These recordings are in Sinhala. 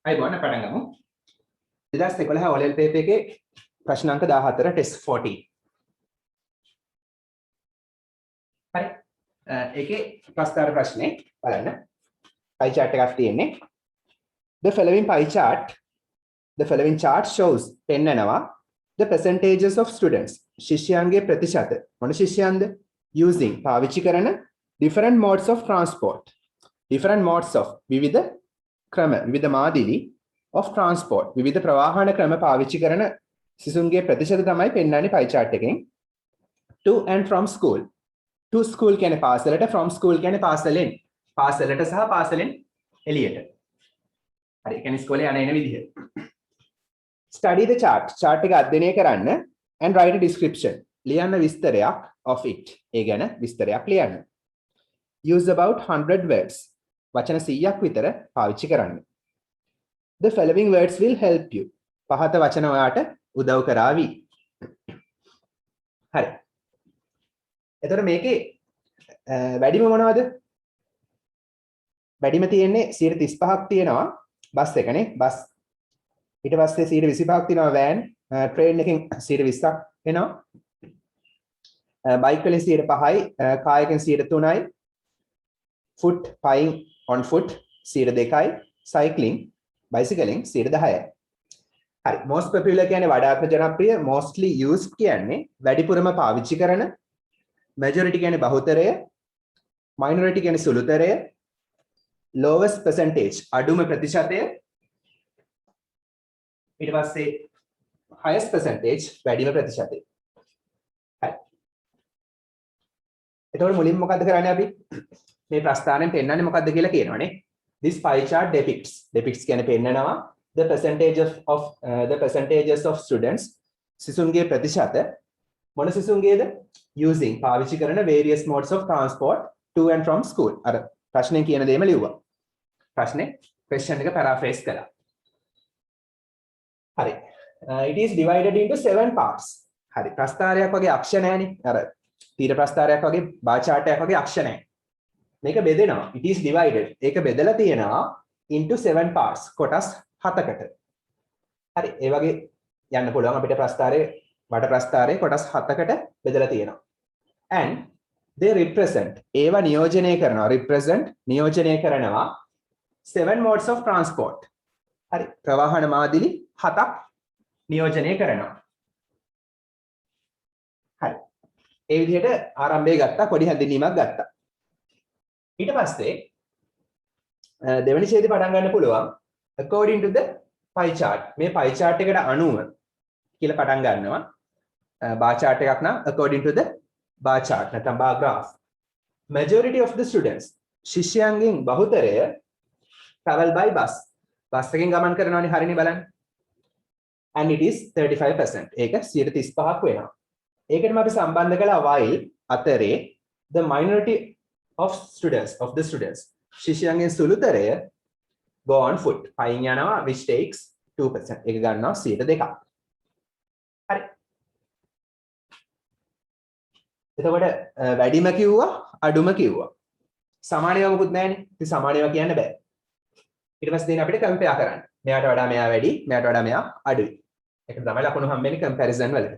අයිබෝන් පටන් ගමු 2011 OLL පේපර් එකේ ප්‍රශ්න අංක 14 ටෙස්ට් 14 හරි ඒකේ ප්‍රස්තාර ප්‍රශ්නේ බලන්න pie chart එකක් තියෙන්නේ the following chart shows පෙන්නනවා the percentages of students ශිෂ්‍යයන්ගේ ප්‍රතිශත මොන ශිෂ්‍යයන්ද using පාවිච්චි කරන different modes of transport විවිධ ක්‍රම විවිධ මාදිලි of transport විවිධ ප්‍රවාහන ක්‍රම පාවිච්චි කරන සිසුන්ගේ ප්‍රතිශත තමයි පෙන්වන්නේ pie chart එකෙන් to and from school to school කියන්නේ පාසලට from school කියන්නේ පාසලෙන් සහ පාසලෙන් එළියට හරි ඒ කියන්නේ ඉස්කෝලේ යන එන විදිහ study the chart එක අධ්‍යයනය කරන්න and write a description ලියන්න විස්තරයක් of it ඒ ගැන විස්තරයක් ලියන්න use about 100 words වචන 100ක් විතර පාවිච්චි කරන්න the following words will help you පහත වචන ඔයාට උදව් කරાવી හරි එතකොට මේකේ වැඩිම මොනවද වැඩිම තියෙන්නේ 35ක් තියෙනවා බස් එකනේ බස් ඊට පස්සේ 25ක් තියෙනවා වෑන් ට්‍රේන් එකෙන් 20ක් එනවා බයික් වලින් 5යි කාර් එකෙන් 3යි foot plying on foot 2යි cycling bicycling 10යි හරි most popular කියන්නේ වඩාත්ම ජනප්‍රිය mostly used කියන්නේ වැඩිපුරම පාවිච්චි කරන majority කියන්නේ බහුතරය minority කියන්නේ සුළුතරය lowest percentage අඩුම ප්‍රතිශතය ඊට පස්සේ highest percentage වැඩිම ප්‍රතිශතය හරි එතකොට මුලින්ම මොකද්ද කරන්නේ අපි මේ ප්‍රස්තාරයෙන් පෙන්නන්නේ මොකද්ද කියලා කියනවනේ this pie chart depicts කියන්නේ පෙන්නනවා the percentages of students සිසුන්ගේ ප්‍රතිශත මොන සිසුන්ගේද using පාවිච්චි කරන various modes of transport to and from school අර ප්‍රශ්නේ කියන දේම ලිව්වා ප්‍රශ්නේ question එක paraphrase කළා හරි it is divided into 7 parts හරි ප්‍රස්තාරයක් වගේ අක්ෂ නැහැනේ අර තීර ප්‍රස්තාරයක් වගේ bar chart එකක් වගේ අක්ෂ නැහැ මේක බෙදෙනවා it is divided ඒක බෙදලා තියෙනවා into 7 parts කොටස් 7කට හරි ඒ වගේ යන්න පුළුවන් අපිට ප්‍රස්තාරයේ වට ප්‍රස්තාරයේ කොටස් 7කට බෙදලා තියෙනවා and they represent ඒවා නියෝජනය කරනවා 7 modes of transport හරි ප්‍රවාහන මාදිලි 7ක් නියෝජනය කරනවා හරි ඒ විදිහට ආරම්භය ගත්තා පොඩි හැඳින්වීමක් ගත්තා ඊට පස්සේ දෙවෙනි ඡේදය පටන් ගන්න පුළුවන් according to the pie chart මේ pie chart එකට අනුව කියලා පටන් ගන්නවා bar chart එකක් නම් according to the bar chart නැත්නම් bar graph majority of the students ශිෂ්‍යයන්ගෙන් බහුතරය travel by bus එකෙන් ගමන් කරනවානේ හරිනේ බලන්න and it is 35% ඒක 35ක් වෙනවා ඒකටම අපි සම්බන්ධ කළා while අතරේ the minority of the students ශිෂ්‍යයන්ගෙන් සුළුතරය go on foot පයින් යනවා which takes 2% ඒක ගන්නවා 2%. හරි එතකොට වැඩිම කිව්වා අඩුම කිව්වා සමානව මොකුත් නැහැනේ ඉතින් සමානව කියන්න බෑ ඊට පස්සේ දෙන අපිට කම්පෙයාර් කරන්න මෙයාට වඩා මෙයා වැඩි මෙයාට වඩා මෙයා අඩුයි ඒකට තමයි ලකුණු හම්බෙන්නේ කම්පැරිසන් වලට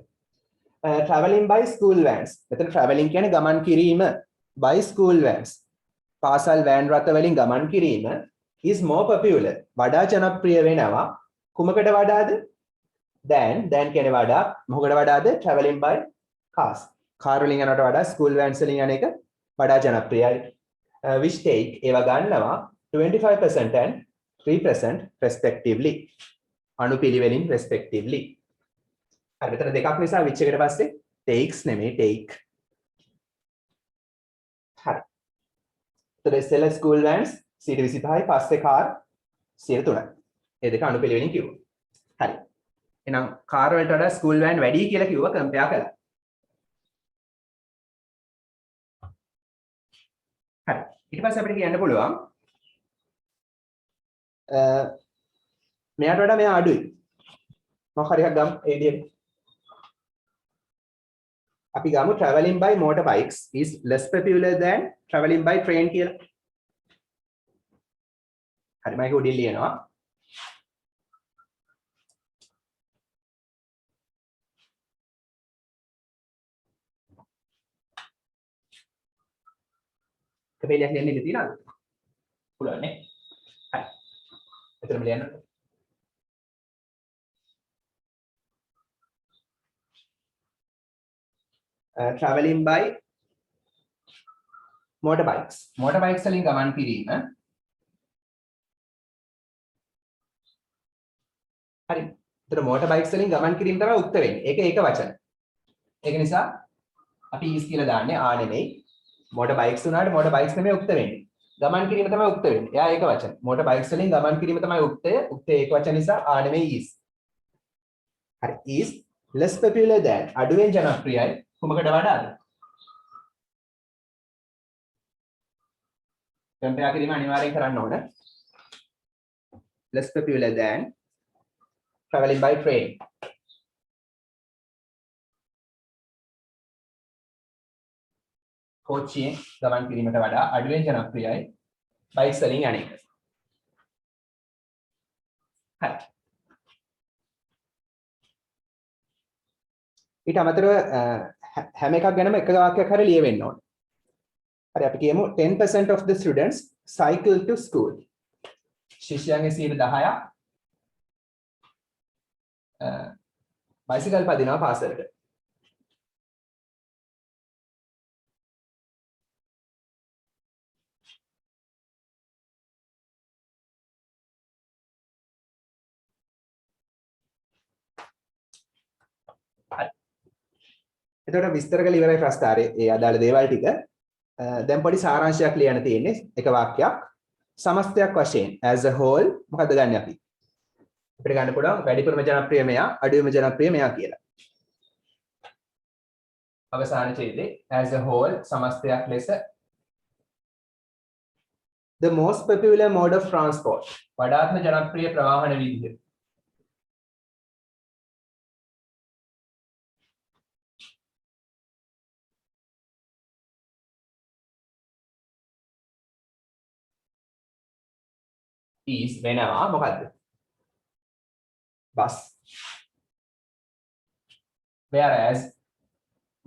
traveling by school vans මෙතන traveling කියන්නේ ගමන් කිරීම by school vans පාසල් වෑන් රථ වලින් ගමන් කිරීම is more popular වඩා ජනප්‍රිය වෙනවා කුමකට වඩාද than කියන්නේ වඩා මොකකට වඩාද traveling by cars කාර් වලින් යනවට වඩා school vans වලින් යන එක වඩා ජනප්‍රියයි which take ඒවා ගන්නවා 25% and 3% respectively අනුපිළිවෙලින් respectively හරි මෙතන දෙකක් නිසා which එකට පස්සේ takes නෙමෙයි take හරි එතකොට ඉස්සෙල්ලා school vans 25යි පස්සේ කාර් 3යි ඒ දෙක අනුපිළිවෙලින් කිව්වා හරි එහෙනම් කාර් වලට වඩා school van වැඩි කියලා කිව්වා කම්පෙයාර් කළා හරි ඊට පස්සේ අපිට කියන්න පුළුවන් මෙයාට වඩා මෙයා අඩුයි මොකක් හරි එකක් ගමු ඒ විදිහට අපි ගමු traveling by motorbikes is less popular than traveling by train කියලා හරි මම ඒක උඩින් ලියනවා පෙළයක් ලියන්න ඉඳී තියනවාද? පුළුවන් නේ. හරි. එතරම් ලියන්න. Traveling by motorbikes. Motorbikes වලින් ගමන් කිරීම. හරි. ඒතර motorbikes වලින් ගමන් කිරීම තමයි උත්තර වෙන්නේ. ඒක වචන. ඒක නිසා අපි is කියලා දාන්නේ ආ නෙමෙයි. motorbikes උනාට motorbikes නෙමෙයි උත්තර වෙන්නේ. ගමන් කිරීම තමයි උත්තර වෙන්නේ. එයා ඒක වචන. motorbikes වලින් ගමන් කිරීම තමයි උත්තර. උත්තර ඒක වචන නිසා ආ නෙමෙයි is. හරි. is less popular than අඩුවෙන් ජනප්‍රියයි කුමකට වඩාද? compare කිරීම අනිවාර්යෙන් කරන්න ඕන. less popular than traveling by train. කෝච්චියෙන් ගමන් කිරීමට වඩා අඩුවෙන් ජනප්‍රියයි බයික් වලින් යන එක. හරි. ඊට අමතරව හැම එකක් ගැනම එක වාක්‍යයක් හරි ලියවෙන්න ඕන. හරි අපි කියමු 10% of the students cycle to school. ශිෂ්‍යයන්ගේ 10%ක් බයිසිකල් පදිනවා පාසලට. එතකොට විස්තර කරලා ඉවරයි ප්‍රස්තාරයේ ඒ අදාළ දේවල් ටික. දැන් පොඩි සාරාංශයක් ලියන්න තියෙන්නේ එක වාක්‍යයක්. සමස්තයක් වශයෙන් as a whole මොකද්ද ගන්න අපි? අපිට ගන්න පුළුවන් වැඩිපුරම ජනප්‍රිය මෙයා, අඩුවම ජනප්‍රිය මෙයා කියලා. අවසාන ඡේදයේ as a whole සමස්තයක් ලෙස the most popular mode of transport වඩාත්ම ජනප්‍රිය ප්‍රවාහන විදිහ. is වෙනවා මොකද්ද? bus. whereas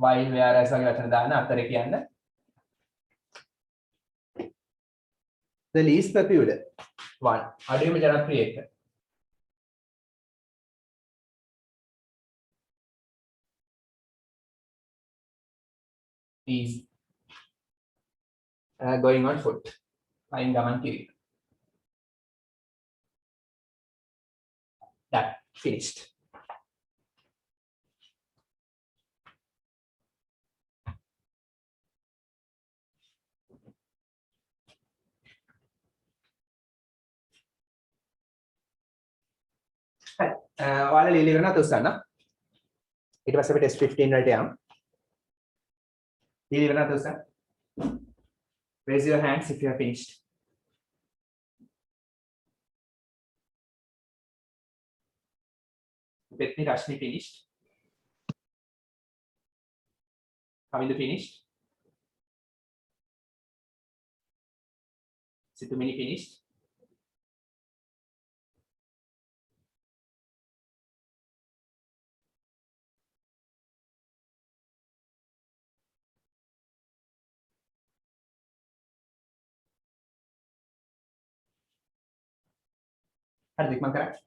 while whereas වගේ වචන දාන්න අතරේ කියන්න the least popular one අඩුවම ජනප්‍රිය එක. is going on foot. පයින් ගමන් කිරීම. That finished. ඔයාලා ලියලා ඉවර නැත උස්සන්න. ඊට පස්සේ අපි test 15 වලට යමු. ලියලා ඉවර නැත උස්සන්න. Raise your hands if you are finished. Bethany Rashmi finished. Kavindu finished. Situmini finished. Hardik Mankara.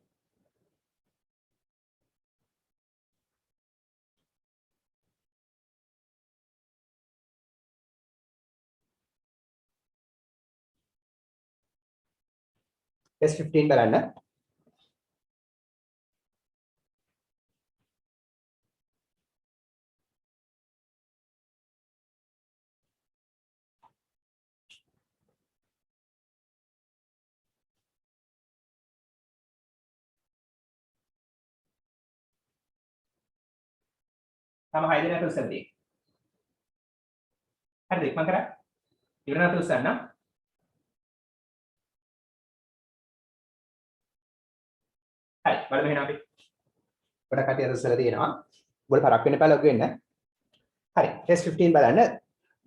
test 15 බලන්න. තම 6 දෙනාට උත්තර දෙන්න. හරිද? මම කරා. ඉවර නැත උස්සන්න. හරි. බලමු එහෙනම් අපි. පොඩක් කටියට උස්සලා තියෙනවා. ඔයගොල්ලෝ පරක් වෙන්න එපා ලොකු වෙන්න. හරි. test 15 බලන්න.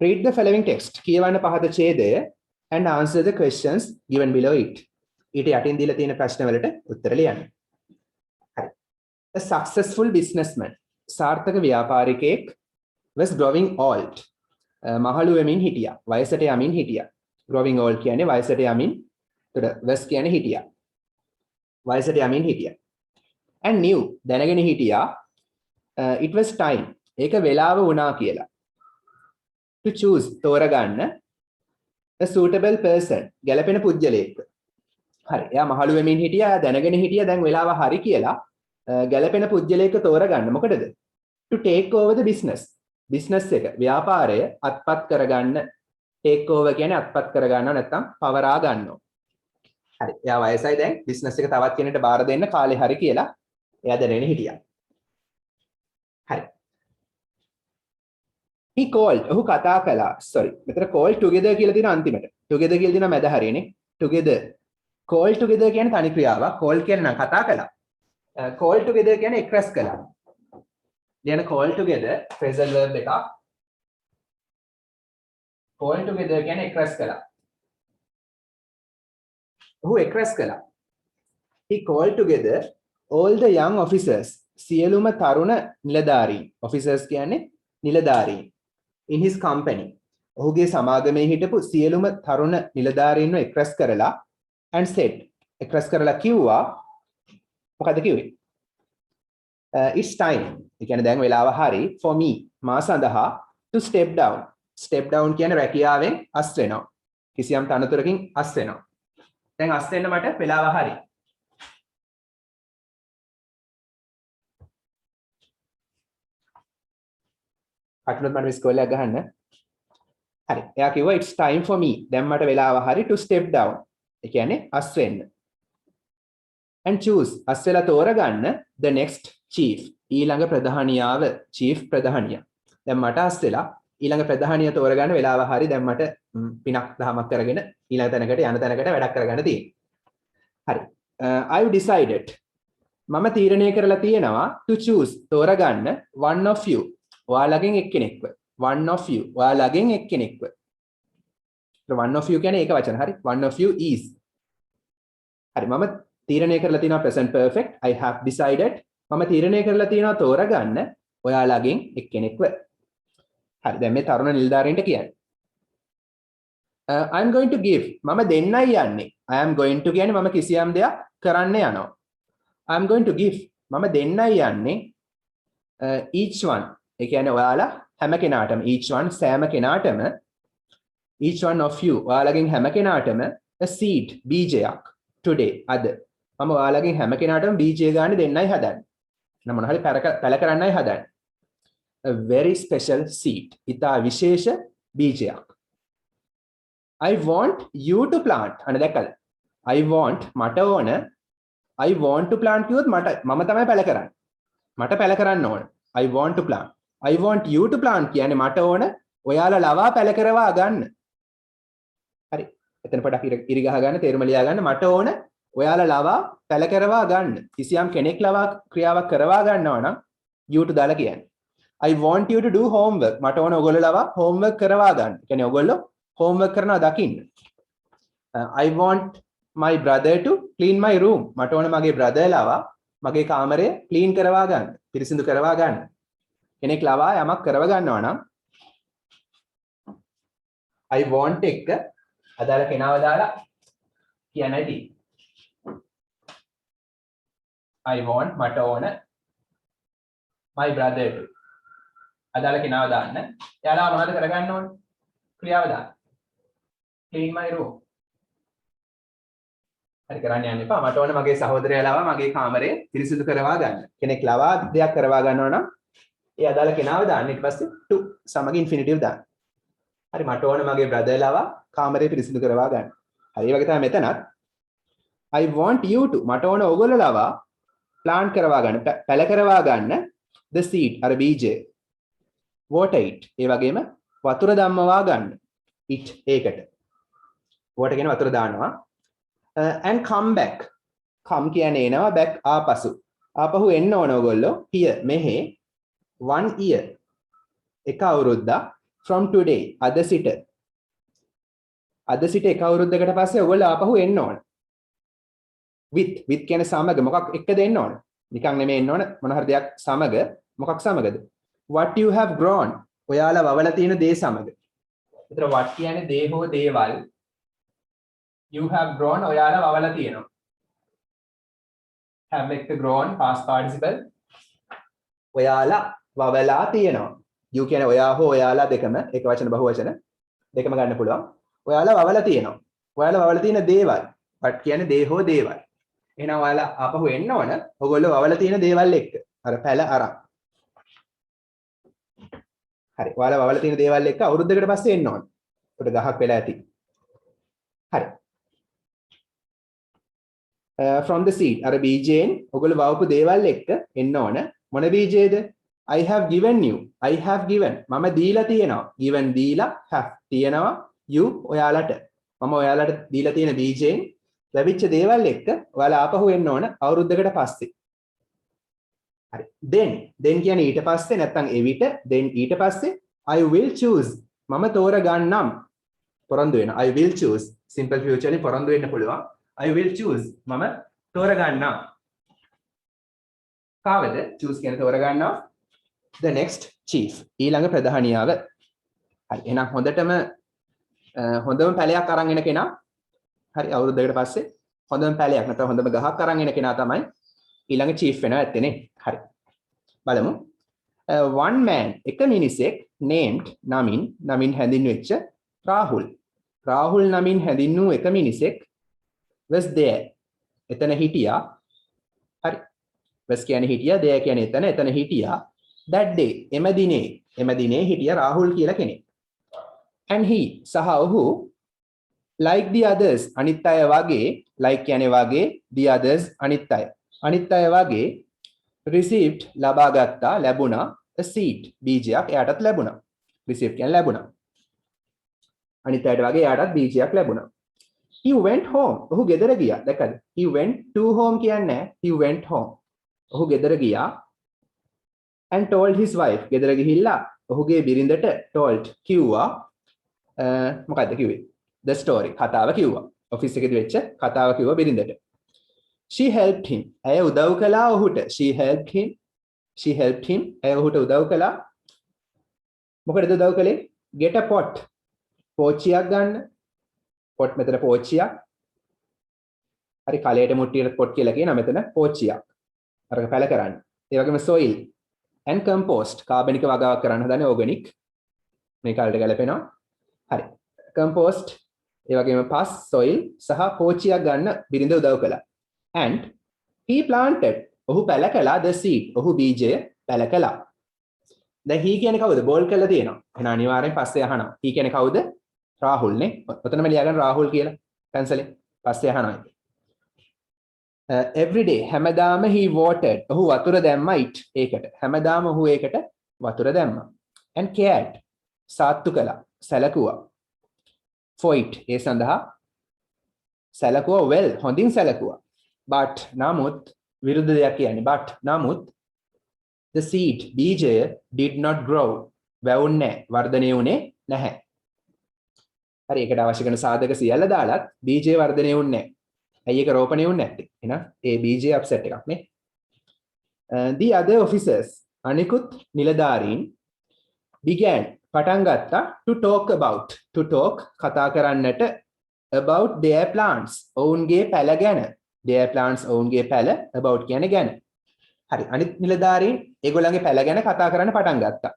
Read the following text. කියවන්න පහත ඡේදය and answer the questions given below it. ඊට යටින් දීලා තියෙන ප්‍රශ්න වලට උත්තර ලියන්න. හරි. A successful businessman. සාර්ථක ව්‍යාපාරිකයෙක් was growing old. මහලු වෙමින් හිටියා. වයසට යමින් හිටියා. growing old කියන්නේ වයසට යමින්. එතකොට was කියන්නේ හිටියා. වයසට යමින් හිටියා. and knew දැනගෙන හිටියා it was time ඒක වෙලාව වුණා කියලා. to choose තෝරගන්න a suitable person ගැලපෙන පුජ්‍යලයක. හරි. එයා මහලු වෙමින් හිටියා. එයා දැනගෙන හිටියා දැන් වෙලාව හරි කියලා. ගැලපෙන පුජ්‍යලයක තෝරගන්න මොකටද? to take over the business. business එක ව්‍යාපාරය අත්පත් කරගන්න. take over කියන්නේ අත්පත් කරගන්නව නැත්නම් පවරා ගන්නවා. හරි. එයා වයසයි දැන් business එක තවත් කෙනෙක්ට බාර දෙන්න කාලේ හරි කියලා එයා දැනගෙන හිටියා. හරි. he called ඔහු කතා කළා. sorry. මෙතන call together කියලා තියෙන අන්තිමට. together කියලා තියෙන මැද හරියනේ. together. call together කියන්නේ තනි ක්‍රියාවක්. call කියන්නේ කතා කළා. call together කියන්නේ express කළා. ලියන call together phrasal verb එකක්. call together කියන්නේ express කළා. ඔහු express කළා. he called together all the young officers සියලුම තරුණ නිලධාරීන්. officers කියන්නේ නිලධාරීන්. in his company. ඔහුගේ සමාගමේ හිටපු සියලුම තරුණ නිලධාරීන්ව express කරලා and said express කරලා කිව්වා මොකද කිව්වේ? it's time. ඒ කියන්නේ දැන් වෙලාව හරි for me මා සඳහා to step down. step down කියන්නේ රැකියාවෙන් අස් වෙනවා. කිසියම් තනතුරකින් අස් වෙනවා. දැන් අස් වෙන්න මට වෙලාව හරි. අටලොත් මට ඉස්කෝලේ ගහන්න. හරි. එයා කිව්වා it's time for me. දැන් මට වෙලාව හරි to step down. ඒ කියන්නේ අස් වෙන්න. and choose අස් වෙලා තෝරගන්න the next chief. ඊළඟ ප්‍රධානියාව chief ප්‍රධානිය. දැන් මට අස් වෙලා ඊළඟ ප්‍රධානිය තෝරගන්න වෙලාව හරි. දැන් මට පිනක් දහමක් කරගෙන ඊළඟ තැනකට යන තැනකට වැඩක් කරගන්න තියෙනවා. හරි. I've decided මම තීරණය කරලා තියෙනවා to choose තෝරගන්න one of you. ඔයාලගෙන් එක්කෙනෙක්ව. one of you. ඔයාලගෙන් එක්කෙනෙක්ව. one of you කියන්නේ ඒක වචන. හරි. one of you is. හරි. මම තීරණය කරලා තියෙනවා present perfect. I have decided. මම තීරණය කරලා තියෙනවා තෝරගන්න ඔයාලගෙන් එක්කෙනෙක්ව. හරි. දැන් මේ තරුණ නිලධාරීන්ට කියන්නේ. I'm going to give. මම දෙන්නයි යන්නේ. I am going to කියන්නේ මම කිසියම් දෙයක් කරන්න යනවා. I'm going to give. මම දෙන්නයි යන්නේ each one. ඒ කියන්නේ ඔයාලා හැම කෙනාටම each one සෑම කෙනාටම each one of you ඔයාලගෙන් හැම කෙනාටම a seed බීජයක් today අද මම ඔයාලගෙන් හැම කෙනාටම බීජය ගන්න දෙන්නයි හදන්නේ. නම් මොන හරි පැල කරන්නයි හදන්නේ. a very special seed. ඉතා විශේෂ බීජයක්. I want you to plant. අනේ දැක්කද? I want මට ඕන I want to plant කිව්වොත් මම තමයි පැල කරන්නේ. මට පැල කරන්න ඕන. I want to plant. I want you to plant කියන්නේ මට ඕන ඔයාලා ලවා පැල කරවා ගන්න. හරි. එතන පොඩක් ඉරි ගහ ගන්න තේරුම ලියා ගන්න මට ඕන ඔයාලා ලවා පැල කරවා ගන්න. කිසියම් කෙනෙක් ලවා ක්‍රියාවක් කරවා ගන්නවා නම් you to දාලා කියන්නේ. I want you to do homework. මට ඕන ඔයගොල්ලෝ ලවා homework කරවා ගන්න. කියන්නේ ඔයගොල්ලෝ homework කරනවා දකින්න. I want my brother to clean my room. මට ඕන මගේ brother ලවා මගේ කාමරය clean කරවා ගන්න. පිරිසිදු කරවා ගන්න. කෙනෙක් ලවා යමක් කරව ගන්නවා නම් I want එක අදාළ කෙනාව දාලා කියන්නයි තියෙන්නේ. I want මට ඕන my brother to අදාළ කෙනාව දාන්න. එයාලා මොනවද කරගන්න ඕන? ක්‍රියාව දාන්න. clean my room. හරි කරන්න යන්න එපා. මට ඕන මගේ සහෝදරයා ලවා මගේ කාමරය පිරිසිදු කරවා ගන්න. කෙනෙක් ලවා දෙයක් කරවා ගන්නවා නම් ඒ අදාළ කෙනාව දාන්න. ඊට පස්සේ to සමග ඉන්ෆිනිටිව් දාන්න. හරි මට ඕන මගේ බ්‍රදර් ලවා කාමරය පිරිසිදු කරවා ගන්න. හරි ඒ වගේ තමයි මෙතනත් I want you to මට ඕන ඕගොල්ලෝ ලවා plant කරවා ගන්න, පැල කරවා ගන්න the seed අර බීජය. water it ඒ වගේම වතුර දැම්මවා ගන්න. it ඒකට. water කියන වතුර දානවා. and come back. come කියන්නේ එනවා back ආපසු. ආපහු එන්න ඕන ඕගොල්ලෝ here මෙහෙ 1 year එක අවුරුද්දක් from today අද සිට එක අවුරුද්දකට පස්සේ ඔයගොල්ලෝ ආපහු එන්න ඕන. with කියන්නේ සමග මොකක් එක්කද එන්න ඕන? නිකන් නෙමෙයි එන්න ඕන මොන හරි දෙයක් සමග මොකක් සමගද? what you have grown ඔයාලා වවලා තියෙන දේ සමග. එතන what කියන්නේ දේ හෝ දේවල්. You have grown ඔයාලා වවලා තියෙනවා. have එක grown past participle. ඔයාලා වවලා තියෙනවා. you කියන්නේ ඔයා හෝ ඔයාලා දෙකම එක වචන බහු වචන දෙකම ගන්න පුළුවන්. ඔයාලා වවලා තියෙනවා. ඔයාලා වවලා තියෙන දේවල්. what කියන්නේ දේ හෝ දේවල්. එහෙනම් ඔයාලා ආපහු එන්න ඕන. ඔයගොල්ලෝ වවලා තියෙන දේවල් එක්ක. අර පැල අරන්. හරි. ඔයාලා වවලා තියෙන දේවල් එක්ක අවුරුද්දකට පස්සේ එන්න ඕන. ඒකට ගහක් වෙලා ඇති. හරි. From the seed අර බීජයෙන් ඔයගොල්ලෝ වවපු දේවල් එක්ක එන්න ඕන. මොන බීජයේද? I have given you. I have given. මම දීලා තියෙනවා. given දීලා have තියෙනවා. you ඔයාලට. මම ඔයාලට දීලා තියෙන බීජයෙන් ලැබිච්ච දේවල් එක්ක ඔයාලා ආපහු එන්න ඕන අවුරුද්දකට පස්සේ. හරි. then කියන්නේ ඊට පස්සේ නැත්නම් එවිට then ඊට පස්සේ I will choose. මම තෝරගන්නම්. පොරොන්දු වෙනවා. I will choose. simple future වලින් පොරොන්දු වෙන්න පුළුවන්. I will choose. මම තෝරගන්නම්. කාවද? choose කියන තෝරගන්නවා. the next chief. ඊළඟ ප්‍රධානියාව. හරි. එහෙනම් හොඳම පැලයක් අරන් එන කෙනා හරි අවුරුද්දකට පස්සේ හොඳම පැලයක් නැත්නම් හොඳම ගහක් අරන් එන කෙනා තමයි ඊළඟ chief වෙනවා ඇත්තනේ. හරි. බලමු. one man එක මිනිසෙක් named නමින් හැඳින්වෙච්ච රාහුල් නමින් හැඳින්වූ එක මිනිසෙක් was there එතන හිටියා. හරි. was කියන්නේ හිටියා, there කියන්නේ එතන හිටියා. that day එම දිනේ හිටියා රාහුල් කියලා කෙනෙක්. and he සහ ඔහු like the others අනිත් අය වගේ, like කියන්නේ වගේ, the others අනිත් අය වගේ received ලබා ගත්තා, ලැබුණා a seed බීජයක් එයාටත් ලැබුණා. received කියන්නේ ලැබුණා. අනිත් අයට වගේ එයාටත් බීජයක් ලැබුණා. he went home ඔහු ගෙදර ගියා. දැක්කද? he went to home කියන්නේ he went home. ඔහු ගෙදර ගියා and told his wife ගෙදර ගිහිල්ලා ඔහුගේ බිරිඳට told කිව්වා මොකද්ද කිව්වේ? the story කතාව කිව්වා. ඔෆිස් එකේදී වෙච්ච කතාව කිව්වා බිරිඳට. she helped him ඇය උදව් කළා ඔහුට. she helped him ඇය ඔහුට උදව් කළා. මොකටද උදව් කළේ? get a pot පෝච්චියක් ගන්න. pot මෙතන පෝච්චියක්. හරි. කලයට මුට්ටියට pot කියලා කියනවා. මෙතන පෝච්චියක්. අරක පැල කරන්න. ඒ වගේම soil and compost කාබනික වගාවක් කරන්න හදන්නේ organic. මේ කාලේට ගැලපෙනවා. හරි. compost ඒ වගේම pus soil සහ පෝච්චියක් ගන්න බිරිඳ උදව් කළා. and he planted ඔහු පැල කළා the seed ඔහු බීජය පැල කළා. දැන් he කියන්නේ කවුද? බෝල් කරලා තියෙනවා. එහෙනම් අනිවාර්යෙන් පස්සේ අහනවා. he කියන්නේ කවුද? රාහුල් නේ. ඔතනම ලියාගන්න රාහුල් කියලා. පැන්සලෙන් පස්සේ අහනවා. every day හැමදාම he watered ඔහු වතුර දැම්මා ඒකට. හැමදාම ඔහු ඒකට වතුර දැම්මා. and cared සාත්තු කළා, සැලකුවා. for it ඒ සඳහා සැලකුවා well හොඳින් සැලකුවා. but නමුත් විරුද්ධ දෙයක් කියන්නේ but නමුත් the seed බීජය did not grow වැවුන්නේ වර්ධනය වුණේ නැහැ. හරි. ඒකට අවශ්‍ය කරන සාධක සියල්ල දාලත් බීජය වර්ධනය වුණේ නැහැ. ඇයි ඒක රෝපණය වුණේ නැත්තේ? එහෙනම් ඒ බීජයේ අප්සෙට් එකක් නේ. the other officers අනිකුත් නිලධාරීන් began පටන් ගත්තා to talk කතා කරන්නට about their plans ඔවුන්ගේ පැල ගැන. their plans ඔවුන්ගේ පැල about කියන්නේ ගැන. හරි. අනිත් නිලධාරීන් ඒගොල්ලන්ගේ පැල ගැන කතා කරන්න පටන් ගත්තා.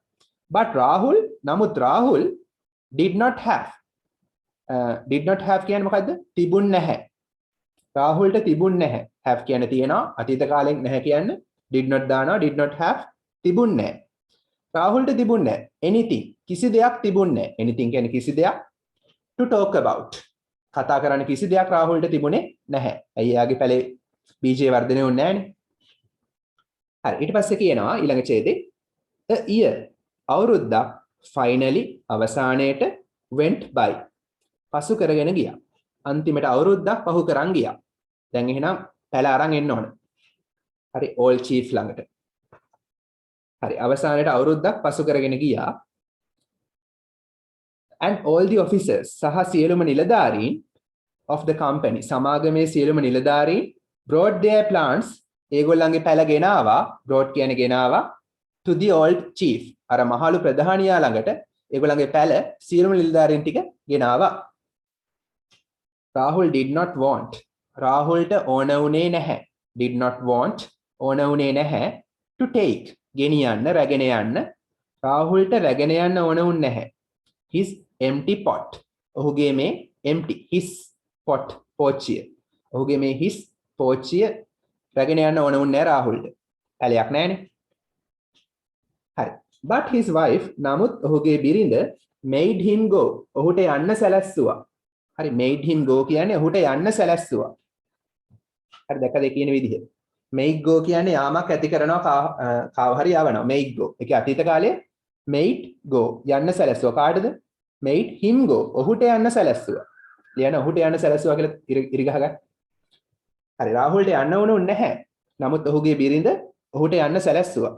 but නමුත් රාහුල් did not have කියන්නේ මොකද්ද? තිබුණ නැහැ. රාහුල්ට තිබුණ නැහැ. have කියන්නේ තියෙනවා. අතීත කාලෙන් නැහැ කියන්නේ did not දානවා. did not have තිබුණ නැහැ. රාහුල්ට තිබුණ නැහැ. anything කිසි දෙයක් තිබුණ නැහැ. anything කියන්නේ කිසි දෙයක්. to talk about කතා කරන්න කිසි දෙයක් රාහුල්ට තිබුණේ නැහැ. ඇයි එයාගේ පැලේ බීජේ වර්ධනය වුණේ නැහනේ. හරි. ඊට පස්සේ කියනවා ඊළඟ ඡේදේ a year අවුරුද්දක් finally අවසානයේට went by පසු කරගෙන ගියා. අන්තිමට අවුරුද්දක් පහු කරන් ගියා. දැන් එහෙනම් පැල අරන් එන්න ඕන. හරි. all chief ළඟට. හරි. අවසානයේට අවුරුද්දක් පසු කරගෙන ගියා. and all the officers සහ සියලුම නිලධාරීන් of the company සමාගමේ සියලුම නිලධාරීන් brought their plans ඒගොල්ලන්ගේ පැල ගෙනාවා. brought කියන්නේ ගෙනාවා to the old chief අර මහලු ප්‍රධානියා ළඟට ඒගොල්ලන්ගේ පැල සියලුම නිලධාරීන් ටික ගෙනාවා. Rahul did not want. රාහුල්ට ඕන වුණේ නැහැ. Did not want ඕන වුණේ නැහැ to take ගෙනියන්න රැගෙන යන්න. රාහුල්ට රැගෙන යන්න ඕන වුන්නේ නැහැ. His empty pot. ඔහුගේ මේ empty his pot පෝච්චිය. ඔහුගේ මේ his පෝච්චිය රැගෙන යන්න ඕන වුන්නේ නැහැ රාහුල්ට. පැලයක් නැහැනේ. හරි. But his wife නමුත් ඔහුගේ බිරිඳ made him go. ඔහුට යන්න සැලැස්සුවා. හරි made him go කියන්නේ ඔහුට යන්න සැලැස්සුවා. හරි දැක්කද කියන විදිහ. make go කියන්නේ යාමක් ඇති කරනවා කාව හරි යවනවා. make go. ඒක අතීත කාලයේ made go යන්න සැලැස්සුවා. කාටද? made him go. ඔහුට යන්න සැලැස්සුවා. ලියන ඔහුට යන්න සැලැස්සුවා කියලා ඉරි ගහගන්න. හරි රාහුල්ට යන්න ඕනුන්නේ නැහැ. නමුත් ඔහුගේ බිරිඳ ඔහුට යන්න සැලැස්සුවා.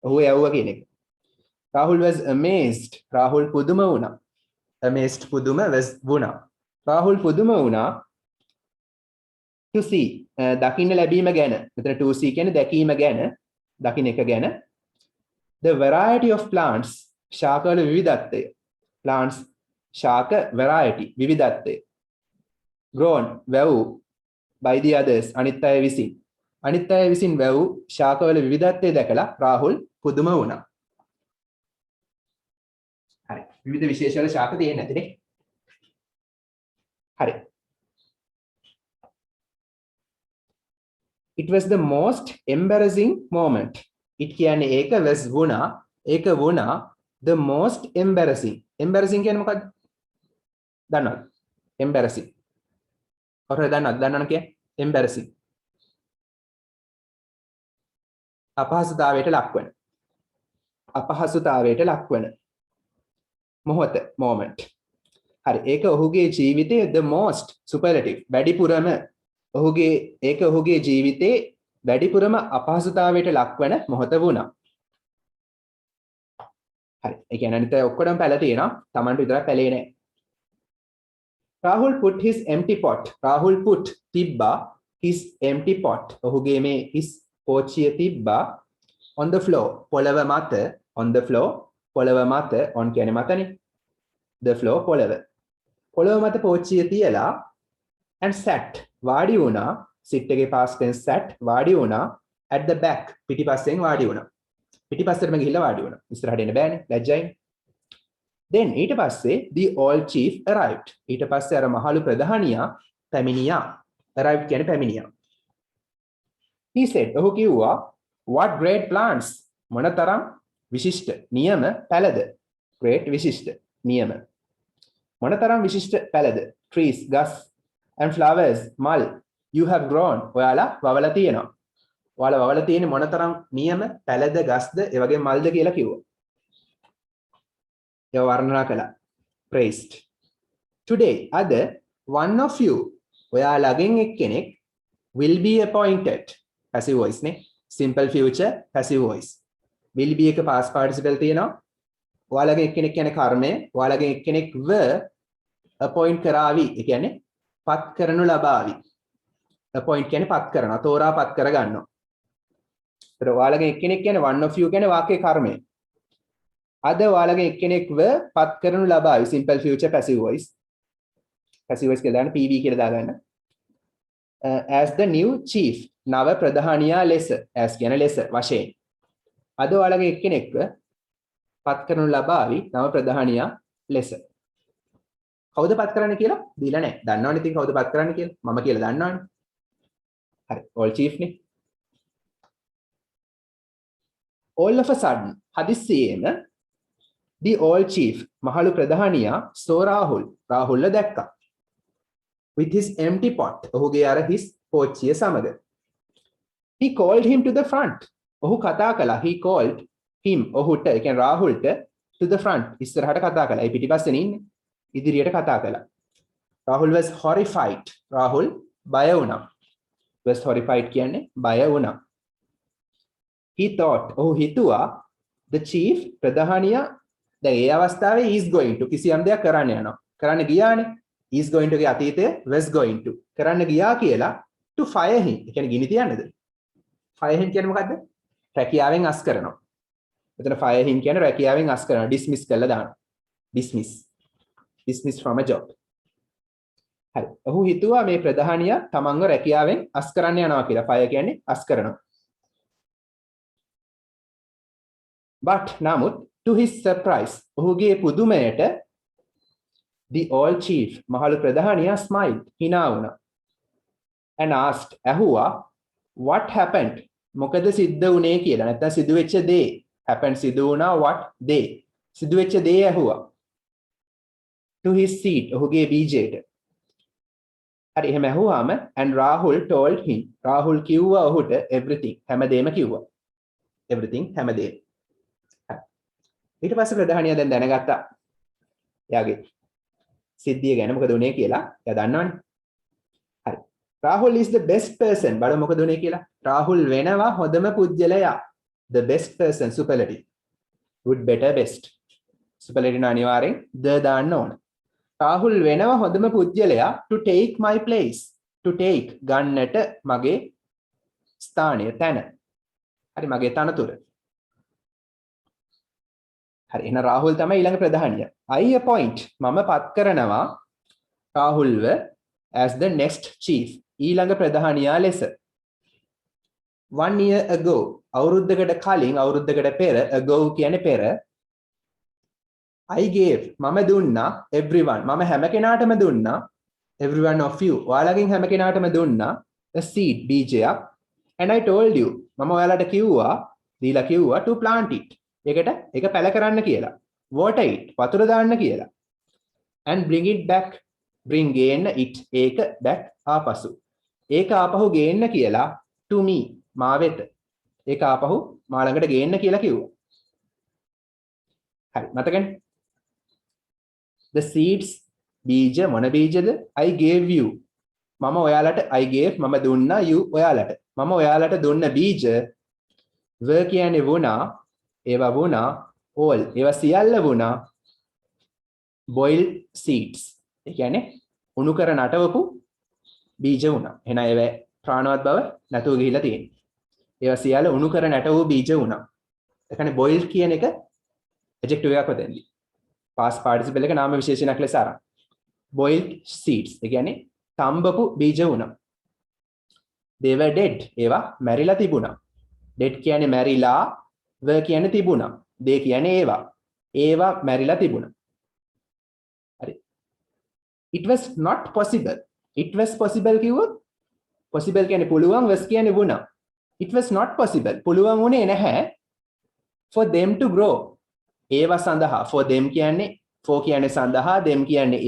ඔහු යවුවා කියන එක. Rahul was amazed. Rahul පුදුම වුණා. Amazed පුදුම was වුණා. Rahul පුදුම වුණා to see දකින්න ලැබීම ගැන. මෙතන to see කියන්නේ දැකීම ගැන, දකින්න එක ගැන. The variety of plants ශාකවල විවිධත්වය. Plants ශාක variety විවිධත්වය. Grown වැව් by the others අනිත් අය විසින්. අනිත් අය විසින් වැව් ශාකවල විවිධත්වය දැකලා රාහුල් පුදුම වුණා. හරි. විවිධ විශේෂවල ශාක තියෙන්නේ නැතිනේ. හරි. It was the most embarrassing moment. It කියන්නේ ඒක was වුණා. ඒක වුණා the most embarrassing. Embarrassing කියන්නේ මොකක්ද? දන්නවද? Embarrassing. කොහොමද දන්නවද? දන්නවද කියන්නේ? Embarrassing. අපහසුතාවයට ලක්වන. අපහසුතාවයට ලක්වන. මොහොත moment. හරි ඒක ඔහුගේ ජීවිතයේ the most superlative වැඩිපුරම ඔහුගේ ඒක ඔහුගේ ජීවිතේ වැඩිපුරම අපහසුතාවයට ලක්වන මොහොත වුණා. හරි ඒ කියන්නේ අනිත් ඔක්කොම පැල තියෙනවා. Tamanට විතරක් පැලේ නැහැ. Rahul put his empty pot. Rahul put තිබ්බා his empty pot. ඔහුගේ මේ his පෝච්චිය තිබ්බා on the floor. පොළව මත on the floor. පොළව මත on කියන්නේ මතනේ. the floor පොළව. පොළව මත පෝච්චිය තියලා and sat වාඩි වුණා. sit එකේ past tense sat වාඩි වුණා at the back පිටිපස්සෙන් වාඩි වුණා. පිටිපස්සටම ගිහිල්ලා වාඩි වුණා. ඉස්සරහට එන්න බෑනේ ලැජ්ජයි. then ඊට පස්සේ the old chief arrived. ඊට පස්සේ අර මහලු ප්‍රධානියා පැමිණියා. arrived කියන්නේ පැමිණියා. he said ඔහු කිව්වා what great plants මොනතරම් විශිෂ්ට නියම පැලද. great විශිෂ්ට නියම මොනතරම් විශිෂ්ට පැලද. trees ගස් and flowers මල් you have grown ඔයාලා වවලා තියෙනවා. ඔයාලා වවලා තියෙන්නේ මොනතරම් නියම පැලද ගස්ද ඒ වගේ මල්ද කියලා කිව්වා. ඒව වර්ණනා කළා. praised. today අද one of you ඔයාලගෙන් එක්කෙනෙක් will be appointed. passive voice නේ. simple future passive voice. will be එක past participle තියෙනවා. ඔයාලගෙන් එක්කෙනෙක් කියන්නේ කර්මය. ඔයාලගෙන් එක්කෙනෙක් were appoint කරાવી. ඒ කියන්නේ පත් කරනු ලබාවි. appoint කියන්නේ පත් කරනවා. තෝරා පත් කර ගන්නවා. ඒතර ඔයාලගෙන් එක්කෙනෙක් කියන්නේ one of you කියන්නේ වාක්‍යයේ කර්මය. අද ඔයාලගෙන් එක්කෙනෙක් were පත් කරනු ලබාවි. simple future passive voice. passive voice කියලා දාන්න PV කියලා දාගන්න. as the new chief නව ප්‍රධානියා ලෙස as කියන ලෙස වශයෙන් අද ඔයාලගේ එක්කෙනෙක්ව පත් කරනු ලබාවි නව ප්‍රධානියා ලෙස. කවුද පත් කරන්න කියලා දීලා නැහැ. දන්නවනේ ඉතින් කවුද පත් කරන්න කියලා. මම කියලා දන්නවනේ. හරි. all chief නේ. all of a sudden හදිස්සියේම the all chief මහලු ප්‍රධානියා saw රාහුල්ව දැක්කා. with his empty pot ඔහුගේ අර his පෝච්චිය සමග. he called him to the front. ඔහු කතා කළා. he called him ඔහුට ඒ කියන්නේ රාහුල්ට to the front ඉස්සරහට කතා කළා. ඒ පිටිපස්සේ ඉන්නේ. ඉදිරියට කතා කළා. Rahul was horrified. රාහුල් බය වුණා. was horrified කියන්නේ බය වුණා. he thought ඔහු හිතුවා the chief ප්‍රධානියා දැන් ඒ අවස්ථාවේ is going to කිසියම් දෙයක් කරන්න යනවා. කරන්න ගියානේ. is going to ගේ අතීතය was going to කරන්න ගියා කියලා to fire him. ඒ කියන්නේ ගිනි තියන්නද? fire him කියන්නේ මොකද්ද? රැකියාවෙන් අස් කරනවා. මෙතන fire him කියන්නේ රැකියාවෙන් අස් කරනවා. dismiss කළා දානවා. dismiss from a job. හරි. ඔහු හිතුවා මේ ප්‍රධානියා තමන්ව රැකියාවෙන් අස් කරන්න යනවා කියලා. fire කියන්නේ අස් කරනවා. but නමුත් to his surprise ඔහුගේ පුදුමයට the old chief මහලු ප්‍රධානියා smiled hina වුණා. and asked ඇහුවා what happened මොකද සිද්ධ වුණේ කියලා. නැත්නම් සිදු වෙච්ච දේ happened සිදු වුණා what day සිදු වෙච්ච දේ ඇහුවා. to his seat ඔහුගේ බීජයට. හරි එහෙම ඇහුවාම and Rahul told him Rahul කිව්වා ඔහුට everything හැමදේම කිව්වා. everything හැමදේම. ඊට පස්සේ ප්‍රධානියා දැන් දැනගත්තා එයාගේ සිද්ධිය ගැන මොකද උනේ කියලා. එයා දන්නවනේ. හරි. Rahul is the best person. බලමු මොකද උනේ කියලා. Rahul වෙනවා හොඳම පුජ්‍යලයා. The best person superlative. good better best. superlative අනිවාර්යෙන් the දාන්න ඕන. Rahul වෙනවා හොඳම පුජ්‍යලයා to take my place. to take ගන්නට මගේ ස්ථානය තැන. හරි මගේ තනතුර. හරි එහෙනම් රාහුල් තමයි ඊළඟ ප්‍රධානියා. I appoint මම පත් කරනවා රාහුල්ව as the next chief ඊළඟ ප්‍රධානියා ලෙස. 1 year ago අවුරුද්දකට කලින් අවුරුද්දකට පෙර ago කියන්නේ පෙර I gave මම දුන්නා everyone මම හැම කෙනාටම දුන්නා everyone of you ඔයාලගෙන් හැම කෙනාටම දුන්නා a seed බීජයක් and I told you මම ඔයාලට කිව්වා දීලා කිව්වා to plant it ඒකට ඒක පැල කරන්න කියලා water it වතුර දාන්න කියලා and bring it back bring ගේන්න it ඒක back ආපසු ඒක ආපහු ගේන්න කියලා to me මා වෙත ඒක ආපහු මා ළඟට ගේන්න කියලා කිව්වා. හරි මතකනේ the seeds බීජ මොන බීජද I gave you මම ඔයාලට I gave මම දුන්නා you ඔයාලට මම ඔයාලට දුන්න බීජ were කියන්නේ වුණා ඒවා වුණා all ඒවා සියල්ල වුණා boiled seeds ඒ කියන්නේ උණු කර නටවපු බීජ වුණා. එහෙනම් ඒවා ප්‍රාණවත් බව නැතුව ගිහිලා තියෙනවා. ඒවා සියල්ල උණු කර නැටවූ බීජ වුණා. ඒ කියන්නේ boiled කියන එක adjective එකක් වතෙන්දී. past participle එක නාම විශේෂණයක් ලෙස අරන්. boiled seeds ඒ කියන්නේ තඹපු බීජ වුණා. they were dead ඒවා මැරිලා තිබුණා. dead කියන්නේ මැරිලා were කියන්නේ තිබුණා. they කියන්නේ ඒවා මැරිලා තිබුණා. හරි. it was not possible it was possible කිව්වොත් possible කියන්නේ පුළුවන් was කියන්නේ වුණා. it was not possible පුළුවන් වුණේ නැහැ for them to grow ඒවා සඳහා for them කියන්නේ for කියන්නේ සඳහා them කියන්නේ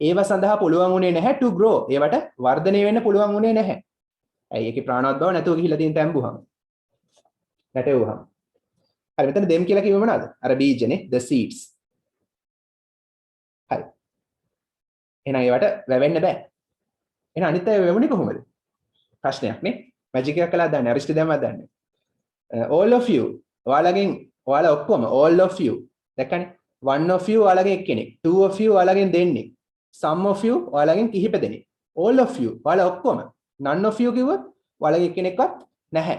ඒවා සඳහා පුළුවන් වුණේ නැහැ to grow ඒවට වර්ධනය වෙන්න පුළුවන් වුණේ නැහැ. ඇයි ඒකේ ප්‍රාණවත් බව නැතුව ගිහිලා තියෙන තැඹුවම නැටෙවුවම. හරි මෙතන them කියලා කිව්වෙ මොනවාද? අර බීජනේ the seeds. හරි. එහෙනම් ඒවට වැවෙන්න බෑ. එහෙනම් අනිත් අය වැවුනේ කොහොමද? ප්‍රශ්නයක් නේ. මැජික් එකක් කළා දාන්නේ අරිෂ්ට දැම්මා දාන්නේ. all of you ඔයාලා ඔක්කොම all of you දැක්කනේ 1 of you ඔයාලගෙන් එක්කෙනෙක් 2 of you ඔයාලගෙන් දෙන්නෙක් some of you ඔයාලගෙන් කිහිප දෙනෙක් all of you ඔයාලා ඔක්කොම none of you කිව්වොත් ඔයාලගෙන් එක්කෙනෙක්වත් නැහැ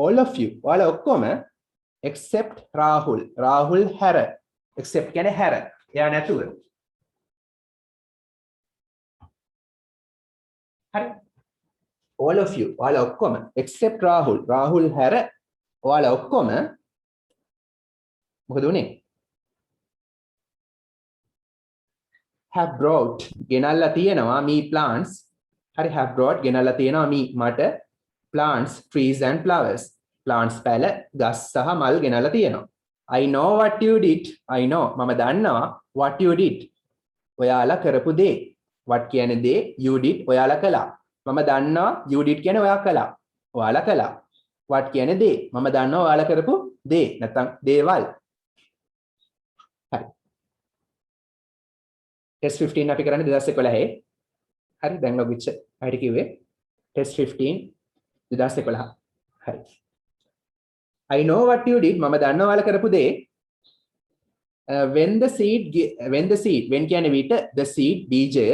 all of you ඔයාලා ඔක්කොම except Rahul හැර except කියන්නේ හැර එයා නැතුව හරි all of you ඔයාලා ඔක්කොම except Rahul හැර ඔයාලා ඔක්කොම මොකද උනේ have brought ගෙනල්ලා තියෙනවා me plants හරි have brought ගෙනල්ලා තියෙනවා me මට plants trees and flowers plants පැල ගස් සහ මල් ගෙනල්ලා තියෙනවා I know what you did I know මම දන්නවා what you did ඔයාලා කරපු දේ what කියන්නේ දේ you did ඔයාලා කළා මම දන්නවා you did කියන්නේ ඔයාලා කළා what කියන්නේ දේ මම දන්නවා ඔයාලා කරපු දේ නැත්නම් දේවල් හරි test 15 අපි කරන්නේ 2011 හරි දැන් ලොග් වෙච්ච අයිඩි කිව්වේ test 15 2011 හරි I know what you did මම දන්නවා ඔයාලා කරපු දේ when the seed when කියන්නේ විට the seed බීජය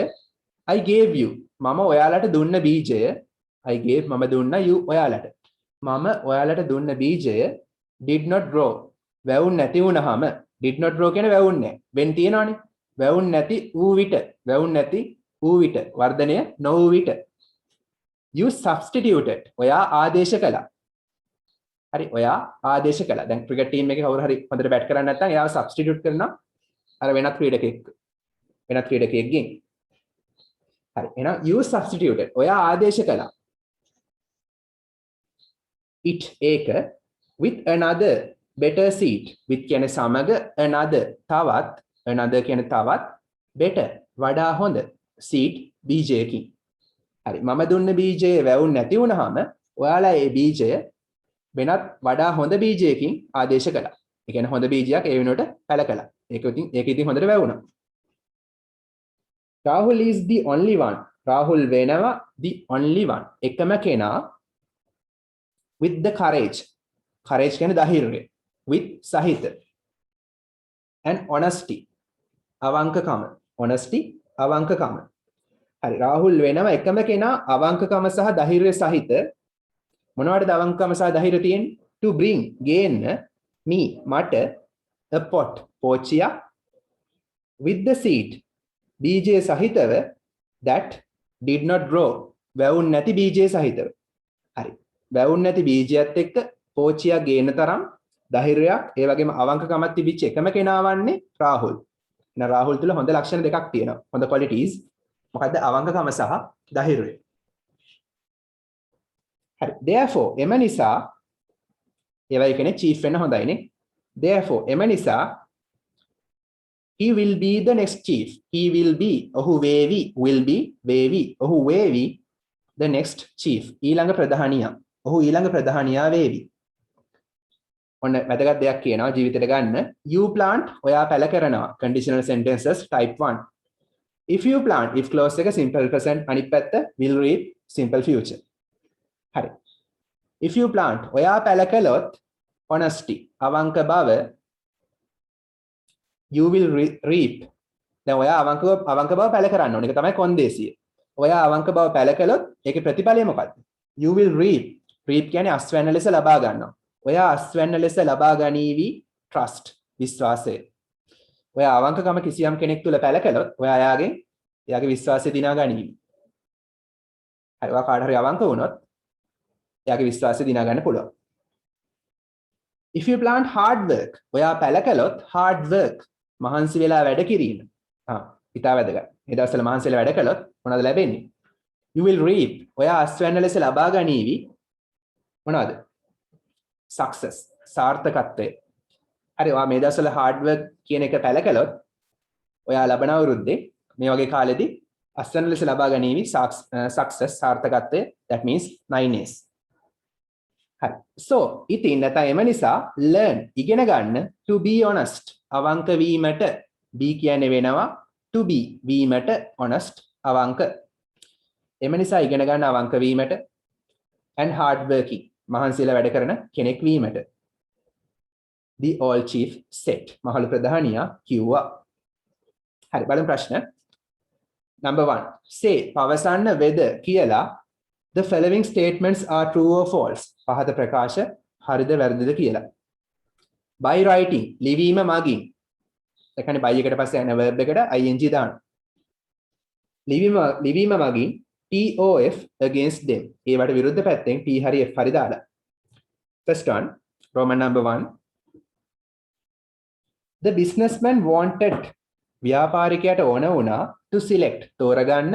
I gave you මම ඔයාලට දුන්න බීජය I gave මම දුන්න you ඔයාලට මම ඔයාලට දුන්න බීජය did not grow වැවුන් නැති වුණාම did not grow කියන්නේ වැවුන් නැහැ when තියනවනේ වැවුන් නැති වූ විට වැවුන් නැති වූ විට වර්ධනය නොවූ විට you substituted ඔයා ආදේශ කළා හරි ඔයා ආදේශ කළා දැන් ක්‍රිකට් ටීම් එකේ කවුරු හරි හොඳට බැට් කරන්නේ නැත්නම් එයාව සබ්ස්ටිටියුට් කරනවා අර වෙනත් ක්‍රීඩකයෙක්ගෙන් හරි එහෙනම් you substituted ඔයා ආදේශ කළා it ඒක with another better seat with කියන්නේ සමග another තවත් another කියන්නේ තවත් better වඩා හොඳ seat බීජයකින් හරි මම දුන්න බීජයේ වැවුන් නැති වුණාම ඔයාලා ඒ බීජය වෙනත් වඩා හොඳ බීජයකින් ආදේශ කළා. ඒ කියන්නේ හොඳ බීජයක් ඒ වෙනුවට පැල කළා. ඒක ඉතින් හොඳට වැවුණා. Rahul is the only one. Rahul වෙනවා the only one. එකම කෙනා with the courage. courage කියන්නේ ධෛර්යය. with සහිත. and honesty. අවංකකම. honesty අවංකකම. හරි රාහුල් වෙනවා එකම කෙනා අවංකකම සහ ධෛර්යය සහිත මොනවටද අවංකකම සහ ධෛර්යය තියෙන්නේ to bring ගේන්න me මට a pot පෝච්චිය with the seed බීජය සහිතව that did not grow වැවුන් නැති බීජය සහිතව හරි වැවුන් නැති බීජයත් එක්ක පෝච්චිය ගේන්න තරම් ධෛර්යයක් ඒ වගේම අවංකකමක් තිබිච්ච එකම කෙනා වන්නේ රාහුල් න රාහුල් තුල හොඳ ලක්ෂණ දෙකක් තියෙනවා හොඳ qualities මොකද්ද අවංකකම සහ ධෛර්යය හරි therefore එම නිසා ඒවයි කියන්නේ chief වෙන්න හොඳයිනේ therefore එම නිසා he will be the next chief he will be ඔහු වේවි will be වේවි ඔහු වේවි the next chief ඊළඟ ප්‍රධානියා ඔහු ඊළඟ ප්‍රධානියා වේවි ඔන්න වැදගත් දෙයක් කියනවා ජීවිතේට ගන්න you plant ඔයා පැල කරනවා conditional sentences type 1 if you plant if clause එක simple present අනිත් පැත්ත will read simple future හරි if you plant ඔයා පැල කළොත් honesty අවංක බව you will reap දැන් ඔයා අවංක බව පැල කරන්න ඕනේ ඒක තමයි කොන්දේසිය ඔයා අවංක බව පැල කළොත් ඒකේ ප්‍රතිඵලය මොකක්ද you will reap කියන්නේ අස්වැන්න ලෙස ලබා ගන්නවා ඔයා අස්වැන්න ලෙස ලබා ගනීවි trust විශ්වාසය ඔයා අවංකකම කිසියම් කෙනෙක් තුල පැල කළොත් ඔයා එයාගේ විශ්වාසය දිනා ගනීවි හරි ඔයා කාට හරි අවංක වුණොත් එයාගේ විශ්වාසය දිනා ගන්න පුළුවන් if you plant hard work ඔයා පැල කළොත් hard work මහන්සි වෙලා වැඩ කිරීම ඉතා වැදගත් මේ දවස්වල මහන්සි වෙලා වැඩ කළොත් මොනවද ලැබෙන්නේ you will reap ඔයා අස්වැන්න ලෙස ලබා ගනීවි මොනවද success සාර්ථකත්වය හරි ඔයා මේ දවස්වල hard work කියන එක පැල කළොත් ඔයා ලබන අවුරුද්දේ මේ වගේ කාලෙදී අස්වැන්න ලෙස ලබා ගනීවි success සාර්ථකත්වය that means 9 years හරි so ඉතින් නැත්නම් එම නිසා learn ඉගෙන ගන්න to be honest අවංක වීමට be කියන්නේ වෙනවා to be වීමට honest අවංක එම නිසා ඉගෙන ගන්න අවංක වීමට and hard working මහන්සියලා වැඩ කරන කෙනෙක් වීමට the all chief said මහලු ප්‍රධානියා කිව්වා හරි බලමු ප්‍රශ්න number 1 say පවසන්න whether කියලා the following statements are true or false පහත ප්‍රකාශ හරිද වැරදිද කියලා by writing ලිවීම මගින් ඒ කියන්නේ by එකට පස්සේ යන verb එකට ing දාන්න ලිවීම මගින් TOF against them ඒවට විරුද්ධ පැත්තෙන් T හරි F හරි දාලා first one Roman number 1 the businessman wanted ව්‍යාපාරිකයාට ඕන වුණා to select තෝරගන්න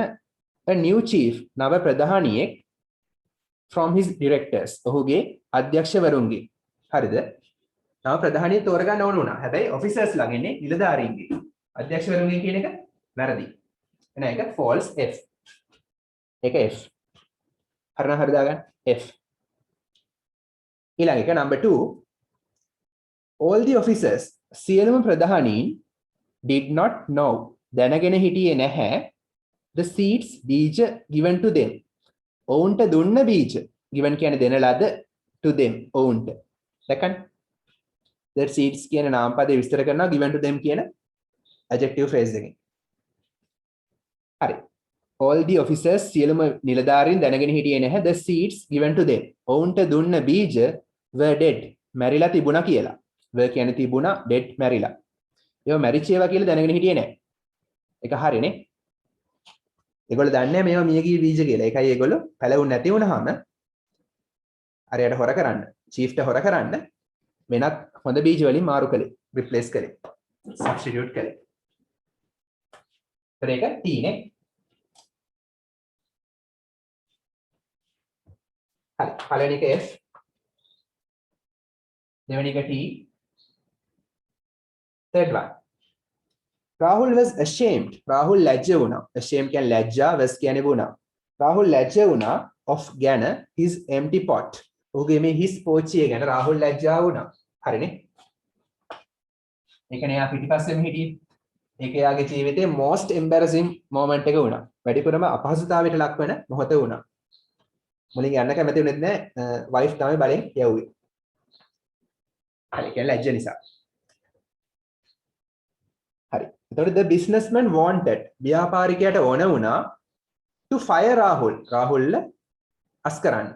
a new chief නව ප්‍රධානියෙක් from his directors ඔහුගේ අධ්‍යක්ෂවරුන්ගේ හරිද නව ප්‍රධානියෙක් තෝරගන්න ඕන වුණා හැබැයි officers ළඟ ඉන්නේ නිලධාරීන්ගේ අධ්‍යක්ෂවරුන්ගේ කියන එක වැරදි එහෙනම් ඒක false F ඒක F හරිනම් හරි දාගන්න F ඊළඟ එක number 2 all the officers සියලුම ප්‍රධානීන් did not know දැනගෙන හිටියේ නැහැ the seeds බීජ given to them ඔවුන්ට දුන්න බීජ given කියන්නේ දෙන ලද to them ඔවුන්ට second the seeds කියන නාමපදේ විස්තර කරනවා given to them කියන adjective phrase එකෙන් හරි all the officers සියලුම නිලධාරීන් දැනගෙන හිටියේ නැහැ the seeds given to them ඔවුන්ට දුන්න බීජ were dead මැරිලා තිබුණා කියලා. were කියන්නේ තිබුණා, dead මැරිලා. ඒව මැරිච්ච ඒවා කියලා දැනගෙන හිටියේ නැහැ. ඒක හරිනේ. ඒගොල්ලෝ දන්නේ නැහැ මේවා මියගිය බීජ කියලා. ඒකයි ඒගොල්ලෝ පැලවුන් නැති වුණාම අරයට හොර කරන්න, චීෆ්ට හොර කරන්න වෙනත් හොඳ බීජ වලින් මාරු කළේ, රිප්ලේස් කළේ, සබ්ස්ටිටියුට් කළේ. ඒක T නේ. හරි. පළවෙනි එක F. දෙවෙනි එක T. third one. Rahul was ashamed. Rahul ලැජ්ජ වුණා. ashamed කියන්නේ ලැජ්ජා, was කියන්නේ වුණා. Rahul ලැජ්ජ වුණා of ගැන his empty pot. ඔහුගේ මේ හිස් පෝච්චිය ගැන රාහුල් ලැජ්ජා වුණා. හරිනේ. ඒකනේ යා පිටිපස්සෙම හිටියේ. ඒක යාගේ ජීවිතේ most embarrassing moment එක වුණා. වැඩිපුරම අපහසුතාවයට ලක් වෙන මොහොත වුණා. මුලින් යන්න කැමති වුණෙත් නැහැ. wife තමයි බලෙන් යවුවේ. හරි කියන්නේ ලැජ්ජ නිසා. හරි. එතකොට the businessman wanted ව්‍යාපාරිකයාට ඕන වුණා to fire Rahul. රාහුල්ව අස් කරන්න.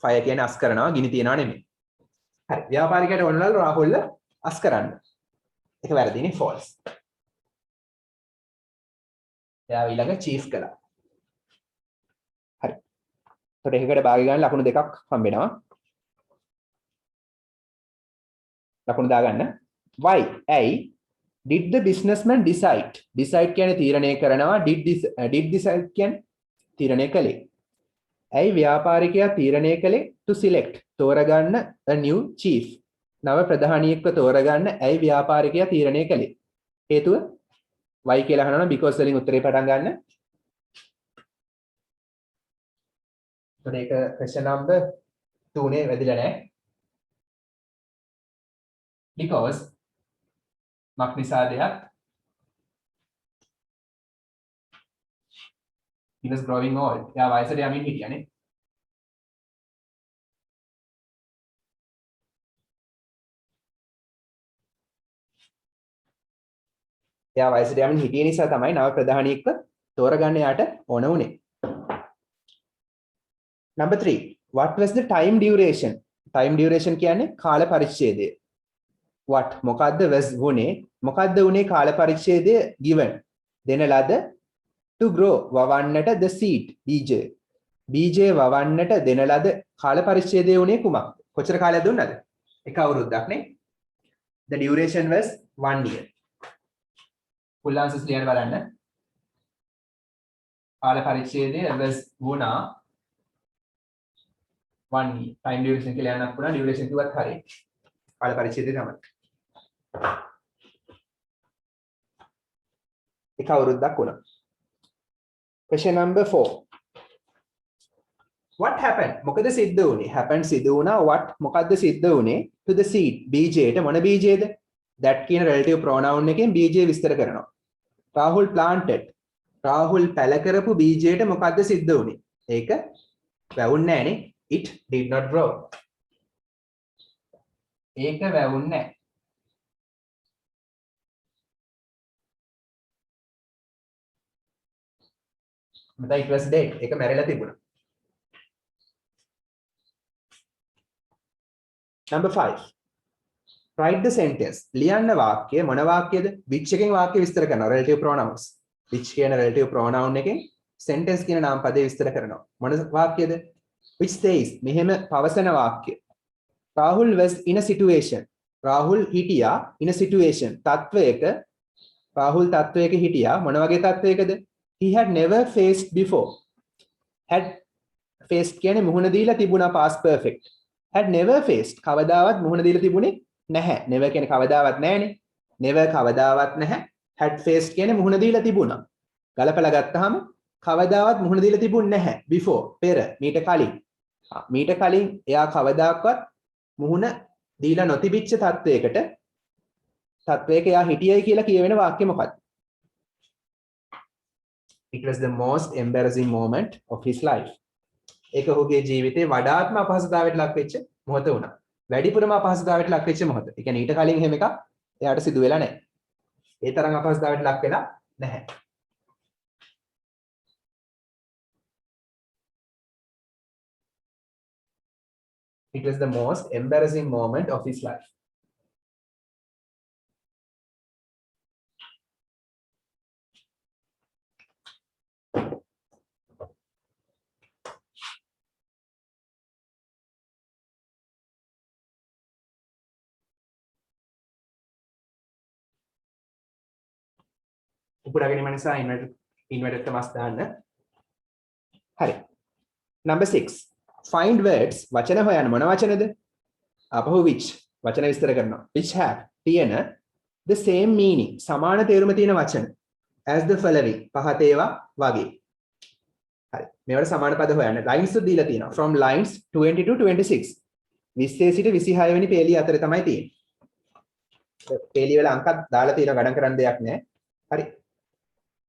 fire කියන්නේ අස් කරනවා, ගිනි තියනවා නෙමෙයි. හරි. ව්‍යාපාරිකයාට ඕනලු රාහුල්ව අස් කරන්න. ඒක වැරදිනේ, false. එයා ඊළඟ chief කළා. හරි. එතකොට එකකට භාගය ගන්න ලකුණු දෙකක් හම්බ වෙනවා. ලකුණු දාගන්න. why? ඇයි? did the businessman decide? decide කියන්නේ තීරණය කරනවා. did decide කියන්නේ තීරණය කළේ. ඇයි ව්‍යාපාරිකයා තීරණය කළේ to select තෝරගන්න a new chief? නව ප්‍රධානියෙක්ව තෝරගන්න ඇයි ව්‍යාපාරිකයා තීරණය කළේ? හේතුව why කියලා අහනවා නම් because වලින් උත්තරේ පටන් ගන්න. එතකොට ඒක question number 2 නේ වැදිලා නැහැ. because මක් නිසාදයක් he was growing old. එයා වයසට යමින් හිටියානේ. එයා වයසට යමින් හිටිය නිසා තමයි නව ප්‍රධානියෙක්ව තෝරගන්න යාට ඕන වුනේ. number 3. what was the time duration? time duration කියන්නේ කාල පරිච්ඡේදය. what මොකද්ද was වුනේ? මොකද්ද වුනේ කාල පරිච්ඡේදය given දෙන ලද to grow වවන්නට the seed බීජය. බීජය වවන්නට දෙන ලද කාල පරිච්ඡේදය වුනේ කුමක්ද? කොච්චර කාලයක් දුන්නද? එක අවුරුද්දක් නේ. the duration was 1 year. full answers ලියන්න බලන්න. කාල පරිච්ඡේදය was වුණා 1 year. time duration කියලා යන්නත් පුළුවන්, duration කිව්වත් හරියි. කාල පරිච්ඡේදය තමයි. එක අවුරුද්දක් වුණා. question number 4. what happened? මොකද සිද්ධ වුනේ? happened සිද්ධ වුණා. what මොකද්ද සිද්ධ වුනේ to the seed බීජයට? මොන බීජයේද? that කියන relative pronoun එකෙන් බීජය විස්තර කරනවා. Rahul planted. Rahul පැල කරපු බීජයට මොකද්ද සිද්ධ වුනේ? ඒක වැවුන්නේ නැහනේ. it did not grow. ඒක වැවුන්නේ නැහැ. මත it was dead. ඒක මැරිලා තිබුණා. number 5. write the sentence. ලියන්න වාක්‍ය මොන වාක්‍යද? which එකෙන් වාක්‍ය විස්තර කරනවා. relative pronouns. which කියන relative pronoun එකෙන් sentence කියන නාම පදේ විස්තර කරනවා. මොන වාක්‍යද? which says මෙහෙම පවසන වාක්‍ය. Rahul was in a situation. Rahul හිටියා in a situation. තත්වයක Rahul තත්වයක හිටියා. මොන වගේ තත්වයකද? He had never faced before. had faced කියන්නේ මුහුණ දීලා තිබුණා past perfect. had never faced කවදාවත් මුහුණ දීලා තිබුණේ නැහැ. never කියන්නේ කවදාවත් නැහැනේ. never කවදාවත් නැහැ. had faced කියන්නේ මුහුණ දීලා තිබුණා. ගලපලා ගත්තාම කවදාවත් මුහුණ දීලා තිබුණේ නැහැ. before පෙර මීට කලින්. මීට කලින් එයා කවදාකවත් මුහුණ දීලා නොතිබිච්ච තත්වයකට තත්වයක එයා හිටියයි කියලා කියවෙන වාක්‍ය මොකක්ද? It was the most embarrassing moment of his life. ඒක ඔහුගේ ජීවිතේ වඩාත්ම අපහසුතාවයට ලක් වෙච්ච මොහොත වුණා. වැඩිපුරම අපහසුතාවයට ලක් වෙච්ච මොහොත. ඒ කියන්නේ ඊට කලින් එහෙම එකක් එයාට සිදු වෙලා නැහැ. ඒ තරම් අපහසුතාවයට ලක් වෙලා නැහැ. It was the most embarrassing moment of his life. උපුරා ගැනීම නිසා inverted commas දාන්න. හරි. Number 6. Find words වචන හොයන්න මොන වචනද? අපහු which වචන විස්තර කරනවා. Which have තියෙන the same meaning සමාන තේරුම තියෙන වචන as the following පහත ඒවා වගේ. හරි. මේවට සමාන පද හොයන්න. lines උත් දීලා තියෙනවා. From lines 20 to 26. 20 සිට 26 වෙනි පේලිය අතර තමයි තියෙන්නේ. පේලිය වල අංකත් දාලා තියෙනවා ගණන් කරන්න දෙයක් නැහැ. හරි.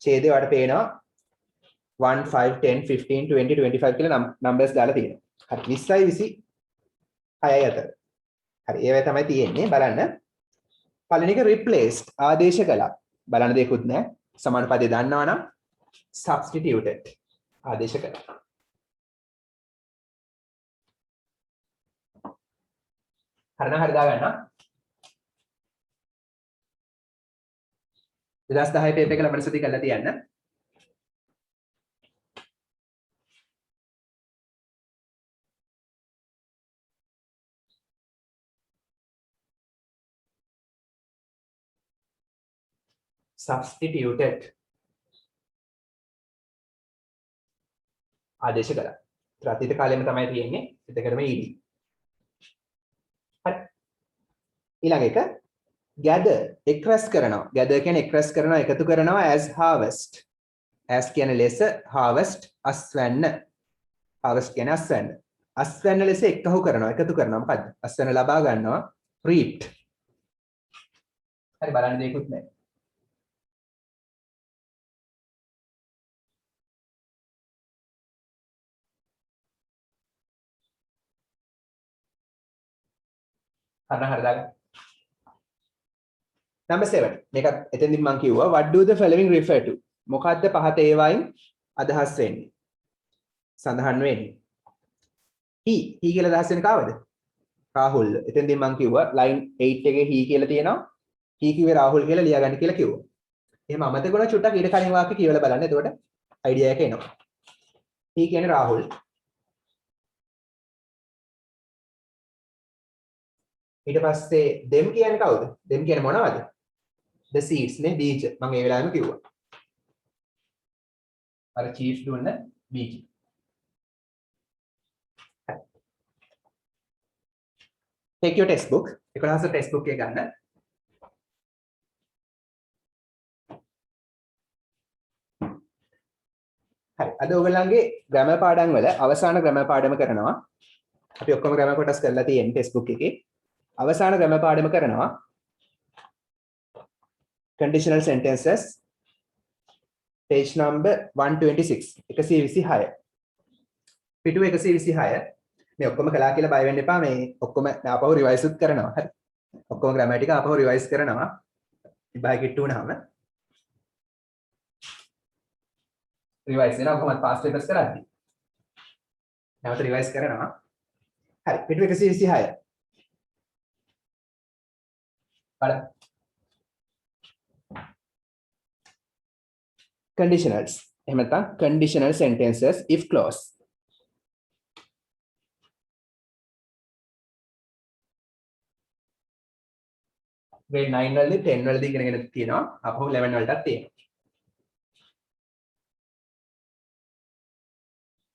ඡේදය වලට පේනවා 1 5 10 15 20 25 කියලා numbers දාලා තියෙනවා. හරි 20යි 26යි අතර. හරි ඒවයි තමයි තියෙන්නේ බලන්න. පළවෙනි එක replaced ආදේශ කළා. බලන්න දෙයක්වත් නැහැ. සමාන පදේ දන්නවා නම් substituted ආදේශ කළා. හරිනම් හරි දාගන්න. 2010 පේපර් එක ළමයි සුදි කරලා තියන්න. substituted ආදේශ කළා. අතීත කාලෙම තමයි තියෙන්නේ. එතකටම ed. හරි. ඊළඟ එක gather එක්රැස් කරනවා. gather කියන්නේ එක්රැස් කරනවා, එකතු කරනවා as harvest. as කියන්නේ ලෙස, harvest අස්වැන්න. harvest කියන්නේ අස්වැන්න. අස්වැන්න ලෙස එකහු කරනවා, එකතු කරනවා. මොකද්ද? අස්වැන්න ලබා ගන්නවා reaped. හරි බලන්න දෙයක්වත් නැහැ. හරි දාගන්න. Number 7. මේකත් එතෙන්දින් මම කිව්වා what do the following refer to? මොකද්ද පහත ඒවායින් අදහස් වෙන්නේ? සඳහන් වෙන්නේ. he කියලා අදහස් වෙන්නේ කාවද? රාහුල්. එතෙන්දින් මම කිව්වා line 8 එකේ he කියලා තියෙනවා. he කිව්වේ රාහුල් කියලා ලියා ගන්න කියලා කිව්වා. එහෙම අමතක වුණා චුට්ටක් ඊට කලින් වාක්‍ය කියවලා බලන්න. එතකොට idea එක එනවා. he කියන්නේ රාහුල්. ඊට පස්සේ them කියන්නේ කවුද? them කියන්නේ මොනවද? the seeds නේ බීජ. මම ඒ වෙලාවෙම කිව්වා. අර chief දුන්න බීජ. take your textbook. 11 textbook එක ගන්න. හරි. අද ඔයගලන්ගේ grammar පාඩම් වල අවසාන grammar පාඩම කරනවා. අපි ඔක්කොම grammar කොටස් කරලා තියෙන textbook එකේ. අවසාන grammar පාඩම කරනවා. conditional sentences page number 126 126 පිටුව 126 මේ ඔක්කොම කළා කියලා බය වෙන්න එපා මේ ඔක්කොම ආපහු රිවයිස් උත් කරනවා හරි ඔක්කොම grammar ටික ආපහු රිවයිස් කරනවා විභාග කිට්ටු වුණාම රිවයිස් වෙනවා කොහොමද past papers කරද්දී නැවත රිවයිස් කරනවා හරි පිටුව 126 බලන්න conditionals එහෙම නැත්නම් conditional sentences if clause grade 9 වලදී 10 වලදී ඉගෙනගෙන තියෙනවා අපහු 11 වලටත් තියෙනවා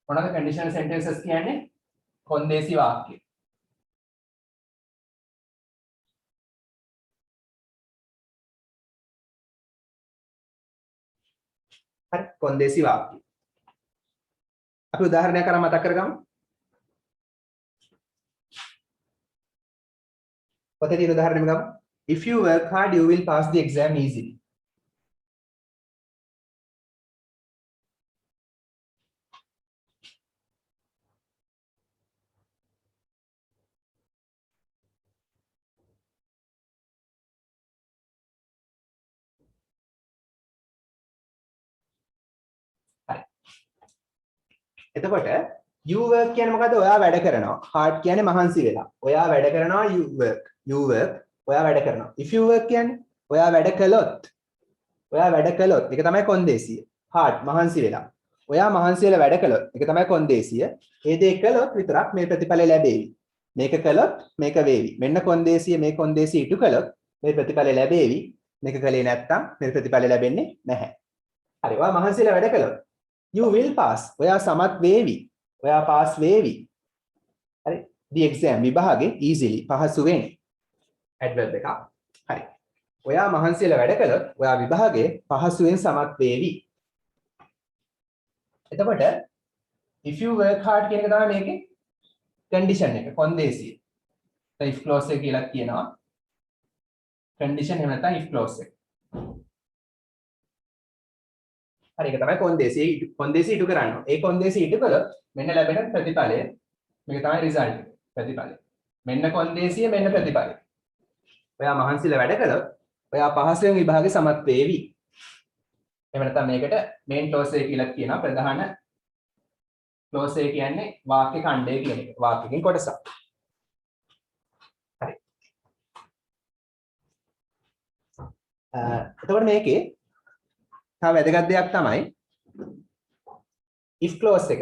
මොනවාද conditional sentences කියන්නේ කොන්දේසි වාක්‍ය හරි කොන්දේසි වාක්‍ය අපි උදාහරණයක් අරන් මතක් කරගමු පොතේ තියෙන උදාහරණයක් ගමු if you work hard you will pass the exam easily හරි එතකොට you work කියන්නේ මොකද? ඔයා වැඩ කරනවා. hard කියන්නේ මහන්සි වෙලා. ඔයා වැඩ කරනවා you work. you work ඔයා වැඩ කරනවා. if you work කියන්නේ ඔයා වැඩ කළොත්. ඔයා වැඩ කළොත් ඒක තමයි කොන්දේසිය. hard මහන්සි වෙලා. ඔයා මහන්සි වෙලා වැඩ කළොත් ඒක තමයි කොන්දේසිය. ඒ දේ කළොත් විතරක් මේ ප්‍රතිඵල ලැබෙවි. මේක කළොත් මේක වේවි. මෙන්න කොන්දේසිය මේ කොන්දේසිය ඉටු කළොත් මේ ප්‍රතිඵල ලැබෙවි. මේක කලේ නැත්තම් මේ ප්‍රතිඵල ලැබෙන්නේ නැහැ. හරි. ඔයා මහන්සි වෙලා වැඩ කළොත් you will pass. ඔයා සමත් වේවි. ඔයා පාස් වේවි. හරි. the exam විභාගේ easily පහසුවෙන් adverb එකක්. හරි. ඔයා මහන්සියලා වැඩ කළොත් ඔයා විභාගේ පහසුවෙන් සමත් වේවි. එතකොට if you work hard කියන එක තමයි මේකේ condition එක කොන්දේසිය. if clause එක කියලා කියනවා. condition එහෙම නැත්නම් if clause එක. හරි ඒක තමයි කොන්දේසිය ඉටු කරන්න. ඒ කොන්දේසිය ඉටු කළොත් මෙන්න ලැබෙන ප්‍රතිඵලය මේක තමයි result එක. ප්‍රතිඵලය. මෙන්න කොන්දේසිය මෙන්න ප්‍රතිඵලය. ඔයා මහන්සිලා වැඩ කළොත් ඔයා පහසුවෙන් විභාගේ සමත් වේවි. එහෙම නැත්නම් මේකට main clause එක කියලා කියනවා. ප්‍රධාන clause එක කියන්නේ වාක්‍ය ඛණ්ඩය කියන එක. වාක්‍යකින් කොටසක්. හරි. එතකොට මේකේ තව වැදගත් දෙයක් තමයි if clause එක.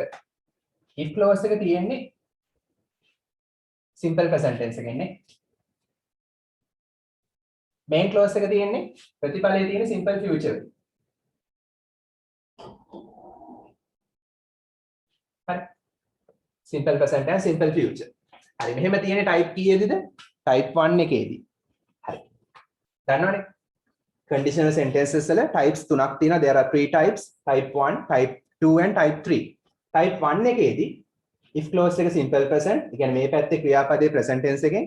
if clause එක තියෙන්නේ simple present tense එකේ නේ. main clause එක තියෙන්නේ ප්‍රතිඵලයේ තියෙන simple future. හරි. simple present and simple future. හරි මෙහෙම තියෙන්නේ type කීයේදීද? type 1 එකේදී. හරි. දන්නවනේ? conditional sentences වල types තුනක් තියෙනවා. there are three types. type 1, type 2 and type 3. type 1 එකේදී if clause එක simple present, ඒ කියන්නේ මේ පැත්තේ ක්‍රියාපදයේ present tense එකෙන්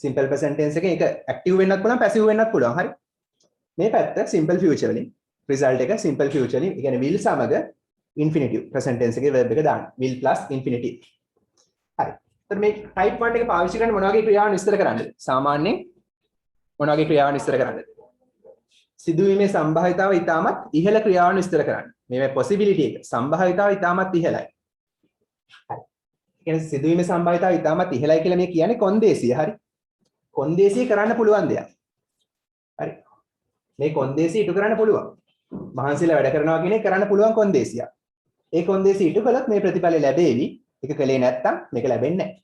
simple present tense එකෙන් ඒක active වෙන්නත් පුළුවන් passive වෙන්නත් පුළුවන්. හරි. මේ පැත්ත simple future වලින් result එක simple future වලින්, ඒ කියන්නේ will සමග infinitive present tense එකේ verb එක දාන්න. will plus infinitive. හරි. එතකොට මේ type 1 එක පාවිච්චි කරන්නේ මොන වගේ ක්‍රියාවන් විස්තර කරන්නද? සාමාන්‍යයෙන් මොන වගේ ක්‍රියාවන් විස්තර කරන්නද? සිදුවීමේ සම්භාවිතාව ඉතාමත් ඉහළ ක්‍රියාවන් විස්තර කරන්න. මේ possibility එක සම්භාවිතාව ඉතාමත් ඉහළයි. හරි. කියන්නේ සිදුවීමේ සම්භාවිතාව ඉතාමත් ඉහළයි කියලා මේ කියන්නේ කොන්දේසිය. හරි. කොන්දේසිය කරන්න පුළුවන් දෙයක්. හරි. මේ කොන්දේසිය ඉටු කරන්න පුළුවන්. මහන්සිලා වැඩ කරනවා කියන එක කරන්න පුළුවන් කොන්දේසියක්. ඒ කොන්දේසිය ඉටු කළොත් මේ ප්‍රතිඵල ලැබෙවි. ඒක කලේ නැත්තම් මේක ලැබෙන්නේ නැහැ.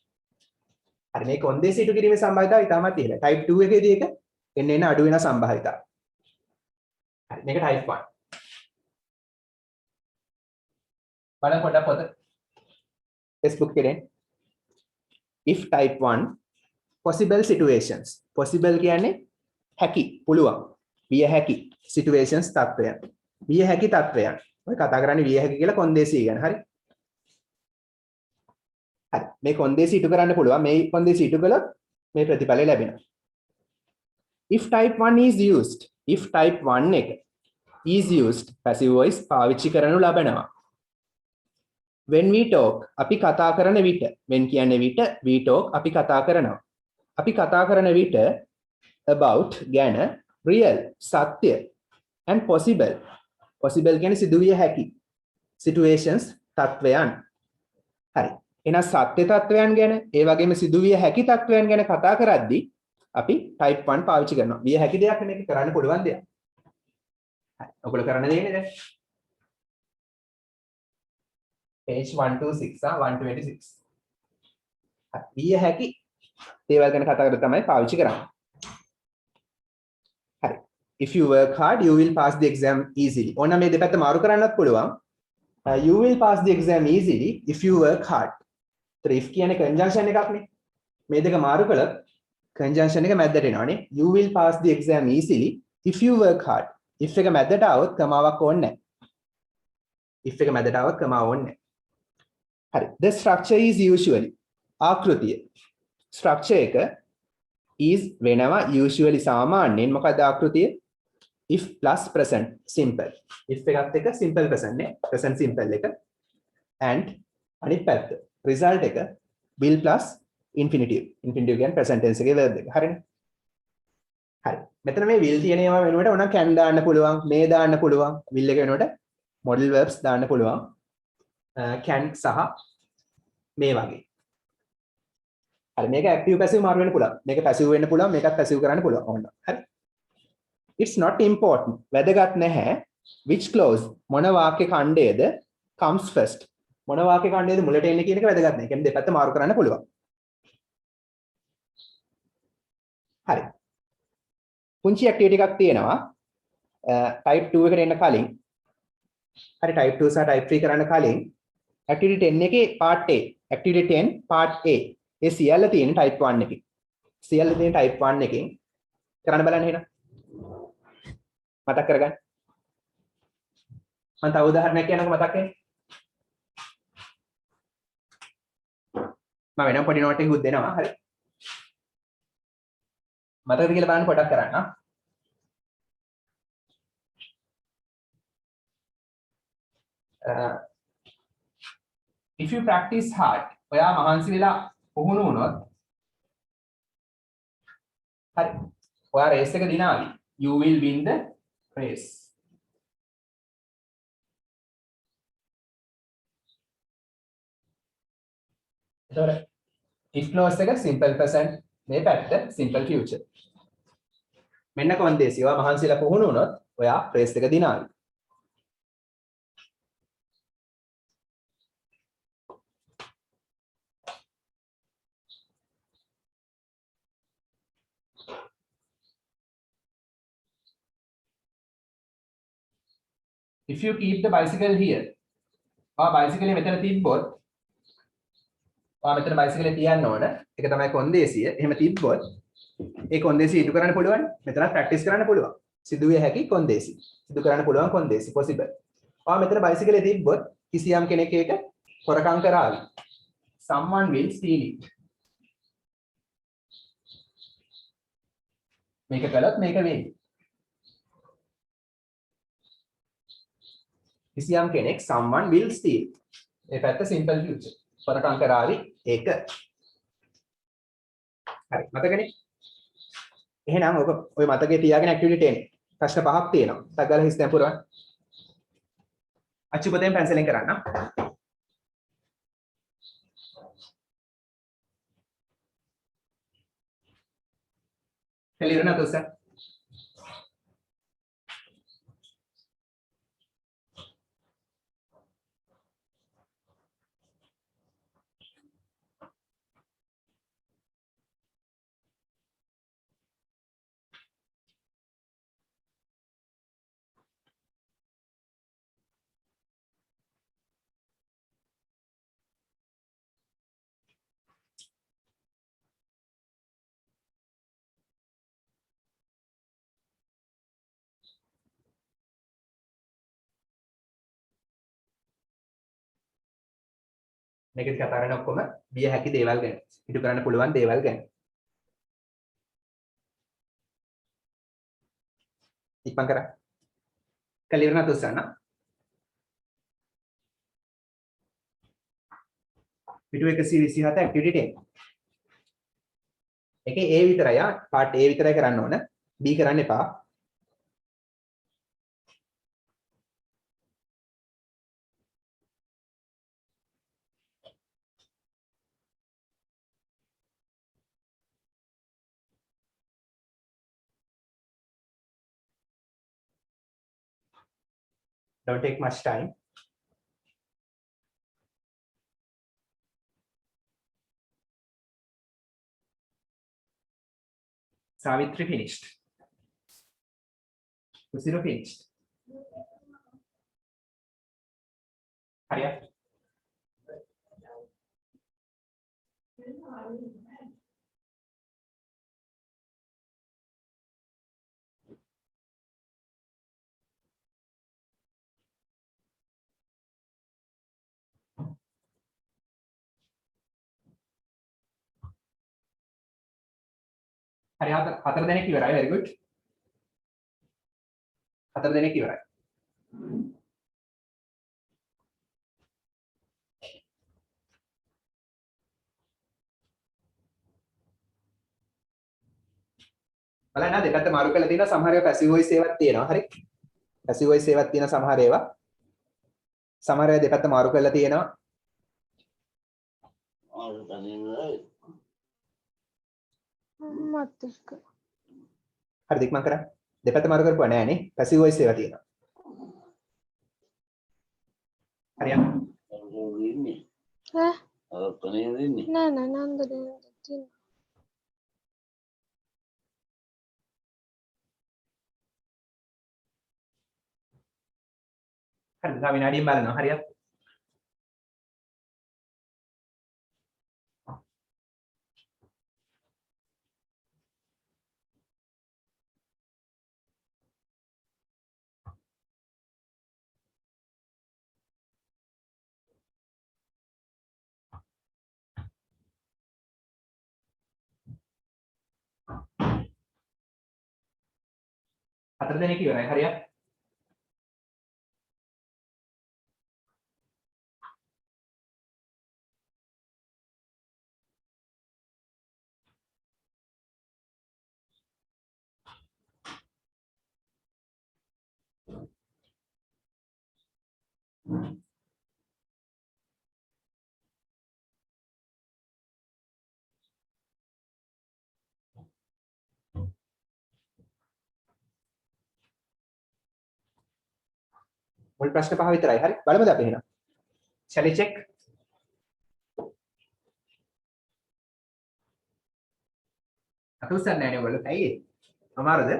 හරි මේ කොන්දේසිය ඉටු කිරීමේ සම්භාවිතාව ඉතාමත් ඉහළයි. type 2 එකේදී ඒක එන්න අඩු වෙන සම්භාවිතාව. හරි මේක type 1. බලන්න පොඩක් පොත Facebook එකෙන් if type 1 possible situations. possible කියන්නේ හැකි පුළුවන් විය හැකි situations තත්ත්වයන් විය හැකි තත්ත්වයන්. ඔය කතා කරන්නේ විය හැකි කියලා කොන්දේසිය ගැන. හරි. හරි මේ කොන්දේසිය ඉටු කරන්න පුළුවන්. මේ කොන්දේසිය ඉටු කළොත් මේ ප්‍රතිඵල ලැබෙනවා. if type 1 is used. if type 1 එක is used passive voice පාවිච්චි කරනු ලබනවා. when we talk අපි කතා කරන විට, when කියන්නේ විට, we talk අපි කතා කරනවා. අපි කතා කරන විට about ගැන, real සත්‍ය and possible. possible කියන්නේ සිදුවිය හැකි situations තත්වයන්. හරි. එහෙනම් සත්‍ය තත්වයන් ගැන, ඒ වගේම සිදුවිය හැකි තත්වයන් ගැන කතා කරද්දී අපි type 1 පාවිච්චි කරනවා. විය හැකි දෙයක් මේක කරන්න පුළුවන් දෙයක්. හරි. ඔයගොල්ලෝ කරන්න දෙන්නේ දැන්. page 126 සහ 126. හරි. විය හැකි දේවල් ගැන කතා කරද්දී තමයි පාවිච්චි කරන්නේ. හරි. if you work hard you will pass the exam easily. ඕන මේ දෙපැත්ත මාරු කරන්නත් පුළුවන්. you will pass the exam easily if you work hard. if කියන්නේ conjunction එකක් නේ. මේ දෙක මාරු කළොත් conjunction එක මැද්දට එනවනේ. you will pass the exam easily if you work hard. if එක මැද්දට આવොත් කමාවක් ඕනේ නැහැ. if එක මැද්දට આવොත් කමාව ඕනේ නැහැ. හරි. the structure is usually ආකෘතිය. structure එක is වෙනවා usually සාමාන්‍යයෙන් මොකක්ද ආකෘතිය? if plus present simple. if එකත් එක simple present නේ. present simple එක and අනිත් පැත්ත result එක will plus infinitive. infinitive කියන්නේ present tense එකේ verb එක. හරිනේ. හරි. මෙතන මේ will තියෙන ඒවා වෙනුවට ඕන can දාන්න පුළුවන්, may දාන්න පුළුවන්. will එක වෙනුවට modal verbs දාන්න පුළුවන්. can සහ මේ වගේ. හරි මේක ඇක්ටිව් පැසිව් මාරු වෙන්න පුළුවන්. මේක පැසිව් වෙන්න පුළුවන්. මේකත් පැසිව් කරන්න පුළුවන්. ඕන්න. හරි. It's not important. වැදගත් නැහැ. Which clause මොන වාක්‍ය ඛණ්ඩයේද comes first. මොන වාක්‍ය ඛණ්ඩයේද මුලට එන්නේ කියන එක වැදගත් නැහැ. කියන්නේ දෙපැත්ත මාරු කරන්න පුළුවන්. හරි. පුංචි ඇක්ටිවිටි එකක් තියෙනවා. type 2 එකට එන්න කලින් හරි type 2 සහ type 3 කරන්න කලින් activity 10 එකේ part A activity 10 part A ඒ සියල්ල තියෙන type 1 එකේ සියල්ල තියෙන type 1 එකෙන් කරන්න බලන්න එහෙනම් මතක් කරගන්න මම තව උදාහරණයක් කියන්නකො මතක් වෙන්නේ මම වෙනම පොඩි note එකකුත් දෙනවා හරි මතකද කියලා බලන්න පොඩක් කරන්න if you practice hard ඔයා මහන්සි වෙලා පුහුණු වුණොත් හරි ඔයා රේස් එක දිනාවි you will win the race එතකොට if clause එක simple present මේ පැත්ත simple future මෙන්න කොන්දේසි ඔයා මහන්සි වෙලා පුහුණු වුණොත් ඔයා රේස් එක දිනාවි if you keep the bicycle here bicycle එක මෙතන තිබ්බොත් මෙතන bicycle එක තියන්න ඕන ඒක තමයි කොන්දේසිය එහෙම තිබ්බොත් ඒ කොන්දේසිය ඉටු කරන්න පුළුවන් මෙතන ප්‍රැක්ටිස් කරන්න පුළුවන් සිදුවිය හැකි කොන්දේසි සිදු කරන්න පුළුවන් කොන්දේසි possible මෙතන bicycle එක තිබ්බොත් කිසියම් කෙනෙක් ඒක හොරකම් කරાવી someone will steal it මේක කළොත් මේක වෙයි කිසියම් කෙනෙක් someone will steal මේ පැත්ත simple future හොරකම් කරાવી ඒක හරි මතකනේ එහෙනම් ඔක ඔය මතකේ තියාගෙන ඇක්ටිවිටි 10 ප්‍රශ්න පහක් තියෙනවා ටග්ගල හිස් දැන් පුරවන්න අච්චුපතෙන් පැන්සලෙන් කරන්න clear නේද සර් මේකත් කතා කරන ඔක්කොම විය හැකි දේවල් ගැන ඉටු කරන්න පුළුවන් දේවල් ගැන ඉක්මන් කරා කලියර නතු සන්න පිටු 127 ඇක්ටිවිටි 10 එකේ A විතරයි පාර්ට් A විතරයි කරන්න ඕන B කරන්න එපා don't take much time Savitri finished Kusiro finished Arya හරි හතර දෙනෙක් ඉවරයි very good හතර දෙනෙක් ඉවරයි බලන්න දෙකට මාරු කරලා තියෙනවා සමහර ඒවා පැසිව් වොයිස් ඒවාත් තියෙනවා හරි පැසිව් වොයිස් ඒවාත් තියෙන සමහර ඒවා දෙකට මාරු කරලා තියෙනවා මතක හරි දික්මන් කරා දෙපැත්ත මාරු කරපුවා නෑනේ පැසිව් වොයිස් ඒවා තියෙනවා හරියම් නෑ නන්දනේ තියෙනවා හරි තව විනාඩියක් බලනවා හරියට හතර දෙනෙක් ඉවරයි හරියට මුල් ප්‍රශ්න පහ විතරයි හරි බලමුද අපි එහෙනම් shall we check අත උස්සන්නේ නැහැ නේ ඔයගොල්ලෝ ඇයි ඒ අමාරුද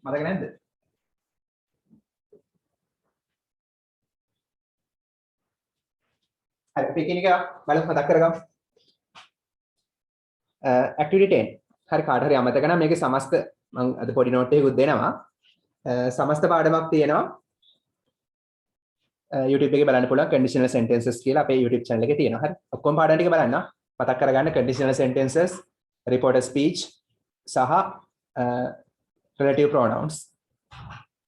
මතක නැද්ද හරි අපි එකිනෙක බලමු මතක් කරගමු activity 10 හරි කාට හරි අමතක නම් මේකේ සමස්ත මම අද පොඩි නෝට් එකකුත් දෙනවා සමස්ත පාඩමක් තියෙනවා YouTube එකේ බලන්න පුළුවන් conditional sentences කියලා අපේ YouTube channel එකේ තියෙනවා. හරි. ඔක්කොම පාඩම් ටික බලන්න. මතක් කරගන්න conditional sentences, reported speech සහ relative pronouns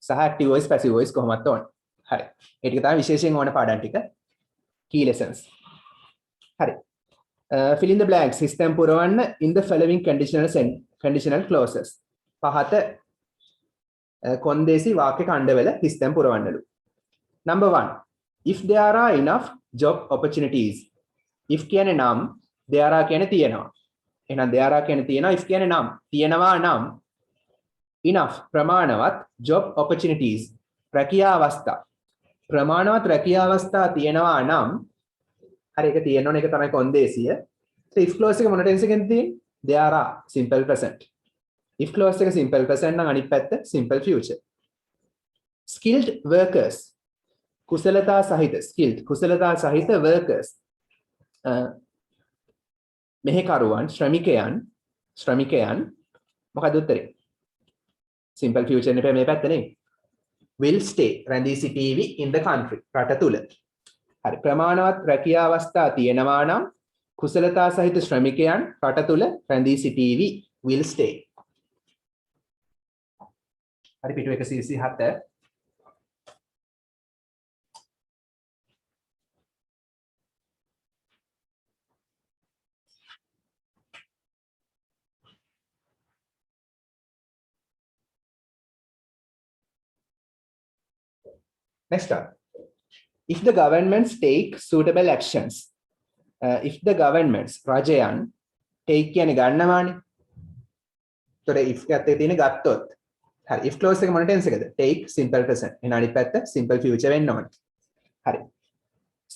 සහ active voice passive voice කොහොමද ඕන. හරි. ඒ ටික තමයි විශේෂයෙන් ඕන පාඩම් ටික. key lessons. හරි. Fill in the blanks system පුරවන්න in the following conditional clauses. පහත කොන්දේසි වාක්‍ය ඛණ්ඩවල system පුරවන්නලු. Number 1. If there are enough job opportunities. If කියන්නේ නම් there are කියන්නේ තියෙනවා. එහෙනම් there are කියන්නේ තියෙනවා if කියන්නේ නම් තියෙනවා නම් enough ප්‍රමාණවත් job opportunities රැකියා අවස්ථා ප්‍රමාණවත් රැකියා අවස්ථා තියෙනවා නම් හරි ඒක තියෙනවනේ ඒක තමයි කොන්දේසිය. So if clause එක මොන tense එකෙන්ද තියෙන්නේ? there are simple present. if clause එක simple present නම් අනිත් පැත්ත simple future. skilled workers කුසලතා සහිත skilled කුසලතා සහිත workers මෙහෙකරුවන් ශ්‍රමිකයන් මොකද උත්තරේ simple future නේ මේ පැත්ත නේ will stay රැඳී සිටීවි in the country රට තුල හරි ප්‍රමාණවත් රැකියා අවස්ථා තියෙනවා නම් කුසලතා සහිත ශ්‍රමිකයන් රට තුල රැඳී සිටීවි will stay හරි පිටු 127 Next up, if the governments take suitable actions, if the governments, රජයන් take කියන්නේ ගන්නවානේ. ඒතොර if එකත් තියෙන ගත්තොත්. හරි if clause එක මොන tense එකද? take simple present. එන අනිත් පැත්ත simple future වෙන්න ඕනේ. හරි.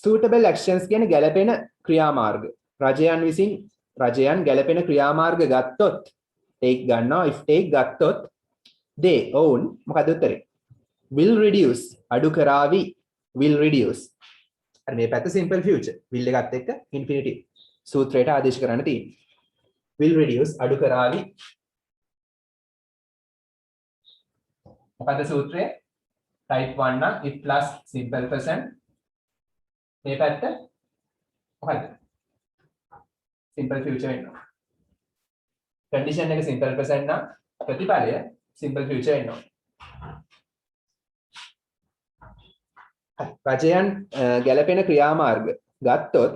suitable actions කියන්නේ ගැළපෙන ක්‍රියාමාර්ග. රජයන් ගැළපෙන ක්‍රියාමාර්ග ගත්තොත් take ගන්නවා if take ගත්තොත් they own මොකද උත්තරේ? will reduce අඩු කරાવી will reduce හරි මේ පැත්ත simple future will එකත් එක්ක infinitive සූත්‍රයට ආදේශ කරන්න තියෙන්නේ will reduce අඩු කරાવી මොකද සූත්‍රය type 1 නම් if plus simple present මේ පැත්ත මොකද simple future වෙනවා condition එක simple present නම් ප්‍රතිඵලය simple future වෙනවා රජයන් ගැළපෙන ක්‍රියාමාර්ග ගත්තොත්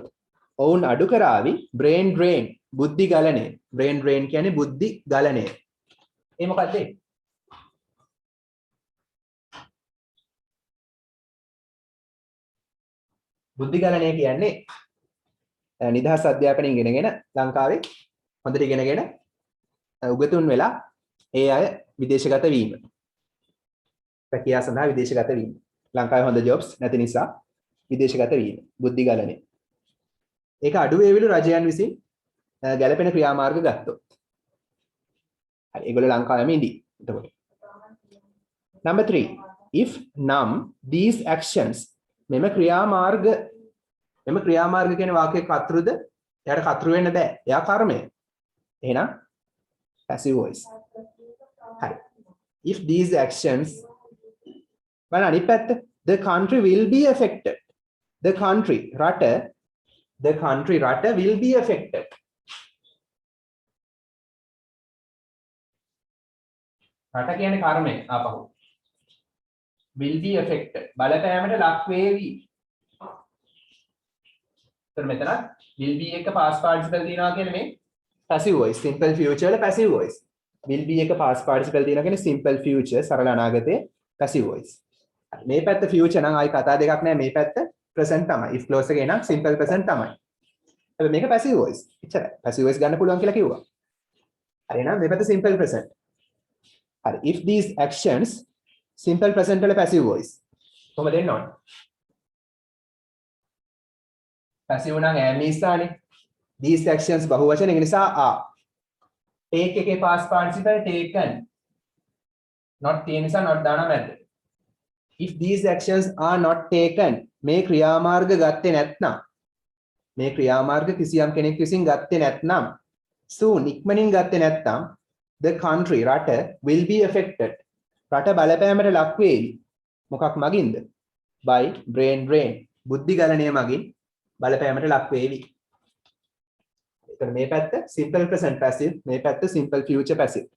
ඔවුන් අඩු කරાવી brain drain බුද්ධි ගලණය brain drain කියන්නේ බුද්ධි ගලණය ඒ මොකද්ද බුද්ධි ගලණය කියන්නේ නිදහස් අධ්‍යාපනය ඉගෙනගෙන ලංකාවේ හොඳට ඉගෙනගෙන උගතුන් වෙලා ඒ අය විදේශගත වීම. රැකියාව සඳහා විදේශගත වීම. ලංකාවේ හොඳ ජොබ්ස් නැති නිසා විදේශගත වීම. බුද්ධි ගලණය. ඒක අඩු වේවිලු රජයන් විසින් ගැළපෙන ක්‍රියාමාර්ග ගත්තොත්. හරි ඒගොල්ලෝ ලංකාවෙම ඉඳී. එතකොට. Number 3. If none these actions මෙම ක්‍රියාමාර්ග කියන වාක්‍යයේ කර්තෘද? එයාට කර්තෘ වෙන්න බෑ. එයා කර්මය. එහෙනම් passive voice. හරි. If these actions බලන්න අනිත් පැත්ත the country will be affected. The country රට will be affected. රට කියන්නේ කර්මය ආපහු. will be affected. බලපෑමට ලක් වේවි. එතන මෙතන will be එක past participle තියනවා කියන්නේ මේ passive voice. simple future වල passive voice. will be එක past participle තියනවා කියන්නේ simple future සරල අනාගතයේ passive voice. මේ පැත්ත future නම් ආයි කතා දෙකක් නැහැ. මේ පැත්ත present තමයි. if clause එකේ නම් simple present තමයි. හැබැයි මේක passive voice. එච්චරයි. passive voice ගන්න පුළුවන් කියලා කිව්වා. හරි එහෙනම් මේ පැත්ත simple present. හරි if these actions simple present වල passive voice කොහොමද එන්න ඕන? passive නම් am is දානේ. these actions බහුවචන ඒ නිසා are. take එකේ past participle taken. not තියෙන නිසා not දානවා මැද්ද. if these actions are not taken මේ ක්‍රියාමාර්ග ගත්තේ නැත්නම් මේ ක්‍රියාමාර්ග කිසියම් කෙනෙක් විසින් ගත්තේ නැත්නම් soon ඉක්මනින් ගත්තේ නැත්නම් the country රට will be affected රට බලපෑමට ලක් වේවි. මොකක් මගින්ද? by brain drain බුද්ධි ගලණය මගින් බලපෑමට ලක් වේවි. එතන මේ පැත්ත simple present passive මේ පැත්ත simple future passive.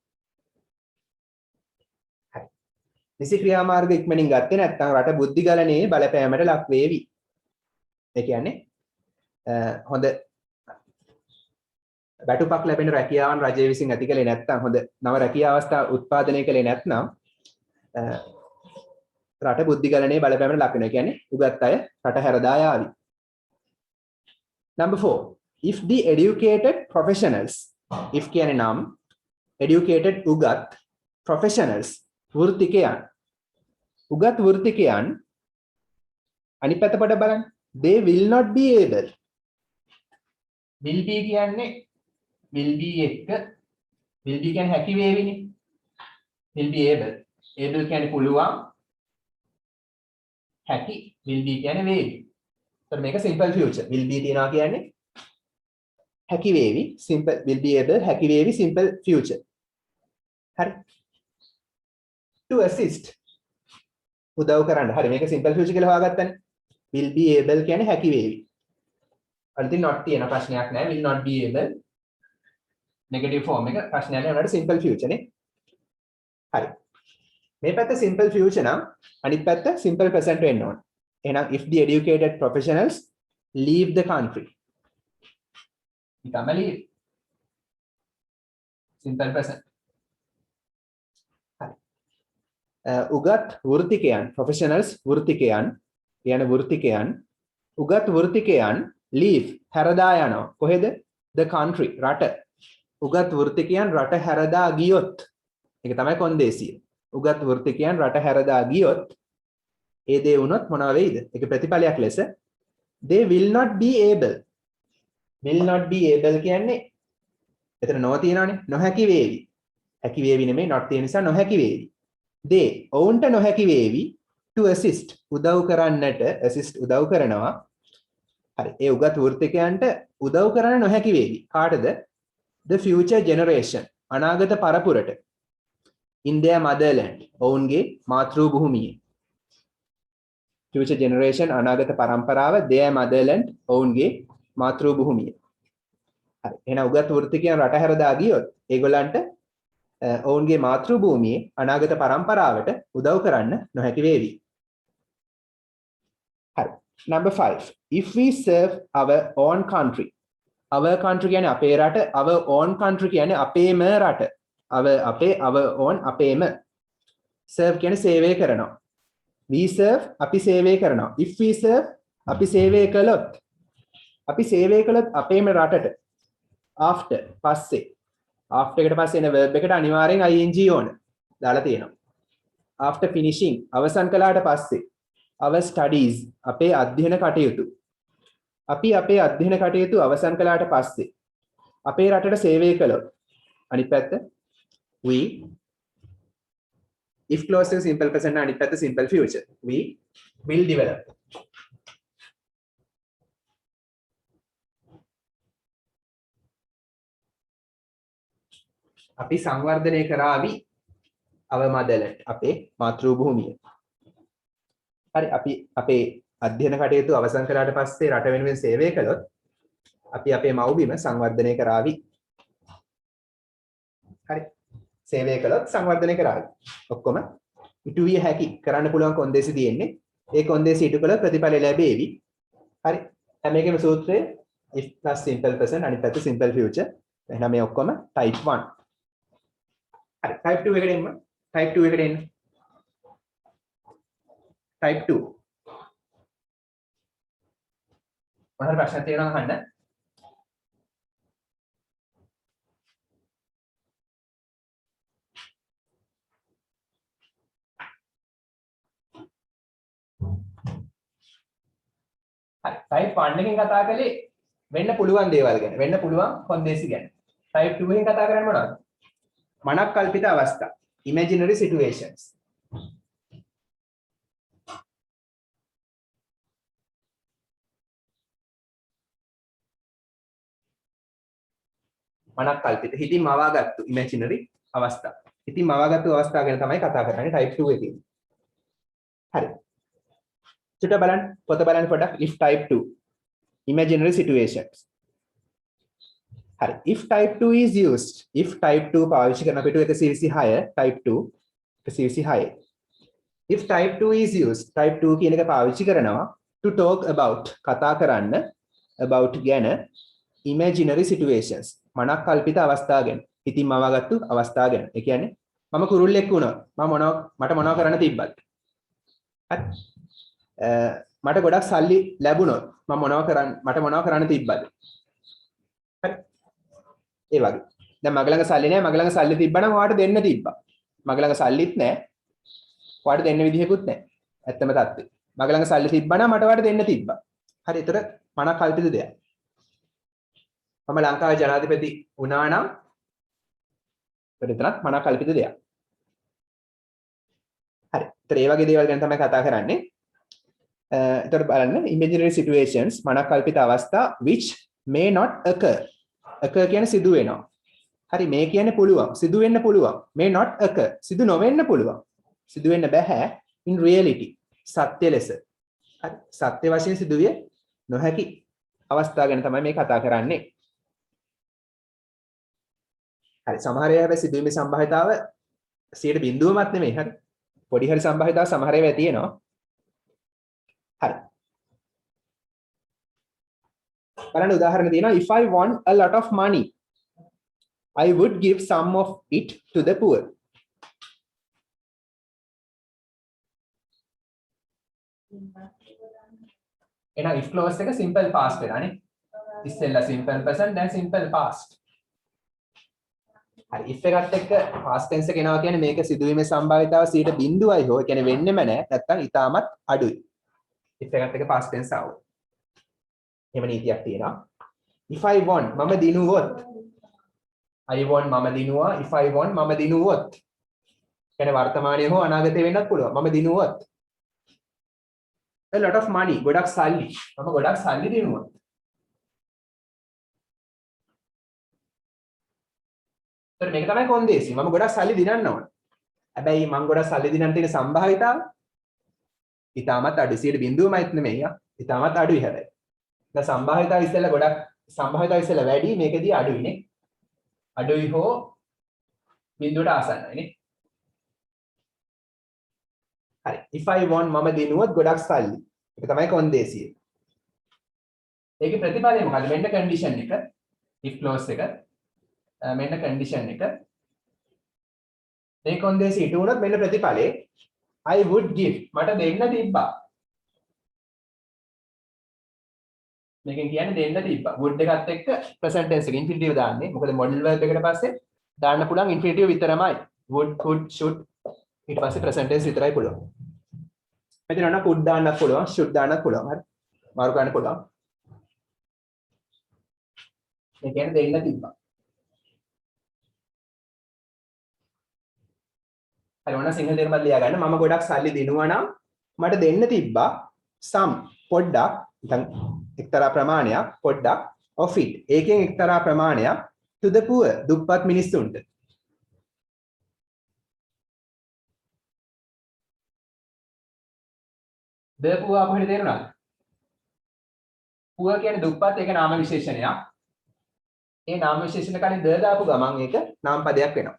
හරි. නිසි ක්‍රියාමාර්ග ඉක්මනින් ගත්තේ නැත්නම් රට බුද්ධි ගලණයේ බලපෑමට ලක් වේවි. ඒ කියන්නේ හොඳ වැටුපක් ලැබෙන රැකියාවන් රජය විසින් ඇති කළේ නැත්නම් හොඳ නව රැකියා අවස්ථා උත්පාදනය කළේ නැත්නම් රට බුද්ධි ගලණයේ බලපෑමට ලක් වෙනවා. කියන්නේ උගත් අය රට හැරදා යාවි. Number 4. If the educated professionals if කියන්නේ නම් educated උගත් professionals වෘත්තිකයන් උගත් වෘත්තිකයන් අනිත් පැත්ත පොඩ්ඩක් බලන්න. they will not be able will be කියන්නේ will be එක will be කියන්නේ හැකි වේවිනේ. will be able කියන්නේ පුළුවන් හැකි will be කියන්නේ වේවි. ඒතර මේක simple future. will be තියනවා කියන්නේ හැකි වේවි. simple will be able හැකි වේවි simple future. හරි. to assist උදව් කරන්න. හරි මේක simple future කියලා හොයාගත්තනේ. will be able කියන්නේ හැකි වේවි. අන්තිම not තියෙන ප්‍රශ්නයක් නැහැ. will not be able negative form එක ප්‍රශ්නයක් නැහැ. උනාට simple future නේ. හරි. මේ පැත්ත simple future නම් අනිත් පැත්ත simple present වෙන්න ඕන. එහෙනම් if the educated professionals leave the country become a leave simple present. හරි. උගත් වෘත්තිකයන් professionals වෘත්තිකයන් කියන වෘත්තිකයන් උගත් වෘත්තිකයන් leave හැරදා යනවා. කොහෙද? the country රට. උගත් වෘත්තිකයන් රට හැරදා ගියොත් ඒක තමයි කොන්දේසිය. උගත් වෘත්තිකයන් රට හැරදා ගියොත් ඒ දේ වුණොත් මොනවා වෙයිද? ඒක ප්‍රතිඵලයක් ලෙස they will not be able කියන්නේ එතන no තියනවානේ නොහැකි වේවි. හැකි වේවි නෙමෙයි not තියෙන නිසා නොහැකි වේවි. they ඔවුන්ට නොහැකි වේවි to assist උදව් කරන්නට assist උදව් කරනවා. හරි ඒ උගත් වෘත්තිකයන්ට උදව් කරන්න නොහැකි වේවි. කාටද? the future generation අනාගත පරපුරට in their motherland ඔවුන්ගේ මාතෘ භූමියේ. future generation අනාගත පරම්පරාව their motherland ඔවුන්ගේ මාතෘ භූමිය. හරි එහෙනම් උගත් වෘත්තිකයන් රට හැරදා ගියොත් ඒගොල්ලන්ට ඔවුන්ගේ මාතෘ භූමියේ අනාගත පරම්පරාවට උදව් කරන්න නොහැකි වේවි. හරි number 5 if we serve our own country our country කියන්නේ අපේ රට our own country කියන්නේ අපේම රට our own අපේම serve කියන්නේ සේවය කරනවා. we serve අපි සේවය කරනවා. if we serve අපි සේවය කළොත් අපි සේවය කළොත් අපේම රටට after පස්සේ after එකට පස්සේ එන verb එකට අනිවාර්යෙන් ing ඕන දාලා තියෙනවා. after finishing අවසන් කළාට පස්සේ our studies අපේ අධ්‍යයන කටයුතු අපි අපේ අධ්‍යයන කටයුතු අවසන් කළාට පස්සේ අපේ රටට සේවය කළොත් අනිත් පැත්ත we if clause එක simple present අනිත් පැත්ත simple future we will develop. අපි සංවර්ධනය කරાવી our motherland අපේ මාතෘ භූමිය. හරි අපි අපේ අධ්‍යයන කටයුතු අවසන් කරාට පස්සේ රට වෙනුවෙන් සේවය කළොත් අපි අපේ මව්බිම සංවර්ධනය කරાવી. හරි සේවය කළොත් සංවර්ධනය කරાવી. ඔක්කොම ඉටු විය හැකි කරන්න පුළුවන් කොන්දේසි තියෙන්නේ. ඒ කොන්දේසි ඉටු කළොත් ප්‍රතිඵල ලැබෙවි. හරි හැම එකම සූත්‍රය if plus simple present අනිත් පැත්ත simple future. එහෙනම් මේ ඔක්කොම type 1. හරි type 2 එකට එන්න. type 2 එකට එන්න. type 2 මොනවාරි ප්‍රශ්න තියෙනවා අහන්න. හරි type 1 එකෙන් කතා කළේ වෙන්න පුළුවන් දේවල් ගැන. වෙන්න පුළුවන් කොන්දේසි ගැන. type 2 එකෙන් කතා කරන්නේ මොනවද? මනක් කල්පිත අවස්ථා. imaginary situations. මනක් කල්පිත හිතින් මවාගත්තු imaginary අවස්ථා. ඉතින් මවාගත්තු අවස්ථා ගැන තමයි කතා කරන්නේ type 2 එකේ. හරි. චුට්ට බලන්න පොත බලන්න පොඩක් if type 2 imaginary situations. හරි if type 2 is used if type 2 පාවිච්චි කරන අපිට 126 type 2 126 if type 2 is used type 2 කියන එක පාවිච්චි කරනවා to talk about කතා කරන්න about ගැන imaginary situations මනක් කල්පිත අවස්ථා ගැන ඉතින් මවාගත්තු අවස්ථා ගැන ඒ කියන්නේ මම කුරුල්ලෙක් වුණා මට මොනව කරන්න තිබ්බත් හරි මට ගොඩක් සල්ලි ලැබුණොත් මට මොනව කරන්න තිබ්බද හරි ඒ වගේ දැන් මග ළඟ සල්ලි නැහැ මග ළඟ සල්ලි තිබ්බනම් ඔයාට දෙන්න තිබ්බා මග ළඟ සල්ලිත් නැහැ ඔයාට දෙන්න විදිහකුත් නැහැ ඇත්තම තත්ත්වය මග ළඟ සල්ලි තිබ්බනම් මට ඔයාට දෙන්න තිබ්බා හරි ඒතර මනක් කල්පිත දෙයක් මම ලංකාවේ ජනාධිපති වුණා නම් එතනත් මනක් කල්පිත දෙයක් හරි ඒතර ඒ වගේ දේවල් ගැන තමයි කතා කරන්නේ ඒතර බලන්න imaginary situations මනක් කල්පිත අවස්ථා which may not occur කියන්නේ සිදු වෙනවා. හරි මේ කියන්නේ පුළුවන්. සිදු වෙන්න පුළුවන්. may not occur. සිදු නොවෙන්න පුළුවන්. සිදු වෙන්න බෑ in reality. සත්‍ය ලෙස. හරි සත්‍ය වශයෙන් සිදු විය නොහැකි අවස්ථා ගැන තමයි මේ කතා කරන්නේ. හරි සමහර ඒවා හැබැයි සිදුවීමේ සම්භාවිතාව 0.0වත් නෙමෙයි. හරි පොඩි හරි සම්භාවිතාව සමහර ඒවා තියෙනවා. හරි බලන්න උදාහරණ තියෙනවා if I want a lot of money I would give some of it to the poor එහෙනම් if clause එක simple past වෙලානේ ඉස්සෙල්ලා simple present දැන් simple past හරි if එකත් එක්ක past tense එක එනවා කියන්නේ මේක සිදුවීමේ සම්භාවිතාව 0.0යි හෝ ඒ කියන්නේ වෙන්නෙම නැහැ නැත්තම් ඊටමත් අඩුයි if එකත් එක්ක past tense ආවොත් එහෙම නීතියක් තියෙනවා if I want මම දිනුවොත් I want මම දිනුවා if I want මම දිනුවොත් කියන්නේ වර්තමානයේ හෝ අනාගතයේ වෙන්නත් පුළුවන් මම දිනුවොත් a lot of money ගොඩක් සල්ලි මම ගොඩක් සල්ලි දිනුවොත් ඒතර මේක තමයි කොන්දේසි මම ගොඩක් සල්ලි දිනන්න ඕන හැබැයි මම ගොඩක් සල්ලි දිනන්න තියෙන සම්භාවිතාව ඊටමත් අඩු 0.0මයිත් නෙමෙයි ඊටමත් අඩුයි හැබැයි දැන් සම්භාවිතාව ඉස්සෙල්ලා ගොඩක් සම්භාවිතාව ඉස්සෙල්ලා වැඩි මේකදී අඩුයිනේ අඩුයි හෝ බිඳුවට ආසන්නයි නේ හරි if I want මම දිනුවොත් ගොඩක් සල්ලි ඒක තමයි කොන්දේසිය ඒකේ ප්‍රතිඵලය මොකද මෙන්න කන්ඩිෂන් එක if clause එක මෙන්න කන්ඩිෂන් එක මේ කොන්දේසිය ඉටු වුණොත් මෙන්න ප්‍රතිඵලේ I would give මට දෙන්න තිබ්බා මේකෙන් කියන්නේ දෙන්න තිබ්බා. would එකත් එක්ක present tense එක infinitive දාන්නේ. මොකද modal verb එකට පස්සේ දාන්න පුළුවන් infinitive විතරමයි. would, could, should ඊට පස්සේ present tense විතරයි පුළුවන්. මෙතන නම් could දාන්නත් පුළුවන්, should දාන්නත් පුළුවන්. හරි. මාරු කරන්න පුළුවන්. මේ කියන්නේ දෙන්න තිබ්බා. හරි ඔන්න සිංහල තේරුමත් ලියා ගන්න. මම ගොඩක් සල්ලි දිනුවා නම් මට දෙන්න තිබ්බා some පොඩ්ඩක් නිකන් එක්තරා ප්‍රමාණයක් පොඩ්ඩක් of it. ඒකෙන් එක්තරා ප්‍රමාණයක් to the poor දුප්පත් මිනිස්සුන්ට. the poor අපිට තේරුණාද? poor කියන්නේ දුප්පත් ඒක නාම විශේෂණයක්. ඒ නාම විශේෂණ කලින් the දාපු ගමන් ඒක නාම පදයක් වෙනවා.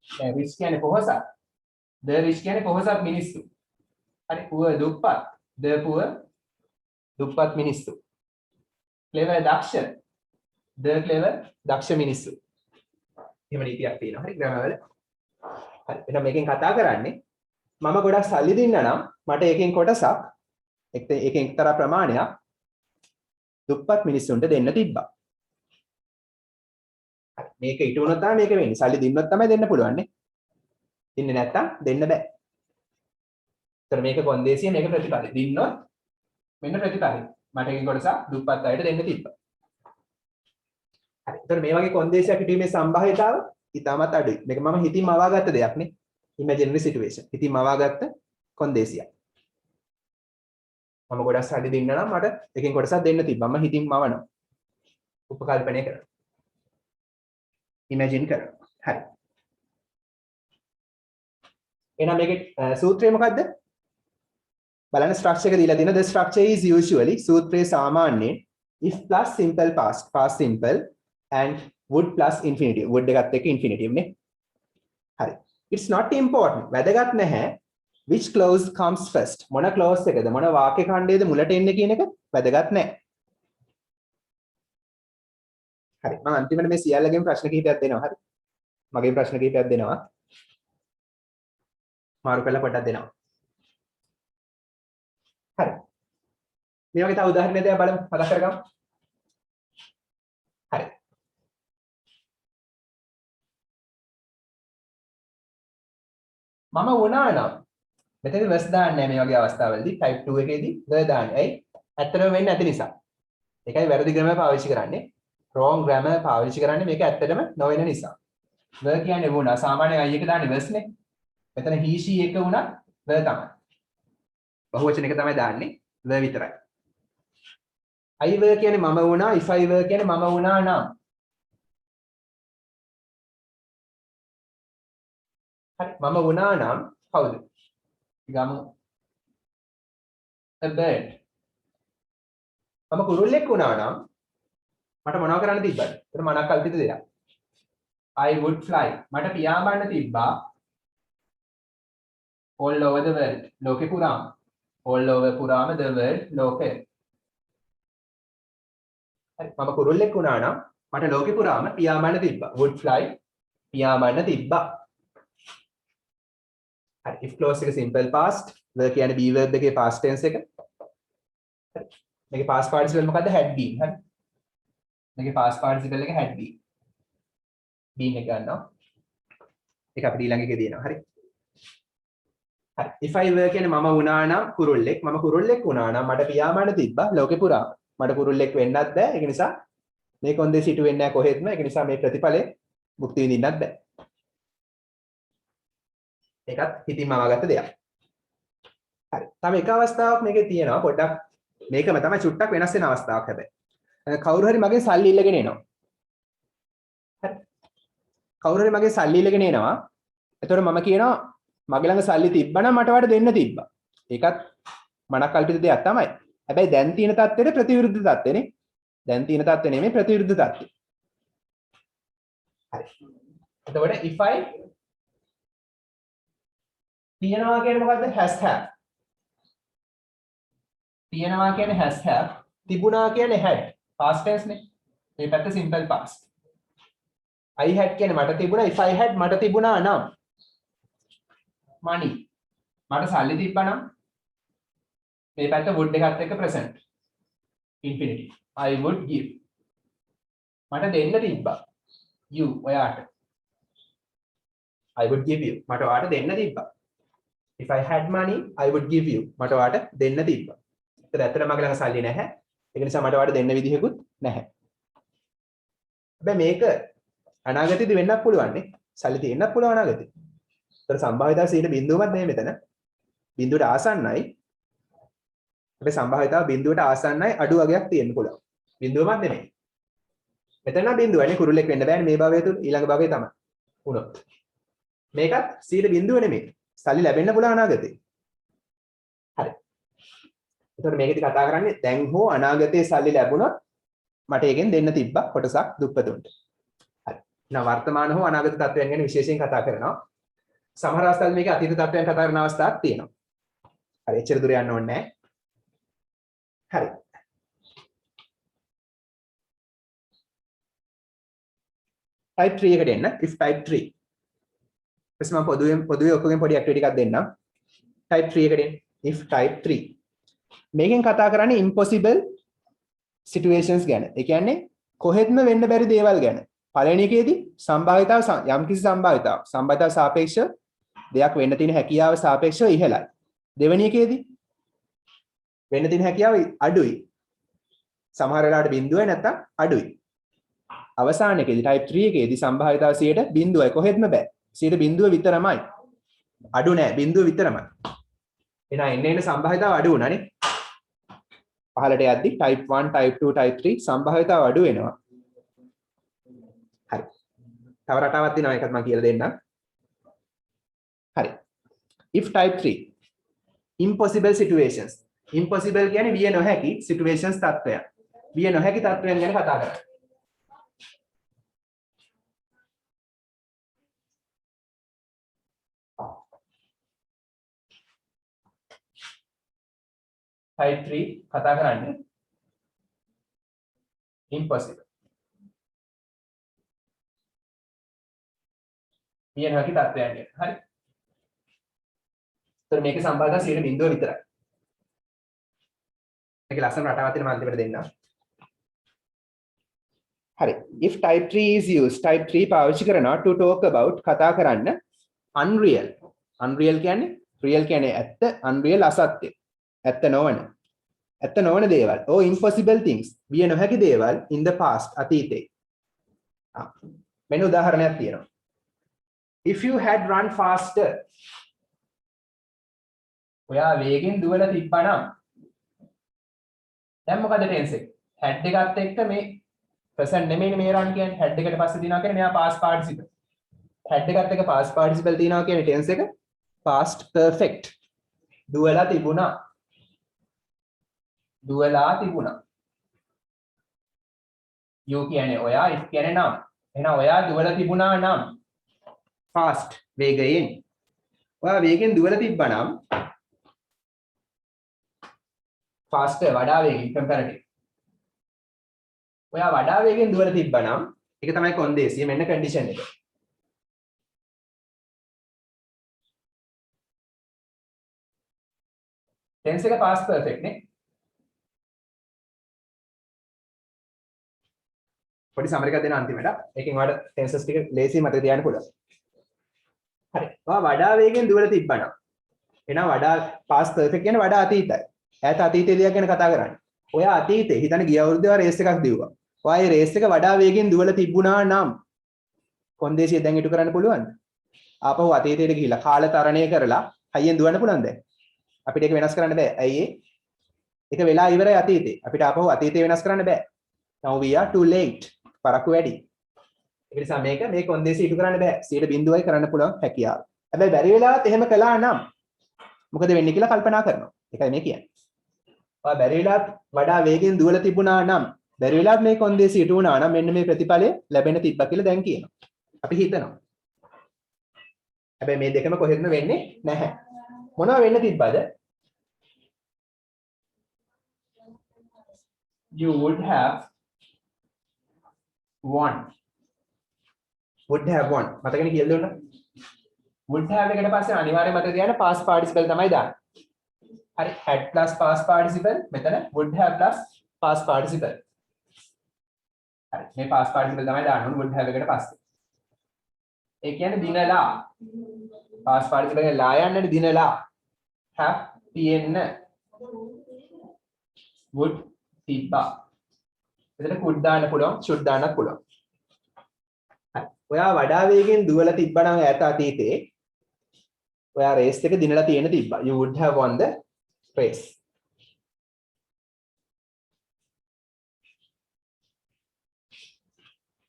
දැන් rich කියන්නේ පොහොසත්. the rich කියන්නේ පොහොසත් මිනිස්සු. හරි poor දුප්පත්. the poor දුප්පත් මිනිස්සු. clever දක්ෂ. the clever දක්ෂ මිනිස්සු. එහෙම නීතියක් තියෙනවා. හරි grammar වල. හරි එහෙනම් මේකෙන් කතා කරන්නේ මම ගොඩක් සල්ලි දෙන්න නම් මට ඒකෙන් කොටසක් ඒකෙන් එක්තරා ප්‍රමාණයක් දුප්පත් මිනිස්සුන්ට දෙන්න තිබ්බා. මේක ඉටු වුණොත් තමයි මේක වෙන්නේ. සල්ලි දින්නොත් තමයි දෙන්න පුළුවන් නේ. දින්නේ නැත්තම් දෙන්න බෑ. ඒතර මේක කොන්දේසිය මේක ප්‍රතිපලයි. දින්නොත් මෙන්න ප්‍රතිපලයි. මට එකෙන් කොටසක් දුප්පත් අයට දෙන්න තිබ්බා. හරි. ඒතර මේ වගේ කොන්දේසියක් හිටීමේ සම්භාවිතාව ඉතාමත් අඩුයි. මේක මම හිතින් මවාගත්ත දෙයක් නේ. imaginary situation. හිතින් මවාගත්ත කොන්දේසියක්. මම ගොඩක් සල්ලි දෙන්න නම් මට එකෙන් කොටසක් දෙන්න තිබ්බා. මම හිතින් මවනවා. උපකල්පනය කරනවා. imagine කරනවා. හරි. එහෙනම් මේකේ සූත්‍රය මොකද්ද? බලන්න ස්ට්‍රක්චර් එක දීලා තියෙනවා. The structure is usually සූත්‍රයේ සාමාන්‍යයෙන් if plus simple past past simple and would plus infinitive. would එකත් එක්ක infinitive නේ. හරි. It's not important. වැදගත් නැහැ. which clause comes first? මොන clause එකද? මොන වාක්‍ය ඛණ්ඩයේද මුලට එන්නේ කියන එක වැදගත් නැහැ. හරි මම අන්තිමට මේ සියල්ලගෙන් ප්‍රශ්න කිහිපයක් දෙනවා හරි මගෙන් ප්‍රශ්න කිහිපයක් දෙනවා මාරු කරලා පොඩ්ඩක් දෙනවා හරි මේ වගේ තව උදාහරණයක් දෙයක් බලමු මතක් කරගමු හරි මම වුණා නම් මෙතනදී was දාන්නේ මේ වගේ අවස්ථාවලදී type 2 එකේදී the දාන්නේ ඇයි ඇත්තටම වෙන්නේ නැති නිසා ඒකයි වැරදි grammar පාවිච්චි කරන්නේ wrong grammar පාවිච්චි කරන්නේ මේක ඇත්තටම නොවන නිසා. were කියන්නේ වුණා. සාමාන්‍යයෙන් I එක දාන්නේ was නේ. මෙතන he she එක වුණා were තමයි. බහුවචන එක තමයි දාන්නේ were විතරයි. I were කියන්නේ මම වුණා. if I were කියන්නේ මම වුණා නම්. හරි මම වුණා නම් කවුද? ගමු. a bird. මම කුරුල්ලෙක් වුණා නම් මට මොනව කරන්න තිබ්බද? ඒක මනක් කල්පිත දෙයක්. I would fly. මට පියාඹන්න තිබ්බා all over the world. ලෝකේ පුරාම. all over පුරාම the world ලෝකේ. හරි මම කුරුල්ලෙක් වුණා නම් මට ලෝකේ පුරාම පියාඹන්න තිබ්බා. would fly පියාඹන්න තිබ්බා. හරි if clause එක simple past. were කියන්නේ be verb එකේ past tense එක. හරි මේකේ past participle මොකද්ද? had been. හරි මේකේ past participle එක had been. been එක ගන්නවා. ඒක අපිට ඊළඟ එකේ දෙනවා. හරි. හරි. if I were කියන්නේ මම වුණා නම් කුරුල්ලෙක්. මම කුරුල්ලෙක් වුණා නම් මට පියාඹන්න තිබ්බා ලෝකේ පුරාම. මට කුරුල්ලෙක් වෙන්නත් බෑ. ඒක නිසා මේ කොන්දේසි හිටු වෙන්නේ නැහැ කොහෙත්ම. ඒක නිසා මේ ප්‍රතිඵලය මුක්ති විඳින්නත් බෑ. ඒකත් හිතින්ම ආගත්ත දෙයක්. හරි. තව එක අවස්ථාවක් මේකේ තියෙනවා. පොඩ්ඩක් මේකම තමයි චුට්ටක් වෙනස් වෙන අවස්ථාවක් හැබැයි. කවුරු හරි මගෙන් සල්ලි ඉල්ලගෙන එනවා. හරි. කවුරු හරි මගෙන් සල්ලි ඉල්ලගෙන එනවා. එතකොට මම කියනවා මගේ ළඟ සල්ලි තිබ්බනම් මට වට දෙන්න තිබ්බා. ඒකත් මනක් කල්පිත දෙයක් තමයි. හැබැයි දැන් තියෙන තත්ත්වෙට ප්‍රතිවිරුද්ධ තත්ත්වෙනේ. දැන් තියෙන තත්ත්වෙ නෙමෙයි ප්‍රතිවිරුද්ධ තත්ත්වෙ. හරි. එතකොට if I තියනවා කියන්නේ මොකද්ද? has have. තියනවා කියන්නේ has have. තිබුණා කියන්නේ had. past tense නේ. මේ පැත්ත simple past. I had කියන්නේ මට තිබුණා. if I had මට තිබුණා නම් money. මට සල්ලි තිබ්බා නම් මේ පැත්ත would එකත් එක්ක present. infinitive. I would give. මට දෙන්න තිබ්බා. You ඔයාට. I would give you. මට ඔයාට දෙන්න තිබ්බා. If I had money, I would give you. මට ඔයාට දෙන්න තිබ්බා. ඒත් ඇත්තට මගේ ළඟ සල්ලි නැහැ. ඒක නිසා මට ඔයාට දෙන්න විදිහකුත් නැහැ. හැබැයි මේක අනාගතයේදී වෙන්නත් පුළුවන් නේ. සල්ලි තියෙන්නත් පුළුවන් අනාගතේ. ඒතර සම්භාවිතාව 0.0වත් නෙමෙයි මෙතන. බිඳුවට ආසන්නයි. හැබැයි සම්භාවිතාව බිඳුවට ආසන්නයි අඩු වගයක් තියෙන්න පුළුවන්. බිඳුවමත් නෙමෙයි. මෙතන බිඳුවනේ කුරුල්ලෙක් වෙන්න බෑනේ මේ භවය තුල ඊළඟ භවයේ තමයි. වුණොත්. මේකත් 0.0 නෙමෙයි. සල්ලි ලැබෙන්න පුළුවන් අනාගතේ. හරි. එතකොට මේකෙදි කතා කරන්නේ දැන් හෝ අනාගතයේ සල්ලි ලැබුණොත් මට ඒකෙන් දෙන්න තිබ්බා කොටසක් දුප්පතුන්ට. හරි. now වර්තමාන හෝ අනාගත තත්ත්වයන් ගැන විශේෂයෙන් කතා කරනවා. සමහර අවස්ථාවල මේක අතීත තත්ත්වයන් කතා කරන අවස්ථාවක් තියෙනවා. හරි එච්චර දුර යන්න ඕනේ නැහැ. හරි. type 3 එකට එන්න. if type 3. ඊපස්සේ මම පොදුවේ ඔක්කොගෙන් පොඩි ඇක්ටිවිටි එකක් දෙන්නම්. type 3 එකට එන්න. if type 3. මේකෙන් කතා කරන්නේ impossible situations ගැන. ඒ කියන්නේ කොහෙත්ම වෙන්න බැරි දේවල් ගැන. පළවෙනි එකේදී සම්භාවිතාව යම්කිසි සම්භාවිතාව සාපේක්ෂව දෙයක් වෙන්න තියෙන හැකියාව සාපේක්ෂව ඉහළයි. දෙවෙනි එකේදී වෙන්න තියෙන හැකියාව අඩුයි. සමහර වෙලාවට බිඳුවයි නැත්තම් අඩුයි. අවසාන එකේදී type 3 එකේදී සම්භාවිතාව 0.0යි කොහෙත්ම බෑ. 0.0 විතරමයි. අඩු නෑ බිඳුව විතරමයි. එහෙනම් එන්න සම්භාවිතාව අඩු වුණානේ. පහළට යද්දි type 1, type 2, type 3 සම්භාවිතාව අඩු වෙනවා. හරි. තව රටාවක් තියෙනවා ඒකත් මම කියලා දෙන්නම්. හරි. if type 3 impossible situations. impossible කියන්නේ විය නොහැකි situations තත්ත්වයන්. විය නොහැකි තත්ත්වයන් ගැන කතා කරන්නේ. type 3 කතා කරන්නේ impossible. විය නොහැකි තත්ත්වයන් ගැන. හරි. ඒතර මේකේ සම්බන්ධතාවය 0.0 විතරයි. මේක ලස්සන රටාවක් තියෙන මම අන්තිමට දෙන්නම්. හරි. if type 3 is used, type 3 පාවිච්චි කරනවා to talk about කතා කරන්න unreal. unreal කියන්නේ real කියන්නේ ඇත්ත, unreal අසත්‍ය. ඇත්ත නොවන දේවල්. or impossible things. විය නොහැකි දේවල් in the past අතීතේ. මෙන්න උදාහරණයක් තියෙනවා. if you had run faster. ඔයා වේගෙන් දුවලා තිබ්බනම් දැන් මොකද ටෙන්ස් එක? head එකත් එක්ක මේ present නෙමෙයිනේ මේ run කියන්නේ head එකට පස්සේ දිනවා කියන්නේ මෙයා past participle. head එකත් එක්ක past participle දිනවා කියන්නේ ටෙන්ස් එක past perfect. දුවලා තිබුණා. you කියන්නේ ඔයා, if කියන්නේ නම්. එහෙනම් ඔයා දුවලා තිබුණා නම් fast වේගයෙන්. ඔයා වේගෙන් දුවලා තිබ්බනම් faster වඩා වේගෙන් comparative. ඔයා වඩා වේගෙන් දුවලා තිබ්බනම් ඒක තමයි කොන්දේසිය. මෙන්න condition එක. tense එක past perfect නේ. පොඩි සමරි එකක් දෙන අන්තිමට. ඒකෙන් ඔයාලට tenses ටික ලේසියෙන් මතක තියාගන්න පුළුවන්. හරි. ඔයා වඩා වේගෙන් දුවලා තිබ්බනම් එහෙනම් වඩා past perfect කියන්නේ වඩා අතීතයි. ඈත අතීතයේ දෙයක් ගැන කතා කරන්නේ. ඔයා අතීතේ හිතන ගිය අවුරුද්දේ ඔයා රේස් එකක් දිව්වා. ඔයා ඒ රේස් එක වඩා වේගෙන් දුවලා තිබුණා නම් කොන්දේසිය දැන් ඉටු කරන්න පුළුවන්ද? ආපහු අතීතයට ගිහිලා කාලතරණය කරලා හයියෙන් දුවන්න පුළුවන්ද? අපිට ඒක වෙනස් කරන්න බෑ. ඇයි ඒ? ඒක වෙලා ඉවරයි අතීතේ. අපිට ආපහු අතීතේ වෙනස් කරන්න බෑ. Now we are too late. පරක්කු වැඩි. ඒ නිසා මේ කොන්දේසිය ඉටු කරන්න බෑ. 0.0යි කරන්න පුළුවන් හැකියාව. හැබැයි බැරි වෙලාවත් එහෙම කළා නම් මොකද වෙන්නේ කියලා කල්පනා කරනවා. ඒකයි මේ කියන්නේ. ඔයා බැරි වෙලාවත් වඩා වේගෙන් දුවලා තිබුණා නම් බැරි වෙලාවත් මේ කොන්දේසිය ඉටු වුණා නම් මෙන්න මේ ප්‍රතිඵලය ලැබෙන තිබ්බා කියලා දැන් කියනවා. අපි හිතනවා. හැබැයි මේ දෙකම කොහෙත්ම වෙන්නේ නැහැ. මොනවා වෙන්න තිබ්බද? You would have won. would have won. මතකනේ කියලා දුන්නා. would have එකට පස්සේ අනිවාර්යයෙන් මතක තියාගන්න past participle තමයි දාන්නේ. හරි had plus past participle මෙතන would have plus past participle. හරි මේ past participle තමයි දාන්න ඕනේ would have එකට පස්සේ. ඒ කියන්නේ දිනලා. past participle එක ලා යන්නනේ දිනලා. have තියෙන්න would තිබ්බා. එතන could දාන්න පුළුවන් should දාන්නත් පුළුවන්. හරි. ඔයා වඩා වේගෙන් දුවලා තිබ්බනම් ඈත අතීතේ ඔයා රේස් එක දිනලා තියෙන තිබ්බා. You would have won the race.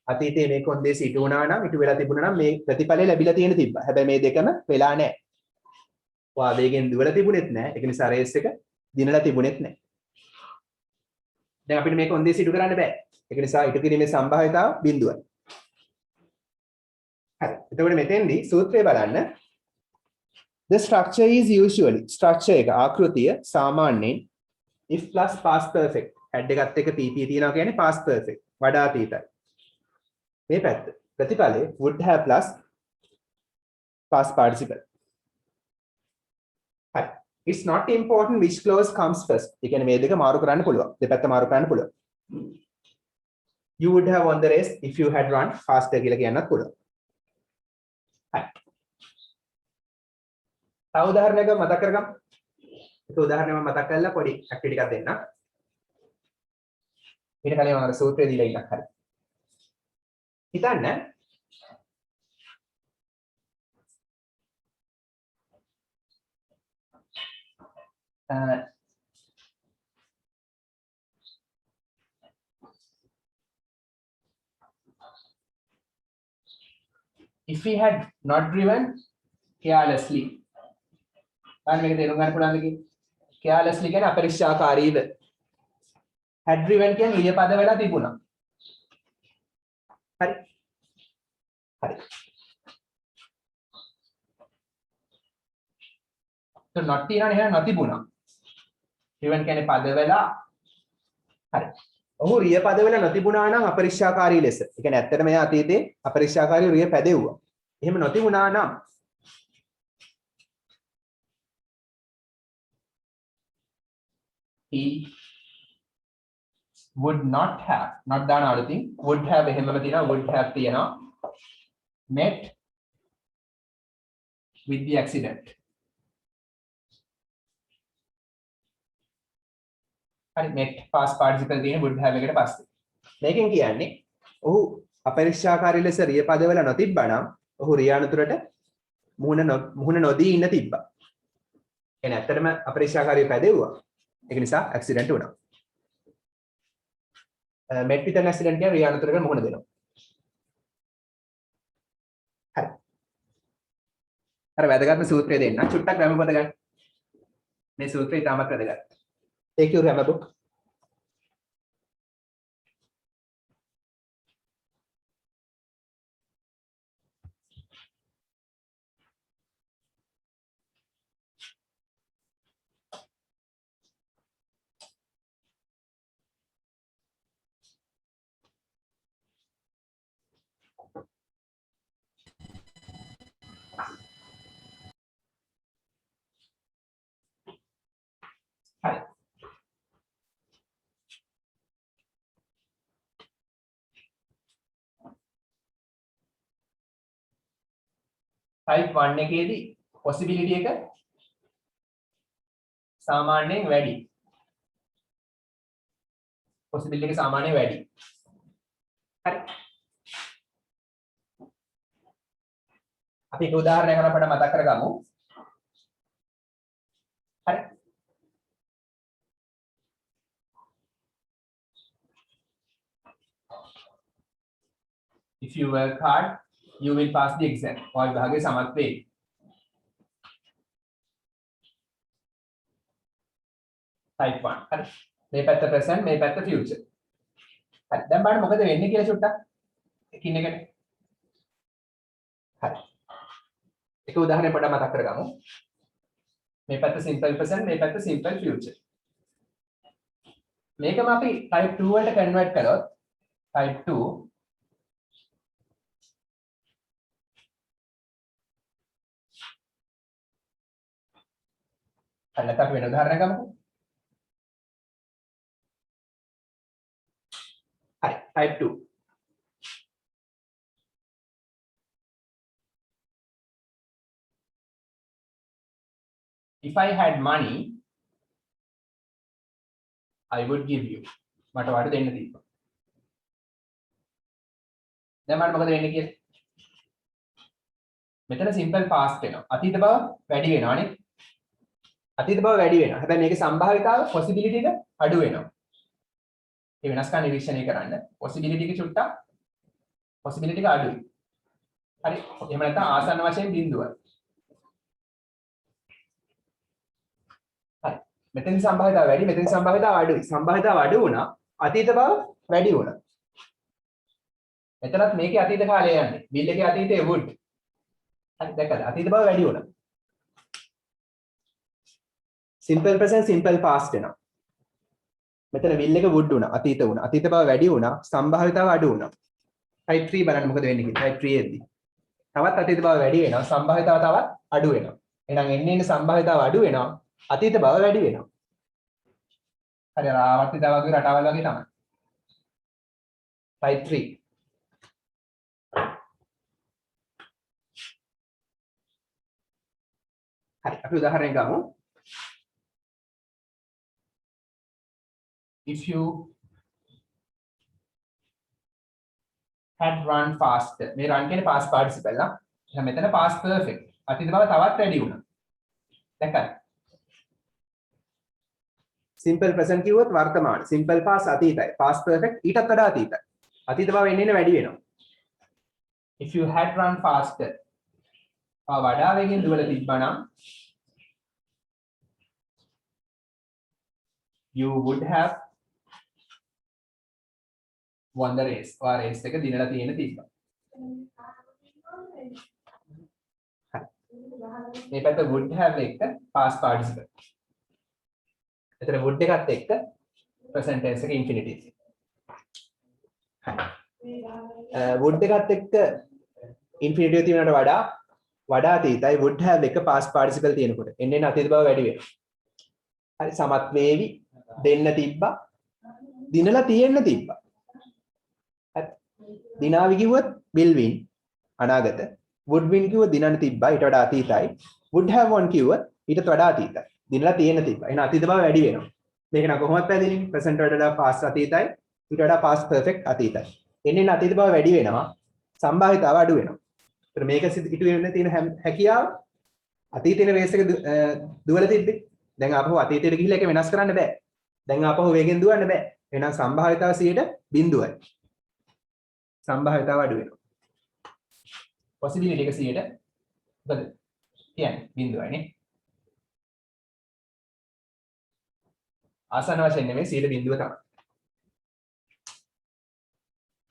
අතීතේ මේ කොන්දේසි ඉටු වුණා නම් ඉටු වෙලා තිබුණා නම් මේ ප්‍රතිඵලය ලැබිලා තියෙන තිබ්බා. හැබැයි මේ දෙකම වෙලා නැහැ. ඔයා වේගෙන් දුවලා තිබුණෙත් නැහැ. ඒක නිසා රේස් එක දිනලා තිබුණෙත් නැහැ. දැන් අපිට මේ කොන්දේසි ඉටු කරන්න බෑ. ඒක නිසා ඉටු කිරීමේ සම්භාවිතාව බිඳුවයි. හරි. එතකොට මෙතෙන්දී සූත්‍රය බලන්න. The structure is usually structure එක ආකෘතිය සාමාන්‍යයෙන් if plus past perfect head එකත් එක්ක pp තියනවා කියන්නේ past perfect වඩා අතීතයි. මේ පැත්ත ප්‍රතිඵලය would have plus past participle. හරි. It's not important which clause comes first. ඒ කියන්නේ මේ දෙක මාරු කරන්න පුළුවන්. දෙපැත්ත මාරු කරන්න පුළුවන්. You would have won the race if you had run faster කියලා කියන්නත් පුළුවන්. හරි. තව උදාහරණයක් මතක් කරගමු. ඒක උදාහරණයක් මම මතක් කරලා පොඩි ඇක්ටිවිටි එකක් දෙන්නම්. ඊට කලින් මම අර සූත්‍රය දීලා ඉන්නක් හරි. හිතන්න if we had not driven carelessly අන්න මේක තේරුම් ගන්න පුළුවන්ද කි carelessly කියන්නේ අපරික්ෂාකාරීව had driven කියන්නේ ලියපද වෙලා තිබුණා හරි හරි તો not තියනනේ එහෙනම් නොතිබුණා driven කියන්නේ පද වෙලා හරි ඔහු රිය පද වෙලා නොතිබුණා නම් අපරික්ෂාකාරී ලෙස ඒ කියන්නේ ඇත්තටම එයා අතීතේ අපරික්ෂාකාරී රිය පැදෙව්වා එහෙම නොතිබුණා නම් he would not have not done anything would have එහෙමම තියෙනවා would have තියෙනවා met with the accident හරි met past participle තියෙන would have එකට පස්සේ මේකෙන් කියන්නේ ඔහු අපරික්ෂාකාරී ලෙස රිය පදවල නොතිබ්බනම් ඔහු රිය අනතුරට මුහුණ නොදී ඉන්න තිබ්බා කියන්නේ ඇත්තටම අපරික්ෂාකාරීව පැදෙව්වා ඒක නිසා ඇක්සිඩන්ට් වුණා met with an accident කියන්නේ රිය අනතුරකට මුහුණ දෙනවා හරි අර වැදගත්ම සූත්‍රය දෙන්න චුට්ටක් ග්‍රැමර් පද ගන්න මේ සූත්‍රය ඉතාමත් වැදගත් take your grammar book හරි type 1 එකේදී possibility එක සාමාන්‍යයෙන් වැඩි possibility එක සාමාන්‍යයෙන් වැඩි හරි අපි එක උදාහරණයක් අපිට මතක් කරගමු හරි if you work hard you will pass the exam ඔය විභාගේ සමත් වෙයි type 1 හරි මේ පැත්ත present මේ පැත්ත future හරි දැන් බලන්න මොකද වෙන්නේ කියලා චුට්ටක් එකින් එකට හරි එක උදාහරණයක් පොඩ්ඩක් මතක් කරගමු මේ පැත්ත simple present මේ පැත්ත simple future මේකම අපි type 2 වලට convert කළොත් type 2 අන්න අපි වෙන උදාහරණයක් ගමුකෝ type 2. If I had money, I would give you. මට වට දෙන්න තිබ්බා. දැන් මට මොකද වෙන්නේ කියලා? මෙතන simple past වෙනවා. අතීත බව වැඩි වෙනවානේ. අතීත බව වැඩි වෙනවා. හැබැයි මේකේ සම්භාවිතාව possibility එක අඩු වෙනවා. ඒ වෙනස්කම් නිරීක්ෂණය කරන්න. possibility එක චුට්ටක් possibility එක අඩුයි. හරි. එහෙම නැත්නම් ආසන්න වශයෙන් බිඳුවයි. හරි. මෙතන සම්භාවිතාව වැඩි, මෙතන සම්භාවිතාව අඩුයි. සම්භාවිතාව අඩු වුණා, අතීත බව වැඩි වුණා. මෙතනත් මේකේ අතීත කාලය යන්නේ. will එකේ අතීතයේ would. හරි දැක්කද? අතීත බව වැඩි වුණා. simple present simple past වෙනවා. මෙතන will එක would වුණා, අතීත වුණා. අතීත බව වැඩි වුණා, සම්භාවිතාව අඩු වුණා. type 3 බලන්න මොකද වෙන්නේ කියලා. type 3 එද්දි තවත් අතීත බව වැඩි වෙනවා, සම්භාවිතාව තවත් අඩු වෙනවා. එහෙනම් එන්නේ සම්භාවිතාව අඩු වෙනවා, අතීත බව වැඩි වෙනවා. හරි ආවර්තිත වගේ රටාවල් වගේ තමයි. type 3. හරි අපි උදාහරණයක් ගමු. If you had run faster. මේ run කියන්නේ past participle ලා. එහෙනම් මෙතන past perfect. අතීත බව තවත් වැඩි වුණා. දැක්කද? simple present කිව්වොත් වර්තමාන. simple past අතීතයි. past perfect ඊටත් වඩා අතීතයි. අතීත බව එන්නේ වැඩි වෙනවා. If you had run faster. වඩා වේගෙන් දුවලා තිබ්බනම් you would have won the race. or race එක දිනලා තියෙන තිබ්බා. මේ පැත්ත would have එක past participle. එතන would එකත් එක්ක present tense එක infinitive. would එකත් එක්ක infinitive තියෙනවට වඩා අතීතයි would have එක past participle තියෙනකොට එන්නේ අතීත බව වැඩි වෙනවා. හරි සමත් වේවි දෙන්න තිබ්බා දිනලා තියෙන්න තිබ්බා. හරි දිනාවි කිව්වොත් will win අනාගත would win කිව්වොත් දිනන්න තිබ්බා ඊට වඩා අතීතයි would have won කිව්වොත් ඊටත් වඩා අතීතයි දිනලා තියෙන්න තිබ්බා. එහෙනම් අතීත බව වැඩි වෙනවා. මේක නම් කොහොමද පැහැදිලිනේ present වලට වඩා past අතීතයි ඊට වඩා past perfect අතීතයි. එන්නේ අතීත බව වැඩි වෙනවා සම්භාවිතාව අඩු වෙනවා. ඒතර මේක ඉටු වෙන්න තියෙන හැකියාව අතීතේ රේස් එක දුවලා තිබ්බේ. දැන් ආපහු අතීතයට ගිහිල්ලා ඒක වෙනස් කරන්න බෑ. දැන් ආපහු වේගෙන් දුවන්න බෑ. එහෙනම් සම්භාවිතාව 0.0යි. සම්භාවිතාව අඩු වෙනවා. possibility එක 100ට මොකද කියන්නේ 0යි නේ. ආසන්න වශයෙන් නෙමෙයි 0.0 තමයි.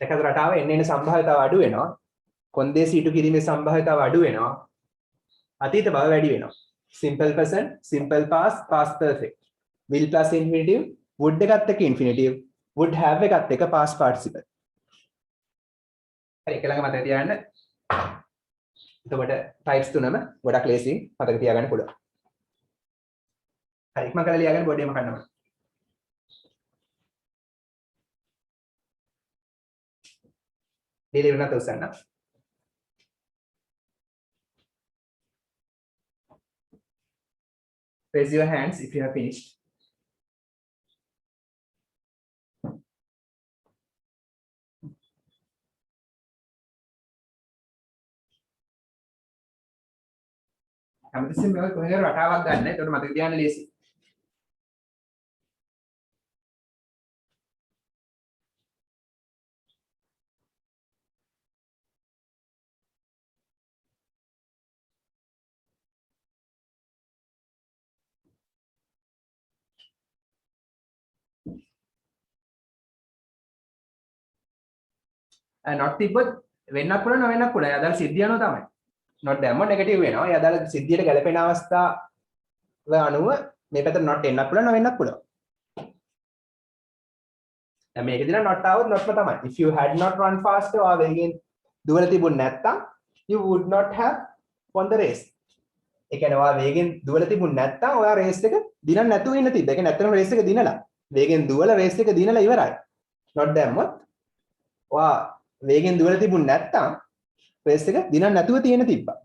දැකලා රටාව එන්න සම්භාවිතාව අඩු වෙනවා. කොන්දේසි ඉටු කිරීමේ සම්භාවිතාව අඩු වෙනවා. අතීත බව වැඩි වෙනවා. simple present, simple past, past perfect. will plus infinitive, would එකත් එක්ක infinitive, would have එකත් එක්ක past participle. හරි ඒක ළඟ මතක තියාගන්න. එතකොට types තුනම ගොඩක් ලේසියෙන් මතක තියාගන්න පුළුවන්. හරි ඉක්මන් කරලා ලියාගන්න බෝඩ් එකේ මකන්නවා. ලියලා ඉවරනත් උස්සන්න. Raise your hands if you have finished. හැමතිස්සෙම මේක කොහෙන්ද රටාවක් ගන්න. ඒකට මතක තියාගන්න ලේසි. not තිබ්බොත් වෙන්නත් පුළුවන් නොවෙන්නත් පුළුවන්. ඒ අදාළ සිද්ධිය අනුව තමයි. not දැම්ම නෙගටිව් වෙනවා. ඒ අදාළ සිද්ධියට ගැලපෙන අවස්ථාව අනුව මේ පැත්තට not එන්නත් පුළුවන් නොවෙන්නත් පුළුවන්. දැන් මේකේදී නම් not આવොත් notම තමයි. if you had not run faster or වේගෙන් දුවලා තිබුණ නැත්තම් you would not have won the race. ඒ කියන්නේ ඔයා වේගෙන් දුවලා තිබුණ නැත්තම් ඔයා රේස් එක දිනන්න නැතුව ඉන්න තිබ්බ. ඒ කියන්නේ නැත්තම් රේස් එක දිනලා වේගෙන් දුවලා රේස් එක දිනලා ඉවරයි. not දැම්මොත් ඔයා වේගෙන් දුවලා තිබුණ නැත්තම් ප්‍රෙස් එක දිනන්න නැතුව තියෙන තිබ්බා.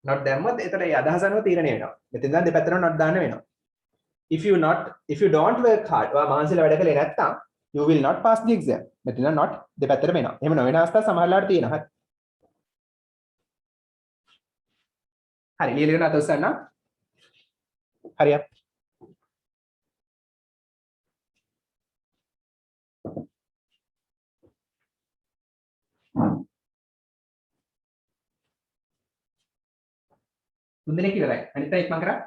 not දැම්මොත් එතකොට ඒ අදහස අනුව තීරණය වෙනවා. මෙතෙන් දැන් දෙපැත්තටම not දාන්න වෙනවා. if you don't work hard ඔයා මහන්සිලා වැඩ කළේ නැත්තම් you will not pass the exam. මෙතන not දෙපැත්තටම එනවා. එහෙම නොවන අවස්ථා සමහරලාට තියෙනවා. හරි ලියලා අත උස්සන්න. හරියට. තුන්දෙනෙක් ඉවරයි. අනිත් අය ඉක්මන් කරා.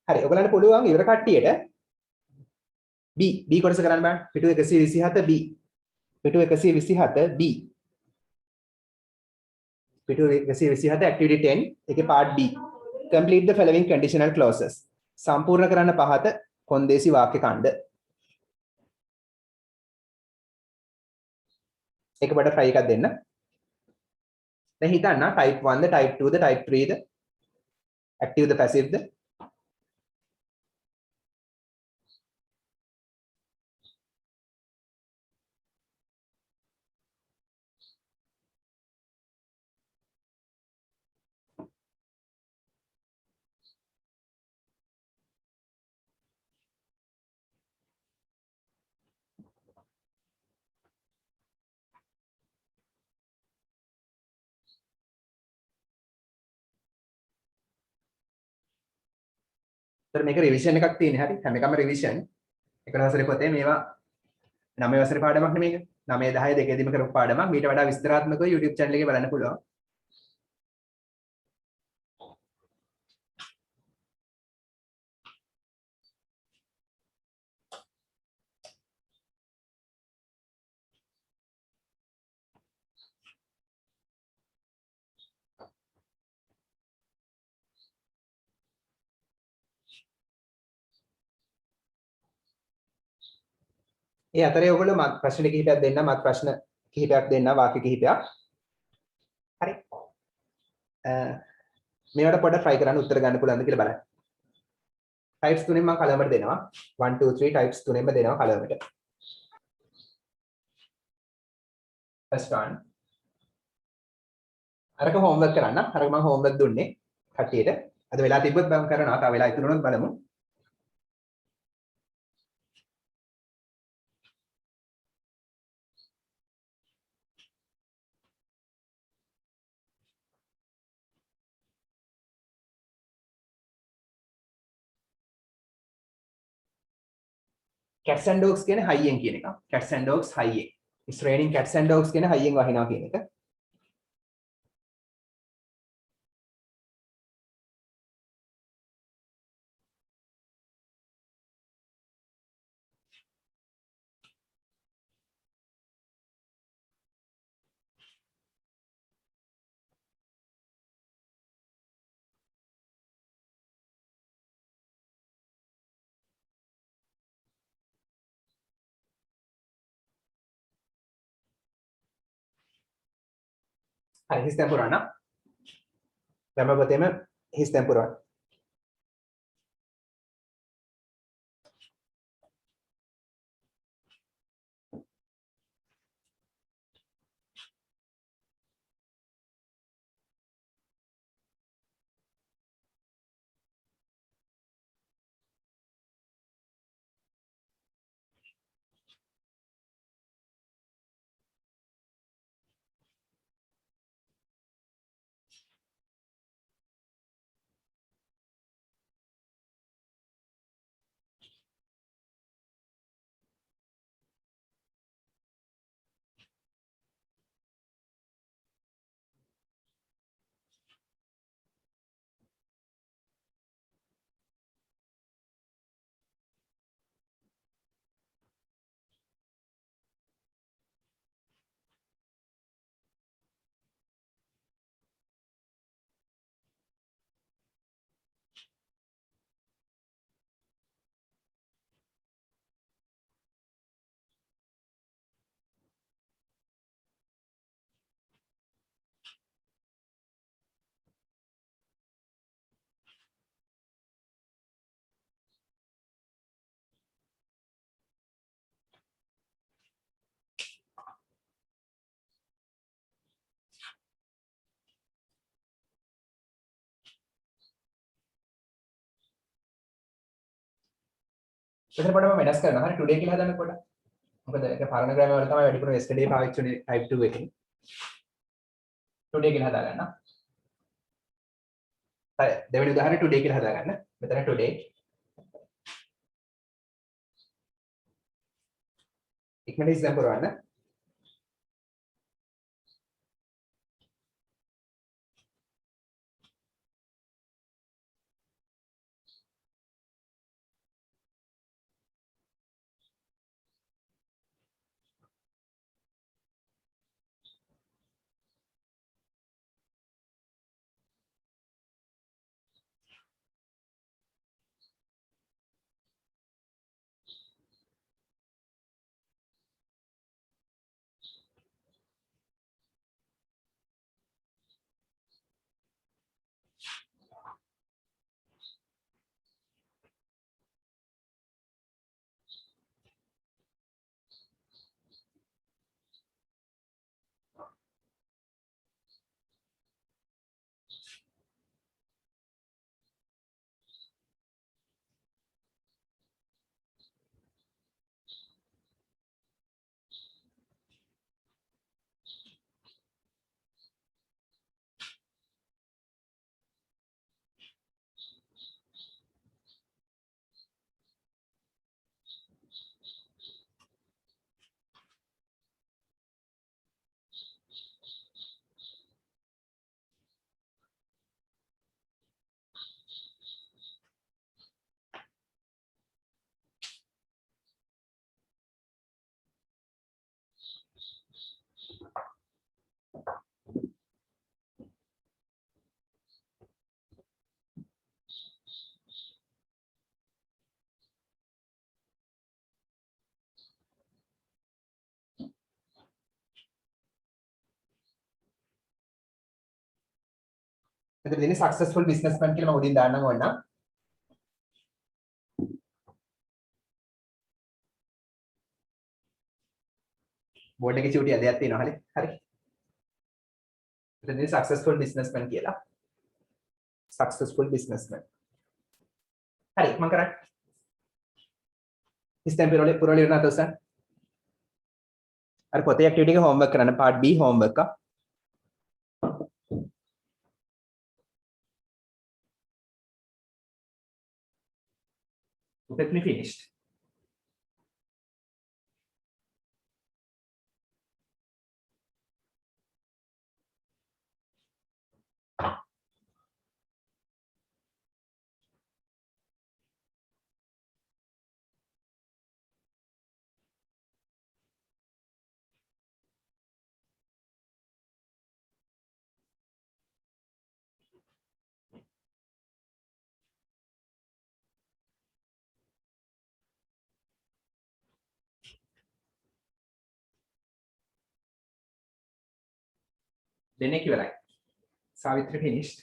හරි ඔයගලන්ට පුළුවන් ඉවර කට්ටියට B කොටස කරන්න බෑ. පිටු 127 B. පිටු 127 B. පිටු 127 activity 10 එකේ part B. Complete the following conditional clauses. සම්පූර්ණ කරන්න පහත කොන්දේසි වාක්‍ය ඛණ්ඩ. ඒක බඩ try එකක් දෙන්න. දැන් හිතන්න type 1 ද type 2 ද type 3 ද active ද passive ද ඒතර මේක රිවිෂන් එකක් තියෙන හැටි හැම එකම රිවිෂන් 11 වසරේ පොතේ මේවා 9 වසරේ පාඩමක් නෙමේක 9 10 දෙකේදීම කරපු පාඩමක් මීට වඩා විස්තරාත්මකව YouTube channel එකේ බලන්න පුළුවන් ඒ අතරේ ඔයගොල්ලෝ මත් ප්‍රශ්න කිහිපයක් දෙන්න මත් ප්‍රශ්න කිහිපයක් දෙන්න වාක්‍ය කිහිපයක් හරි මේවට පොඩ්ඩක් try කරන්න උත්තර ගන්න පුළුවන්ද කියලා බලන්න types තුනෙන් මම කලමට දෙනවා 1 2 3 types තුනෙන්ම දෙනවා කලමට first one අරක homework කරන්න අරක මම homework දුන්නේ කට්ටියට අද වෙලා තිබ්බොත් මම කරනවා තව වෙලා ඉතුරු වුණොත් බලමු cats and dogs කියන්නේ හයියෙන් කියන එක. cats and dogs හයියෙන්. it's raining cats and dogs කියන හයියෙන් වහිනවා කියන එක. හරි හිස් දැන් පුරවන්න. දැන් මම පොතේම හිස් දැන් පුරවන්න. එතන පොඩ්ඩක් වෙනස් කරනවා. හරි today කියලා හදන්න පොඩ්ඩක්. මොකද ඒක පරණ ග්‍රෑමර් වල තමයි වැඩිපුර yesterday පාවිච්චි වෙන්නේ type 2 එකේ. today කියලා හදාගන්න. හරි දෙවෙනි උදාහරණය today කියලා හදාගන්න. මෙතන today ඉක්මනට exam කරවන්න. මෙතන දෙන්නේ successful businessman කියලා මම උඩින් දාන්නම් ඕන්න. බෝඩ් එකේ චූටි අදයක් තියෙනවා හරි. හරි. මෙතන දෙන්නේ successful businessman කියලා. successful businessman. හරි මම කරන්නේ. ඉස්තෙන් පුරවල ඉවරනා තෝසන්. අර පොතේ ඇක්ටිවිටි එක homework කරන්න part B homework එක. Let me finished. දෙන්නෙක් ඉවරයි. සාවිත්‍රි finished.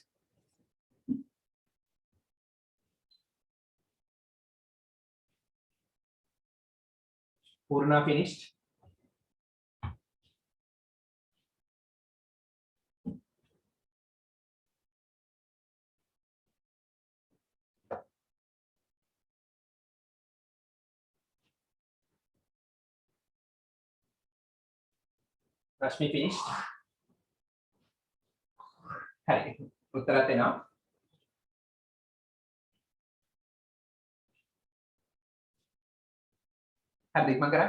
Purna finished. Rashmi finished. හරි උත්තරත් එනවා. හරි ඉක්මන් කරා.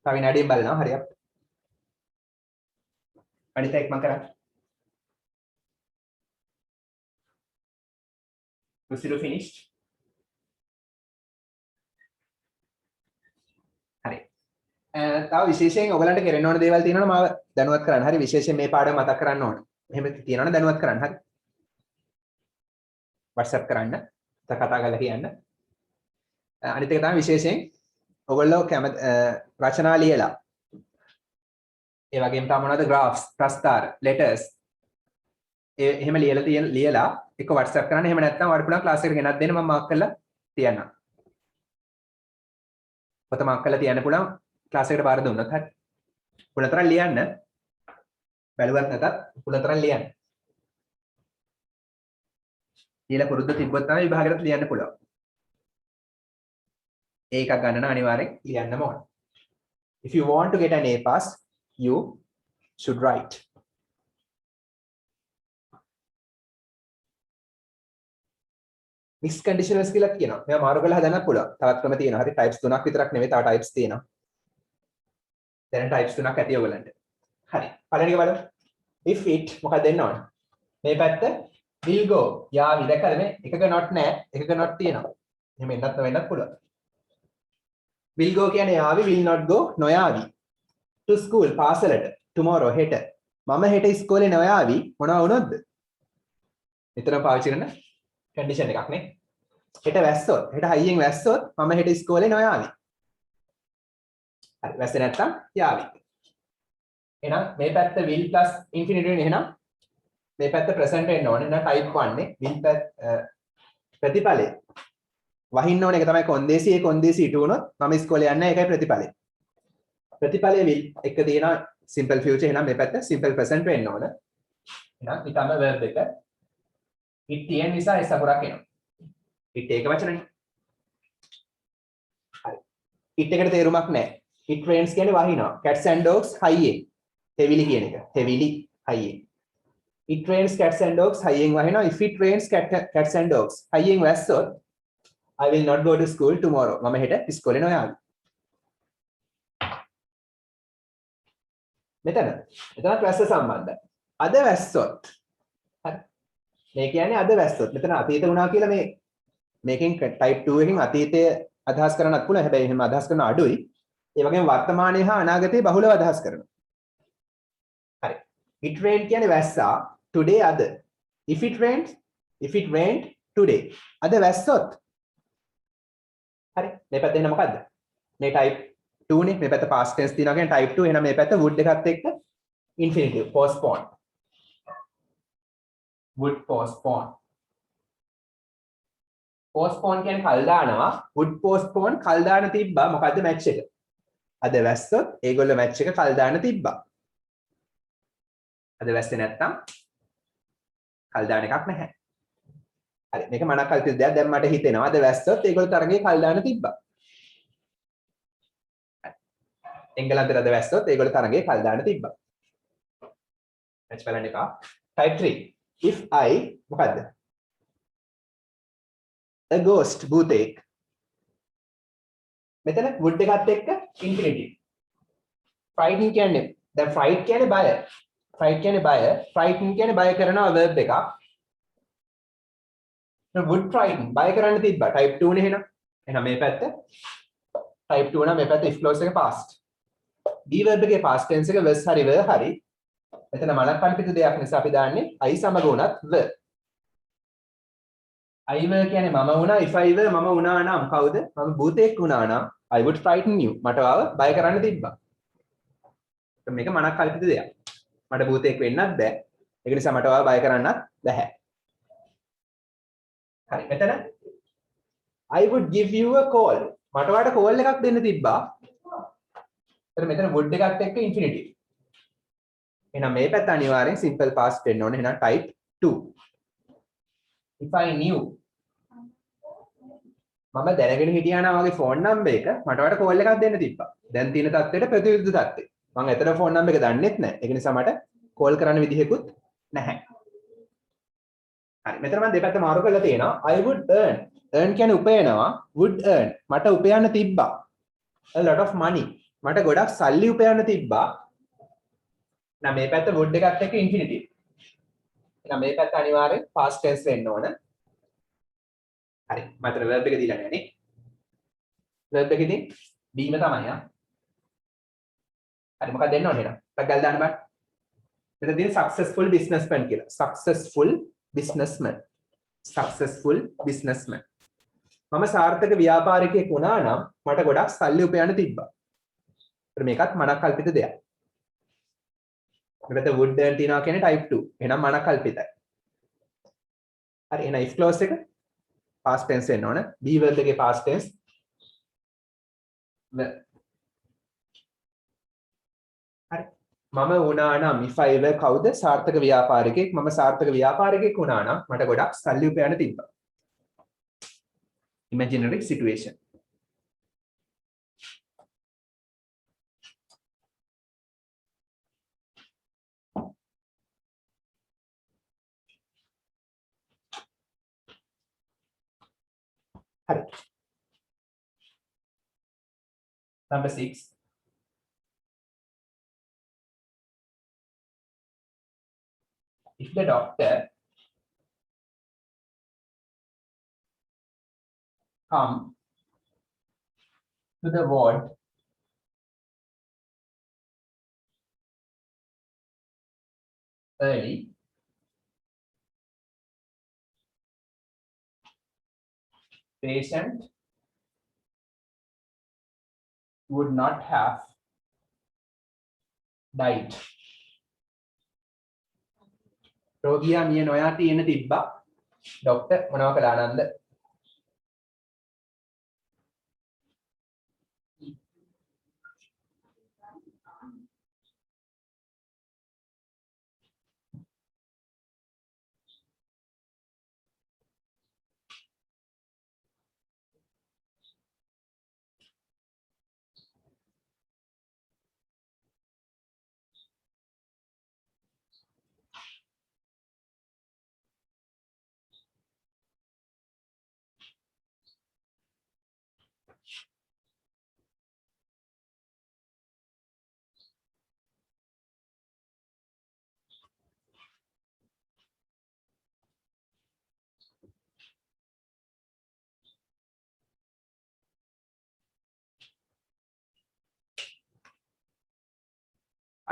තව විනාඩියක් බලනවා හරියට. අනිත් එක ඉක්මන් කරා. Zero finished. හරි. තව විශේෂයෙන් ඔයගලන්ට කරන්න ඕන දේවල් තියෙනවනේ මාව දැනුවත් කරන්න. හරි විශේෂයෙන් මේ පාඩම මතක් කරන්න ඕන. එහෙම තියෙනවනේ දැනුවත් කරන්න. හරි. WhatsApp කරන්න. කතා කරලා කියන්න. අනිත් එක තමයි විශේෂයෙන් ඔයගොල්ලෝ රචනා ලියලා ඒ වගේම තමයි මොනවද graphs, ප්‍රස්තාර, letters එහෙම ලියලා එක WhatsApp කරන්න. එහෙම නැත්නම් ඔයාලට පුළුවන් ක්ලාස් එකට ගෙනත් දෙන්න මම මාක් කරලා තියන්නම්. පොත මාක් කරලා තියන්න පුළුවන් ක්ලාස් එකට බාර දුන්නොත් හරි. පුළුවන් තරම් ලියන්න. බැලුවත් නැතත් පුළුවන් ලියන්න. ඊළඟ පුරුද්ද තිබ්බොත් තමයි විභාගෙට ලියන්න පුළුවන්. ඒකක් ගන්න නම් අනිවාර්යෙන් ලියන්නම ඕන. If you want to get an A pass, you should write. Mixed conditionals කියලා කියනවා. මේවා මාරු කරලා හදන්නත් පුළුවන්. තවත් ක්‍රම තියෙනවා. හරි types 3ක් විතරක් නෙවෙයි තව types තියෙනවා. දැන් types 3ක් ඇති ඔයගලන්ට. හරි. පළවෙනි එක බලමු. If it මොකක්ද දෙන්න ඕන? මේ පැත්ත will go. යාවි දැක්කද මේ? එකක not නැහැ. එකක not තියෙනවා. එහෙම එන්නත් වෙන්නත් පුළුවන්. will go කියන්නේ යාවි, will not go නොයාවි. To school පාසලට tomorrow හෙට. මම හෙට ඉස්කෝලේ නොයාවි මොනවා වුණොත්ද? මෙතන පාවිච්චි කරන condition එකක් නේ. හෙට වැස්සොත්, හෙට හයියෙන් වැස්සොත් මම හෙට ඉස්කෝලේ නොයාවි. හරි වැස්සේ නැත්තම් යාවි. එහෙනම් මේ පැත්ත will plus infinity වෙන එහෙනම් මේ පැත්ත present වෙන්න ඕනේ. එහෙනම් type 1 නේ will ප්‍රතිඵලය වහින්න ඕනේ. ඒක තමයි කොන්දේසි. ඒ කොන්දේසි ඉටු වුණොත් මම ඉස්කෝලේ යන්නේ නැහැ. ඒකයි ප්‍රතිඵලය. ප්‍රතිඵලය will එක තියෙනවා simple future. එහෙනම් මේ පැත්ත simple present වෙන්න ඕන. එහෙනම් ඊටම verb එක it තියෙන නිසා S අකුරක් එනවා. it ඒක වචනනේ. හරි. it එකට තේරුමක් නැහැ. it rains කියන්නේ වහිනවා. cats and dogs හයියෙන්. heavily කියන එක. heavily හයියෙන්. it rains cats and dogs හයියෙන් වහිනවා. if it rains cats and dogs හයියෙන් වැස්සොත් I will not go to school tomorrow. මම හෙට ඉස්කෝලේ නොයාවි. මෙතනත් වැස්ස සම්බන්ධයි. අද වැස්සොත්. හරි. මේ කියන්නේ අද වැස්සොත්. මෙතන අතීත වුණා කියලා මේකෙන් type 2 එකකින් අතීතය අදහස් කරන්නත් පුළුවන්. හැබැයි එහෙම අදහස් කරන අඩුයි. ඒ වගේම වර්තමානයේ හා අනාගතයේ බහුලව අදහස් කරනවා. හරි. it rained කියන්නේ වැස්සා. today අද. if it rained today. අද වැස්සොත්. හරි. මේ පැත්තේ එන මොකද්ද? මේ type 2 නේ. මේ පැත්ත past tense තියනවා කියන්නේ type 2. එහෙනම් මේ පැත්ත would එකත් එක්ක infinitive postpone. would postpone. postpone කියන්නේ කල් දානවා. would postpone කල් දාන තිබ්බා. මොකද්ද match එක? අද වැස්සොත් ඒගොල්ලෝ match එක කල් දාන තිබ්බා. අද වැස්සේ නැත්තම් කල් දාන එකක් නැහැ. හරි මේක මනක් කල්පිත දෙයක්. දැන් මට හිතෙනවා අද වැස්සොත් ඒගොල්ලෝ තරගේ කල් දාන තිබ්බා. එංගලන්තේ අද වැස්සොත් ඒගොල්ලෝ තරගේ කල් දාන තිබ්බා. match බලන්න එපා. type 3. if I මොකද්ද? a ghost භූතෙක්. මෙතන would එකත් එක්ක infinitive. frighten කියන්නේ දැන් fright කියන්නේ බය. fright කියන්නේ බය. frighten කියන්නේ බය කරනවා verb එකක්. would frighten බය කරන්න තිබ්බා. type 2 නේ එහෙනම්. එහෙනම් මේ පැත්ත type 2 නම් මේ පැත්ත if clause එක past. be verb එකේ past tense එක was හරි were හරි. මෙතන මනක් කල්පිත දෙයක් නිසා අපි දාන්නේ I සමග උනත් were. I were කියන්නේ මම වුණා. if I were මම වුණා නම් කවුද? මම භූතෙක් වුණා නම් I would frighten you. මට ආව බය කරන්න තිබ්බා. මේක මනක් කල්පිත දෙයක්. මට භූතෙක් වෙන්නත් බෑ. ඒක නිසා මට ආව බය කරන්නත් බැහැ. හරි මෙතන I would give you a call. මට ඔයාලට කෝල් එකක් දෙන්න තිබ්බා. එතන මෙතන would එකත් එක්ක infinitive. එහෙනම් මේ පැත්ත අනිවාර්යෙන් simple past වෙන්න ඕනේ. එහෙනම් type 2. if I knew මම දැනගෙන හිටියා නම් වගේ ෆෝන් නම්බර් එක මට ඔයාලට කෝල් එකක් දෙන්න තිබ්බා. දැන් තියෙන තත්ත්වයට ප්‍රතිවිරුද්ධ තත්ත්වය. මම එතන ෆෝන් නම්බර් එක දන්නෙත් නැහැ. ඒක නිසා මට කෝල් කරන්න විදිහකුත් නැහැ. හරි මෙතන මම දෙපැත්ත මාරු කරලා තියෙනවා. I would earn. earn කියන්නේ උපයනවා. would earn මට උපයන්න තිබ්බා. a lot of money. මට ගොඩක් සල්ලි උපයන්න තිබ්බා. නම් මේ පැත්ත would එකත් එක්ක infinitive. එහෙනම් මේ පැත්ත අනිවාර්යෙන් past tense වෙන්න ඕන. හරි මතර verb එක දීලා නැහැ නේ. verb එකේදී බීම තමයි ආ. හරි මොකක්ද දෙන්න ඕනේ එහෙනම්? ටගල් දාන්න බෑ. මෙතන තියෙන successful businessman කියලා. successful businessman. successful businessman. මම සාර්ථක ව්‍යාපාරිකයෙක් වුණා නම් මට ගොඩක් සල්ලි උපයන්න තිබ්බා. ඒත් මේකත් මනක් කල්පිත දෙයක්. මෙතන would earn තියනවා කියන්නේ type 2. එහෙනම් මනක් කල්පිතයි. හරි එහෙනම් if clause එක past tense වෙන්න ඕන. be verb එකේ past tense හරි මම වුණා නම් if I were කවුද සාර්ථක ව්‍යාපාරිකයෙක් මම සාර්ථක ව්‍යාපාරිකයෙක් වුණා නම් මට ගොඩක් සල්ලි උපයන්න තිබ්බා. Imaginary situation. හරි. Number 6. If the doctor come to the ward early, patient would not have died. රෝගියා මිය නොයා තියෙන තිබ්බා. ડોක්ටර් මොනවා කළා නන්ද?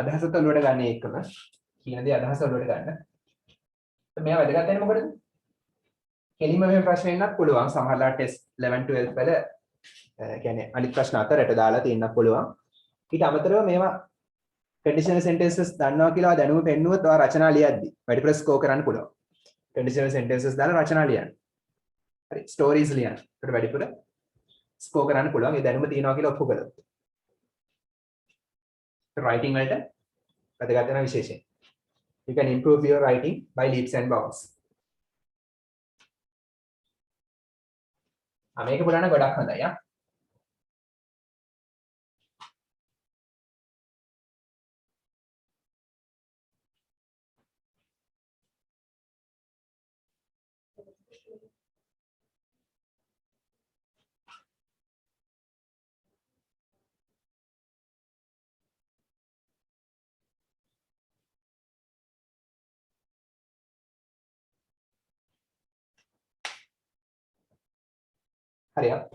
අදහස තොලුවට ගන්න එකම කියන දේ අදහස ඔලුවට ගන්න. මේවා වැදගත් වෙන්නේ මොකටද? කෙලින්ම මේ ප්‍රශ්න එන්නත් පුළුවන්. සමහරවල්ලා ටෙස්ට් 11 12 වල කියන්නේ අනිත් ප්‍රශ්න අතරට දාලා තියෙන්නත් පුළුවන්. ඊට අමතරව මේවා conditional sentences දන්නවා කියලා දැනුම පෙන්නුවොත් ඔයා රචනා ලියද්දි වැඩිපුර ස්කෝර් කරන්න පුළුවන්. conditional sentences දාලා රචනා ලියන්න. හරි stories ලියන්න. ඒකට වැඩිපුර ස්කෝර් කරන්න පුළුවන්. ඒ දැනුම තියෙනවා කියලා ඔප්පු කළොත්. writing වලට වැදගත් වෙන විශේෂයෙන්. You can improve your writing by leaps and bounds. මේක පුරාණ ගොඩක් හොඳයි යා. හරියට.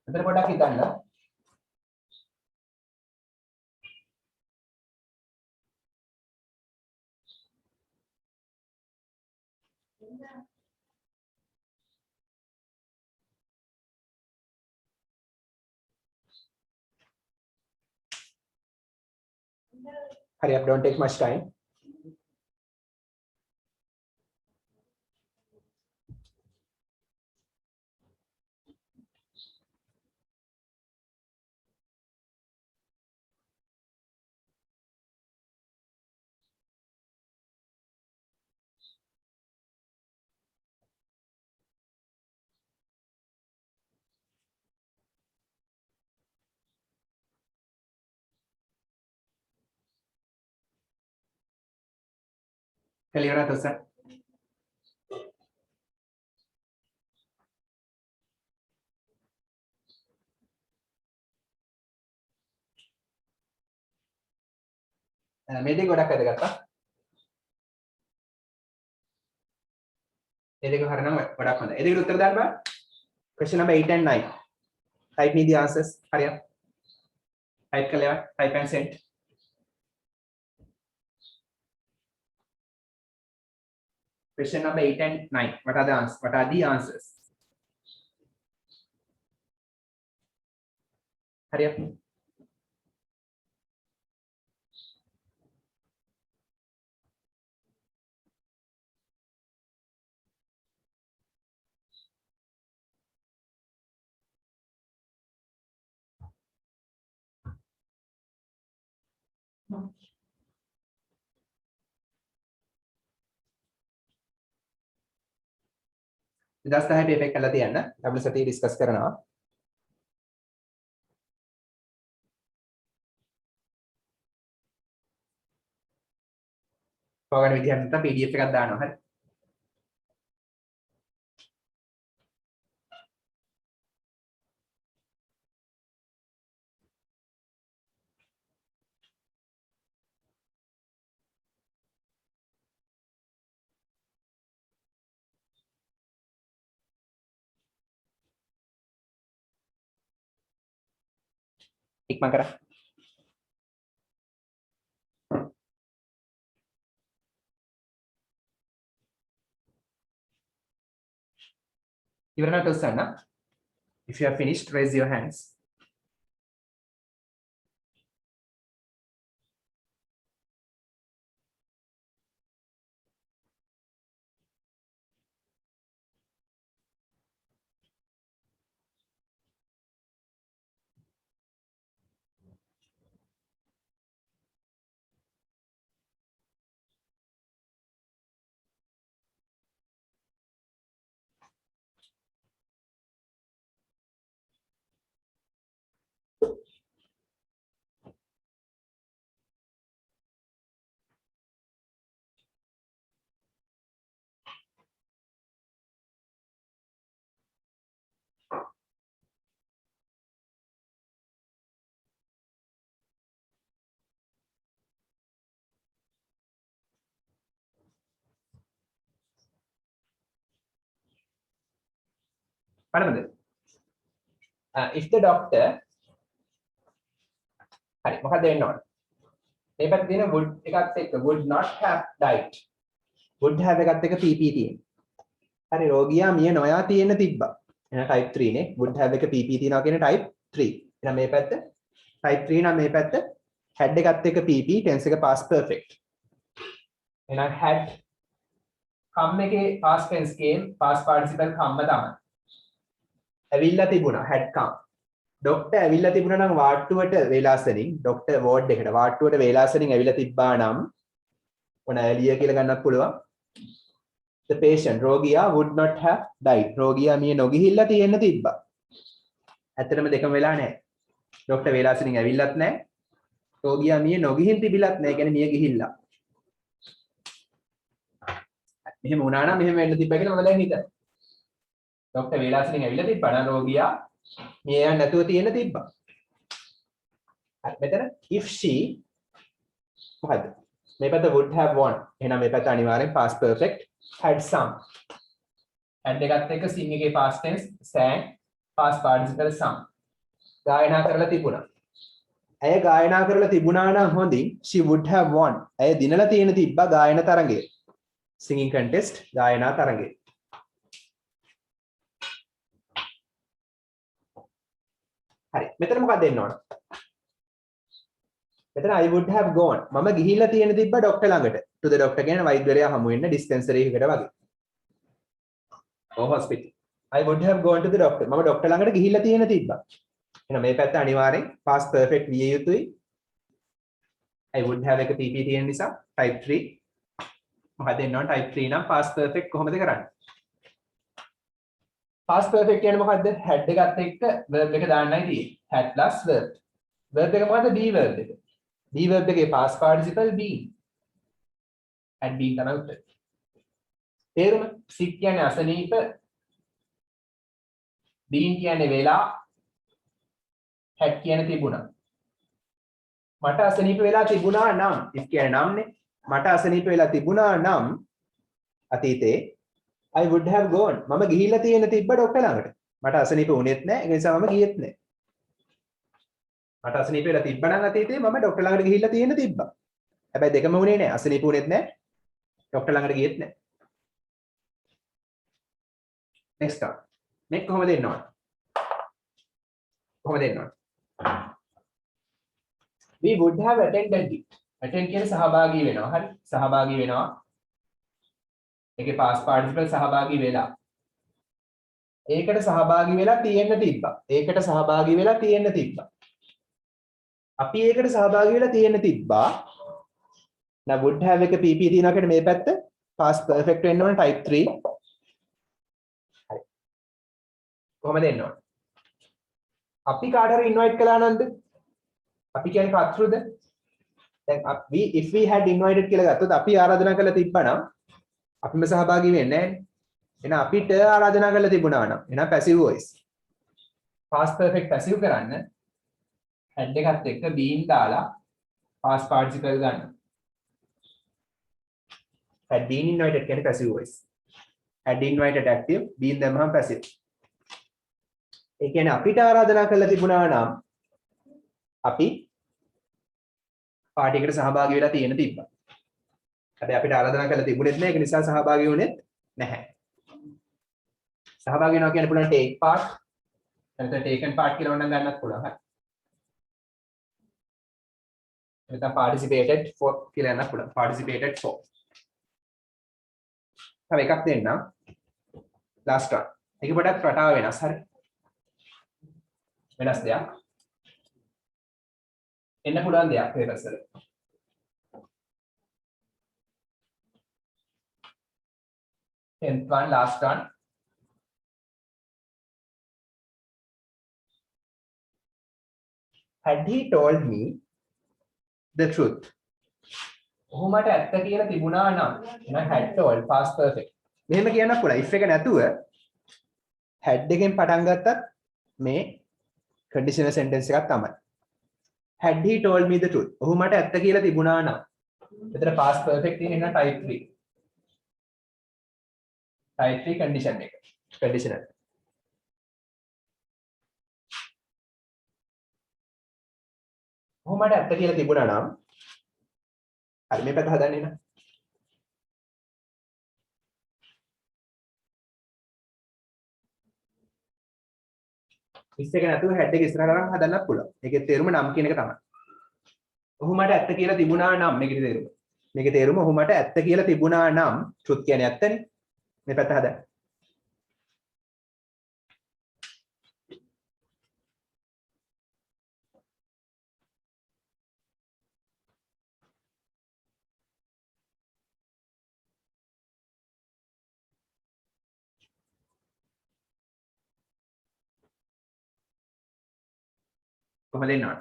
මෙතන පොඩ්ඩක් හිතන්න. Hurry up, don't take much time. Clear to sir. මේ දෙක ගොඩක් වැදගත්තා. ඒ දෙක හරියනම් ගොඩක් හොඳයි. ඒ දෙකට උත්තර දාන්න බෑ. Question number 8 and 9. Type me the answers. Hurry up. Type කළා. Type and send. Question number 8 and 9. What are the answers? What are the answers? Hurry up. That's the happy effect කළා තියන්න. අපි සතියේ discuss කරනවා. ඔයගොල්ලෝ විදිහට නැත්නම් PDF එකක් දානවා. හරි. ඉක්මන් කරා. ඉවරනට උස්සන්න. If you are finished, raise your hands. If the doctor හරි මොකක්ද වෙන්න ඕන? මේ පැත්තේ තියෙන would එකත් එක්ක would not have died. would have එකත් එක්ක pp තියෙනවා. හරි රෝගියා මිය නොයා තියෙන තිබ්බා. එහෙනම් type 3 නේ. would have එක pp තියෙනවා කියන type 3. එහෙනම් මේ පැත්ත type 3 නම් මේ පැත්ත had එකත් එක්ක pp tense එක past perfect. එහෙනම් had come එකේ past tense game past participle come තමයි. ඇවිල්ලා තිබුණා had come. ડોක්ටර් ඇවිල්ලා තිබුණා නම් වාට්ටුවට වේලාසනින් ડોක්ටර් වෝඩ් එකට වාට්ටුවට වේලාසනින් ඇවිල්ලා තිබ්බා නම් ඔන එළිය කියලා ගන්නත් පුළුවන්. The patient රෝගියා would not have died. රෝගියා මිය නොගිහිල්ලා තියෙන්න තිබ්බා. ඇත්තටම දෙකම වෙලා නැහැ. ડોක්ටර් වේලාසනින් ඇවිල්ලත් නැහැ. රෝගියා මිය නොගිහින් තිබිලත් නැහැ. කියන්නේ මිය ගිහිල්ලා. මෙහෙම වුණා නම් මෙහෙම වෙන්න තිබ්බා කියලා මම දැන් හිතනවා. ડોක්ටර් වේලාසනින් ඇවිල්ලා තිබ්බා නම් රෝගියා මිය යන්න නැතුව තියෙන්න තිබ්බා. හරි මෙතන if she මොකද මේ පැත්ත would have won. එහෙනම් මේ පැත්ත අනිවාර්යෙන් past perfect had some. had එකත් එක්ක sing එකේ past tense sang past participle some. ගායනා කරලා තිබුණා. ඇය ගායනා කරලා තිබුණා නම් හොඳින් she would have won. ඇය දිනලා තියෙන තිබ්බා ගායන තරඟයේ. singing contest ගායනා තරඟයේ. හරි මෙතන මොකක්ද දෙන්න ඕන? මෙතන I would have gone. මම ගිහිල්ලා තියෙන තිබ්බා ડોක්ටර් ළඟට. to the doctor කියන වෛද්‍යවරයා හමු වෙන්න dispensary එකකට වගේ. hospital. I would have gone to the doctor. මම ડોක්ටර් ළඟට ගිහිල්ලා තියෙන තිබ්බා. එහෙනම් මේ පැත්ත අනිවාර්යෙන් past perfect විය යුතුයි. I would have එක pp තියෙන නිසා type 3. මොකද දෙන්න ඕන type 3 නම් past perfect කොහොමද කරන්නේ? past perfect කියන්නේ මොකද්ද? had එකත් එක්ක verb එක දාන්නයි තියෙන්නේ. had plus verb. verb එක මොකද්ද? be verb එක. be verb එකේ past participle been. had been තමයි උත්තර. තේරුම? sick කියන්නේ අසනීප. been කියන්නේ වෙලා. had කියන්නේ තිබුණා. මට අසනීප වෙලා තිබුණා නම් if කියන්නේ නම්නේ. මට අසනීප වෙලා තිබුණා නම් අතීතේ I would have gone. මම ගිහිල්ලා තියෙන තිබ්බ ડોක්ටර් ළඟට. මට අසනීප වුණෙත් නැහැ. ඒ නිසා මම ගියෙත් නැහැ. මට අසනීප වෙලා තිබ්බනම් අතීතේ මම ડોක්ටර් ළඟට ගිහිල්ලා තියෙන තිබ්බා. හැබැයි දෙකම වුණේ නැහැ. අසනීප වුණෙත් නැහැ. ડોක්ටර් ළඟට ගියෙත් නැහැ. next one මේක කොහොමද එන්න ඕන කොහොමද එන්න ඕන we would have attended it attend කියන්නේ සහභාගී වෙනවා හරි සහභාගී වෙනවා ඒකේ past participle සහභාගී වෙලා ඒකට සහභාගී වෙලා තියෙන්න තිබ්බා ඒකට සහභාගී වෙලා තියෙන්න තිබ්බා අපි ඒකට සහභාගී වෙලා තියෙන්න තිබ්බා now would have එක pp තියෙනවා කියන්නේ මේ පැත්ත past perfect වෙන්න ඕන type 3 හරි කොහොමද එන්න ඕන අපි කාට හරි invite කළා නන්ද අපි කියන්නේ කතෘද දැන් we if we had invited කියලා ගත්තොත් අපි ආරාධනා කරලා තිබ්බනම් අපිම සහභාගී වෙන්නේ නැහැ එහෙනම් අපිට ආරාධනා කරලා තිබුණා නම් එහෙනම් passive voice past perfect passive කරන්න had එකත් එක්ක been දාලා past participle ගන්න had been invited කියන්නේ passive voice had invited active been දැම්මම passive ඒ කියන්නේ අපිට ආරාධනා කරලා තිබුණා නම් අපි පාටි එකට සහභාගී වෙලා තියෙන තිබ්බා. හැබැයි අපිට ආරාධනා කරලා තිබුණෙත් නැහැ. ඒක නිසා සහභාගී වුණෙත් නැහැ. සහභාගී වෙනවා කියන්න පුළුවන් take part. නැත්නම් taken part කියලා වුණා ගන්නත් පුළුවන්. හරි. නැත්නම් participated for කියලා යන්නත් පුළුවන්. participated for. තව එකක් දෙන්නම්. last one. ඒක පොඩක් රටාව වෙනස්. හරි. වෙනස් දෙයක්. එන්න පුළුවන් දෙයක් papers වල. tenth one, last one. Had he told me the truth? ඔහු මට ඇත්ත කියලා තිබුණා නම් එහෙනම් had told past perfect. මෙහෙම කියන්න පුළුවන්. if එක නැතුව had එකෙන් පටන් ගත්තත් මේ conditional sentence එකක් තමයි. had he told me the truth ඔහු මට ඇත්ත කියලා තිබුණා නම් එතන past perfect තියෙන එක type 3 type 3 condition එක conditional ඔහු මට ඇත්ත කියලා තිබුණා නම් හරි මේ පැත්ත හදන්නේ නා ඉස් එක නැතුව head එක ඉස්සරහට අරන් හදන්නත් පුළුවන්. ඒකේ තේරුම නම් කියන එක තමයි. ඔහු මට ඇත්ත කියලා තිබුණා නම් මේකේ තේරුම. මේකේ තේරුම ඔහු මට ඇත්ත කියලා තිබුණා නම් truth කියන්නේ ඇත්තනේ. මේ පැත්ත හදන්න. කොහොමද එන්න ඕන?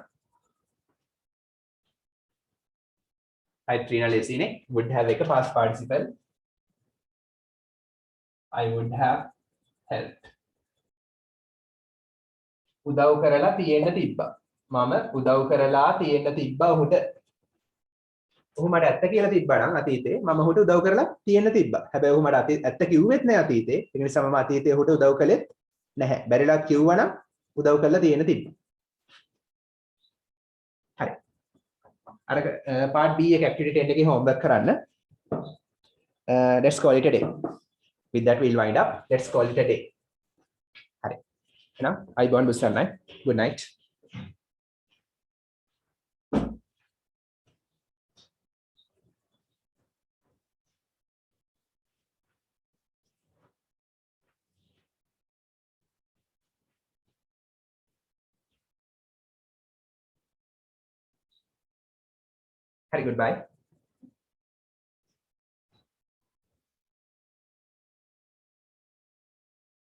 type 3 න ලේසිනේ would have එක past participle I would have helped උදව් කරලා තියෙන්න තිබ්බා මම උදව් කරලා තියෙන්න තිබ්බා ඔහුට ඔහු මට ඇත්ත කියලා තිබ්බා නම් අතීතේ මම ඔහුට උදව් කරලා තියෙන්න තිබ්බා හැබැයි ඔහු මට ඇත්ත කිව්වෙත් නෑ අතීතේ ඒ නිසා මම අතීතේ ඔහුට උදව් කළෙත් නැහැ බැරිලා කිව්වා නම් උදව් කරලා තියෙන්න තිබ්බා හරි අර part B එක activity 10 එකේ homework කරන්න let's call it a day with that we'll wind up let's call it a day හරි එහෙනම් අයිබෝන් බුස්සන්නයි good night Hari goodbye